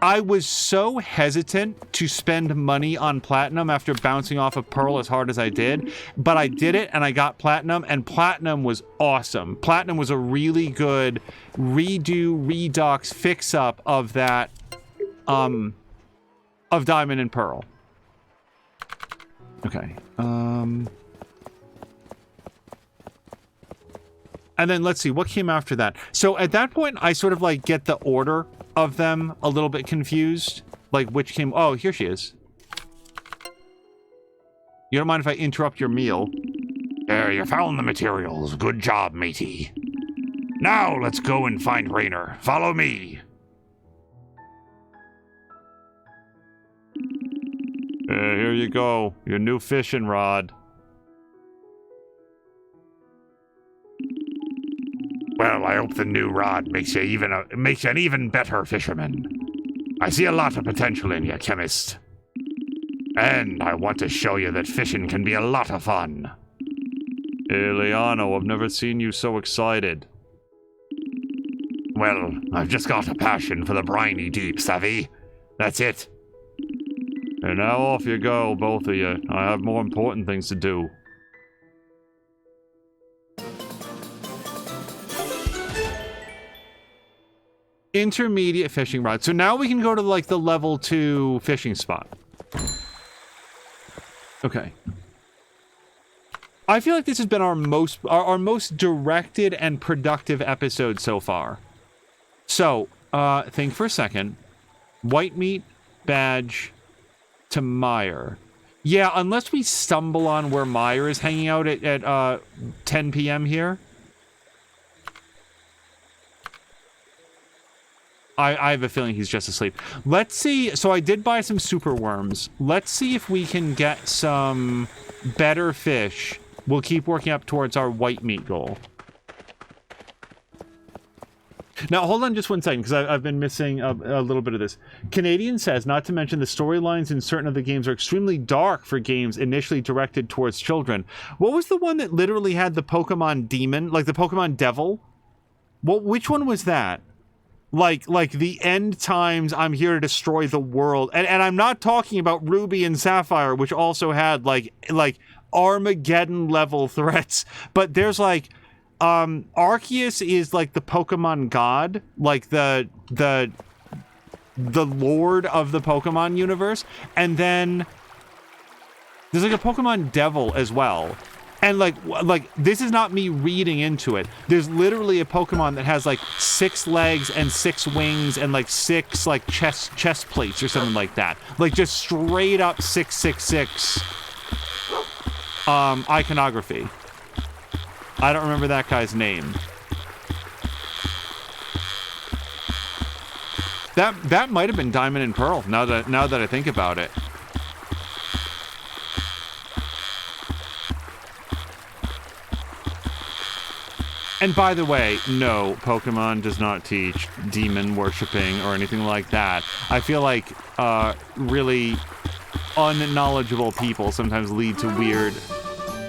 I was so hesitant to spend money on Platinum after bouncing off of Pearl as hard as I did, but I did it and I got Platinum, and Platinum was awesome. Platinum was a really good redux fix-up of that, of Diamond and Pearl. Okay, and then let's see, what came after that? So at that point, I sort of like get the order of them a little bit confused. Like which came... Oh, here she is. You don't mind if I interrupt your meal? There, you found the materials. Good job, matey. Now let's go and find Raynor. Follow me. Here you go. Your new fishing rod. Well, I hope the new rod makes you an even better fisherman. I see a lot of potential in you, chemist. And I want to show you that fishing can be a lot of fun. Hey, Leano, I've never seen you so excited. Well, I've just got a passion for the briny deep, savvy? That's it. And now off you go, both of you. I have more important things to do. Intermediate fishing rod. So now we can go to, like, the level 2 fishing spot. Okay. I feel like this has been our most directed and productive episode so far. So, think for a second. White meat, badge, to Meyer. Yeah, unless we stumble on where Meyer is hanging out at 10 p.m. here. I have a feeling he's just asleep. Let's see. So I did buy some super worms. Let's see if we can get some better fish. We'll keep working up towards our white meat goal. Now, hold on just one second, because I've been missing a little bit of this. Canadian says, not to mention the storylines in certain of the games are extremely dark for games initially directed towards children. What was the one that literally had the Pokemon demon, like the Pokemon devil? Which one was that? Like the end times, I'm here to destroy the world. And I'm not talking about Ruby and Sapphire, which also had like Armageddon level threats. But there's like, Arceus is like the Pokemon god, like the lord of the Pokemon universe. And then there's like a Pokemon devil as well. And like this is not me reading into it. There's literally a Pokemon that has like 6 legs and 6 wings and like 6 like chest plates or something like that. Like just straight up 666 iconography. I don't remember that guy's name. That might have been Diamond and Pearl, now that I think about it. And by the way, no, Pokemon does not teach demon worshipping or anything like that. I feel like really unknowledgeable people sometimes lead to weird...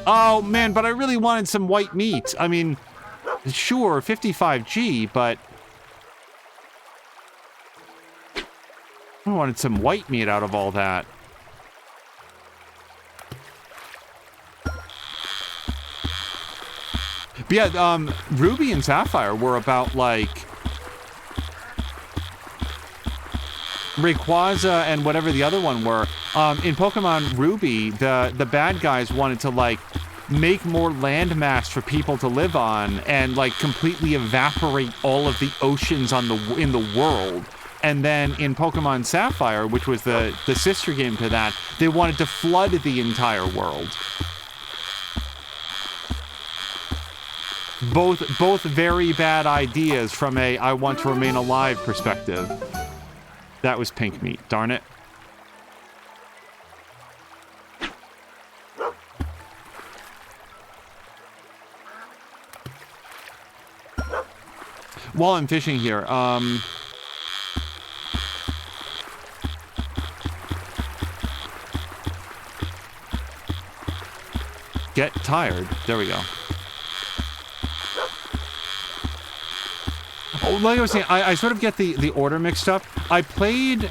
Oh, man, but I really wanted some white meat. I mean, sure, 55G, but... I wanted some white meat out of all that. But yeah, Ruby and Sapphire were about, like, Rayquaza and whatever the other one were. In Pokemon Ruby, the bad guys wanted to, like, make more landmass for people to live on and, like, completely evaporate all of the oceans in the world. And then in Pokemon Sapphire, which was the sister game to that, they wanted to flood the entire world. Both very bad ideas from a I want to remain alive perspective. That was pink meat, darn it. While I'm fishing here, get tired. There we go. Oh, like I was saying, I sort of get the order mixed up. I played...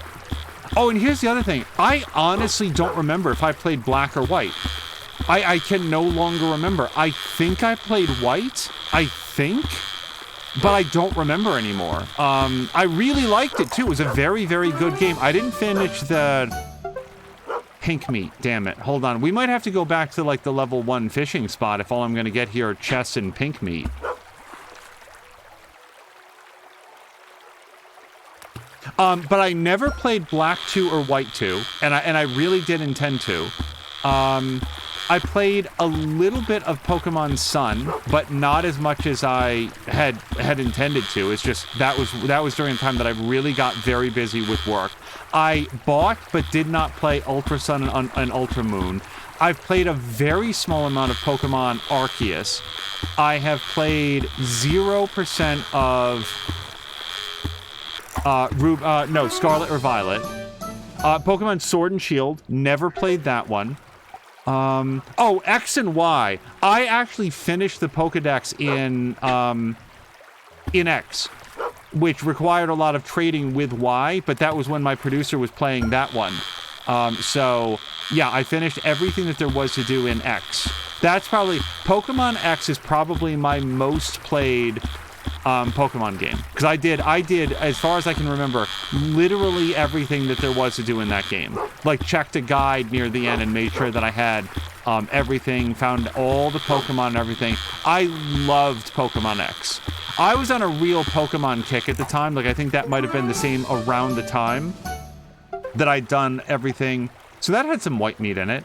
Oh, and here's the other thing. I honestly don't remember if I played black or white. I can no longer remember. I think I played white. I think. But I don't remember anymore. I really liked it, too. It was a very, very good game. I didn't finish the... Pink meat, damn it. Hold on. We might have to go back to, like, the level 1 fishing spot if all I'm going to get here are chests and pink meat. But I never played Black 2 or White 2, and I really did intend to. I played a little bit of Pokemon Sun, but not as much as I had intended to. It's just that was during a time that I really got very busy with work. I bought but did not play Ultra Sun and Ultra Moon. I've played a very small amount of Pokemon Arceus. I have played 0% of Scarlet or Violet. Pokemon Sword and Shield, never played that one. X and Y. I actually finished the Pokedex in X, which required a lot of trading with Y, but that was when my producer was playing that one. So yeah, I finished everything that there was to do in X. That's probably, Pokemon X is probably my most played Pokemon game, because I did, as far as I can remember, literally everything that there was to do in that game. Like, checked a guide near the end and made sure that I had everything, found all the Pokemon and everything. I loved Pokemon X. I was on a real Pokemon kick at the time. Like, I think that might have been the same around the time that I'd done everything. So that had some white meat in it.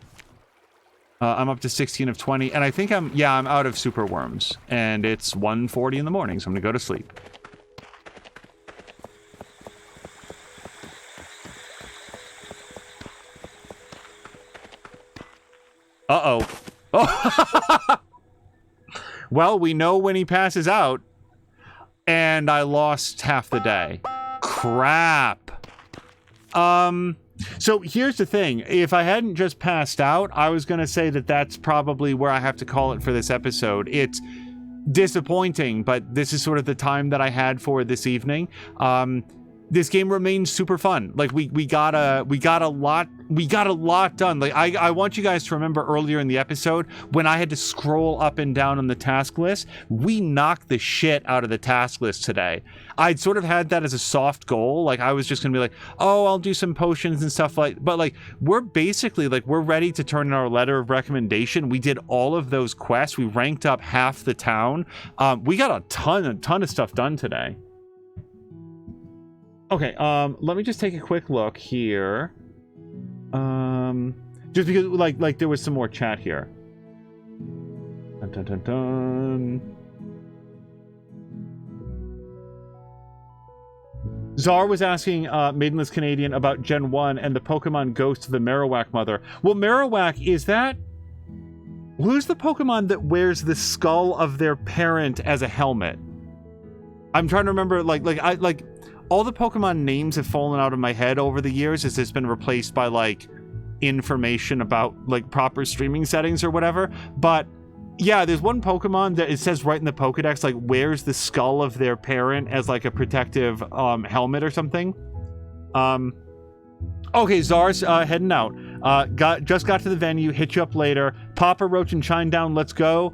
I'm up to 16 of 20, and I think I'm out of super worms, and it's 1:40 in the morning, so I'm gonna go to sleep. Uh-oh. Oh. Well, we know when he passes out, and I lost half the day. Crap. So here's the thing. If I hadn't just passed out, I was going to say that that's probably where I have to call it for this episode. It's disappointing, but this is sort of the time that I had for this evening. This game remains super fun. Like we got a lot done. Like I want you guys to remember earlier in the episode when I had to scroll up and down on the task list. We knocked the shit out of the task list today. I'd sort of had that as a soft goal. Like I was just gonna be like, oh, I'll do some potions and stuff but like we're basically like we're ready to turn in our letter of recommendation. We did all of those quests. We ranked up half the town. We got a ton of stuff done today. Okay, let me just take a quick look here. Just because, like there was some more chat here. Dun, dun, dun, dun. Czar was asking Maidenless Canadian about Gen 1 and the Pokemon Ghost of the Marowak mother. Well, Marowak, is that... Who's the Pokemon that wears the skull of their parent as a helmet? I'm trying to remember, all the Pokemon names have fallen out of my head over the years as it's been replaced by, like, information about, like, proper streaming settings or whatever. But, yeah, there's one Pokemon that it says right in the Pokedex, like, wears the skull of their parent as, like, a protective helmet or something. Okay, Czar's heading out. Just got to the venue, hit you up later. Papa Roach and Shinedown, let's go.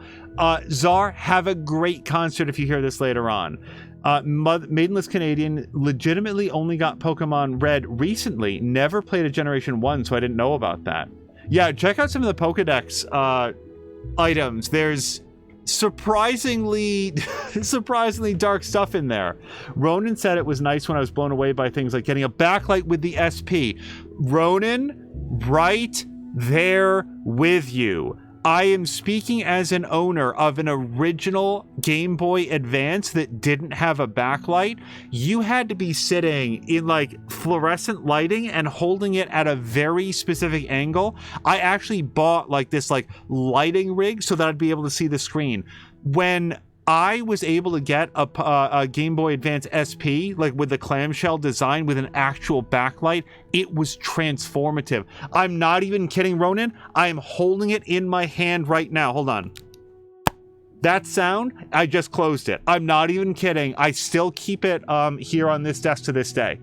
Czar, have a great concert if you hear this later on. Maidenless Canadian legitimately only got Pokemon Red recently. Never played a Generation 1, so I didn't know about that. Yeah, check out some of the Pokedex items. There's surprisingly dark stuff in there. Ronan said it was nice when I was blown away by things like getting a backlight with the SP. Ronan, right there with you. I am speaking as an owner of an original Game Boy Advance that didn't have a backlight. You had to be sitting in like fluorescent lighting and holding it at a very specific angle. I actually bought like this like lighting rig so that I'd be able to see the screen. When I was able to get a Game Boy Advance SP, like with the clamshell design with an actual backlight, it was transformative. I'm not even kidding, Ronan. I am holding it in my hand right now. Hold on. That sound, I just closed it. I'm not even kidding. I still keep it here on this desk to this day.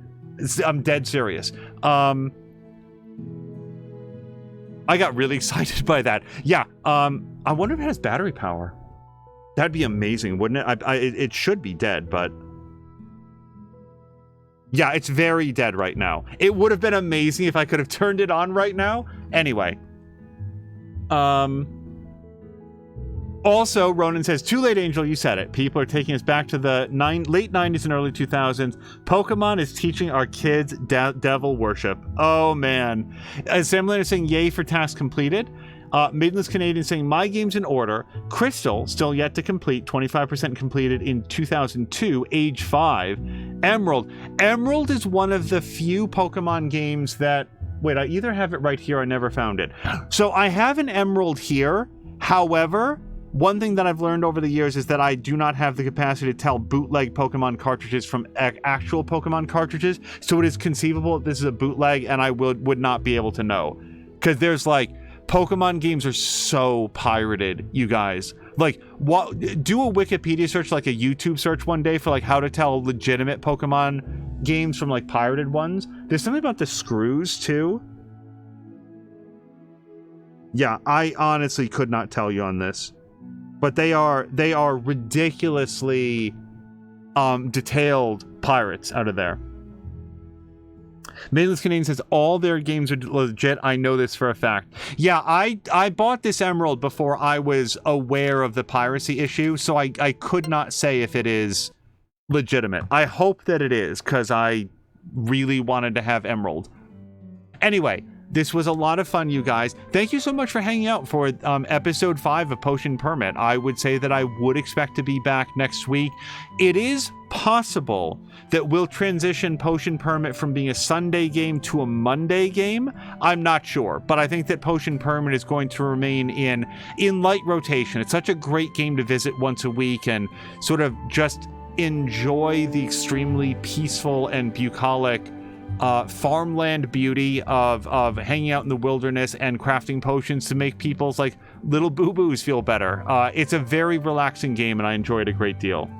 I'm dead serious. I got really excited by that. Yeah, I wonder if it has battery power. That'd be amazing, wouldn't it? It should be dead, but... Yeah, it's very dead right now. It would have been amazing if I could have turned it on right now. Anyway. Also, Ronan says, too late, Angel, you said it. People are taking us back to the late 90s and early 2000s. Pokemon is teaching our kids devil worship. Oh, man. Sam Leonard is saying, yay for task completed. Maidenless Canadian saying, my game's in order. Crystal, still yet to complete, 25% completed in 2002, age 5. Emerald. Emerald is one of the few Pokemon games that... Wait, I either have it right here or I never found it. So I have an Emerald here. However, one thing that I've learned over the years is that I do not have the capacity to tell bootleg Pokemon cartridges from actual Pokemon cartridges. So it is conceivable that this is a bootleg and I would not be able to know. Because there's like... Pokemon games are so pirated, you guys. Like, what? Do a Wikipedia search, like a YouTube search one day for like how to tell legitimate Pokemon games from like pirated ones. There's something about the screws too. Yeah, I honestly could not tell you on this, but they are ridiculously detailed pirates out of there. Maidenless Canadian says all their games are legit. I know this for a fact. Yeah, I bought this Emerald before I was aware of the piracy issue, so I could not say if it is legitimate. I hope that it is, because I really wanted to have Emerald. Anyway, this was a lot of fun, you guys. Thank you so much for hanging out for episode 5 of Potion Permit. I would say that I would expect to be back next week. It is possible that we'll transition Potion Permit from being a Sunday game to a Monday game. I'm not sure, but I think that Potion Permit is going to remain in light rotation. It's such a great game to visit once a week and sort of just enjoy the extremely peaceful and bucolic farmland beauty of hanging out in the wilderness and crafting potions to make people's like little boo-boos feel better. It's a very relaxing game and I enjoy it a great deal.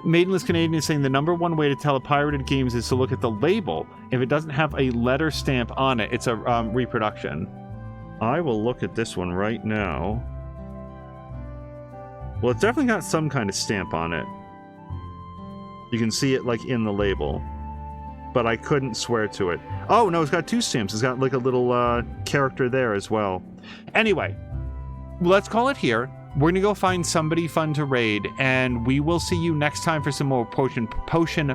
Maidenless Canadian is saying the number one way to tell a pirated game is to look at the label. If it doesn't have a letter stamp on it, it's a reproduction. I will look at this one right now. Well, it's definitely got some kind of stamp on it. You can see it like in the label. But I couldn't swear to it. Oh, no, it's got 2 stamps. It's got like a little character there as well. Anyway, let's call it here. We're going to go find somebody fun to raid, and we will see you next time for some more Potion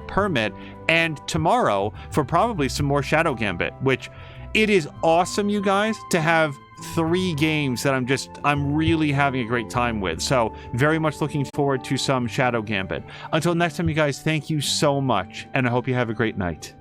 Permit, and tomorrow for probably some more Shadow Gambit, which it is awesome, you guys, to have 3 games that I'm really having a great time with. So very much looking forward to some Shadow Gambit. Until next time, you guys, thank you so much, and I hope you have a great night.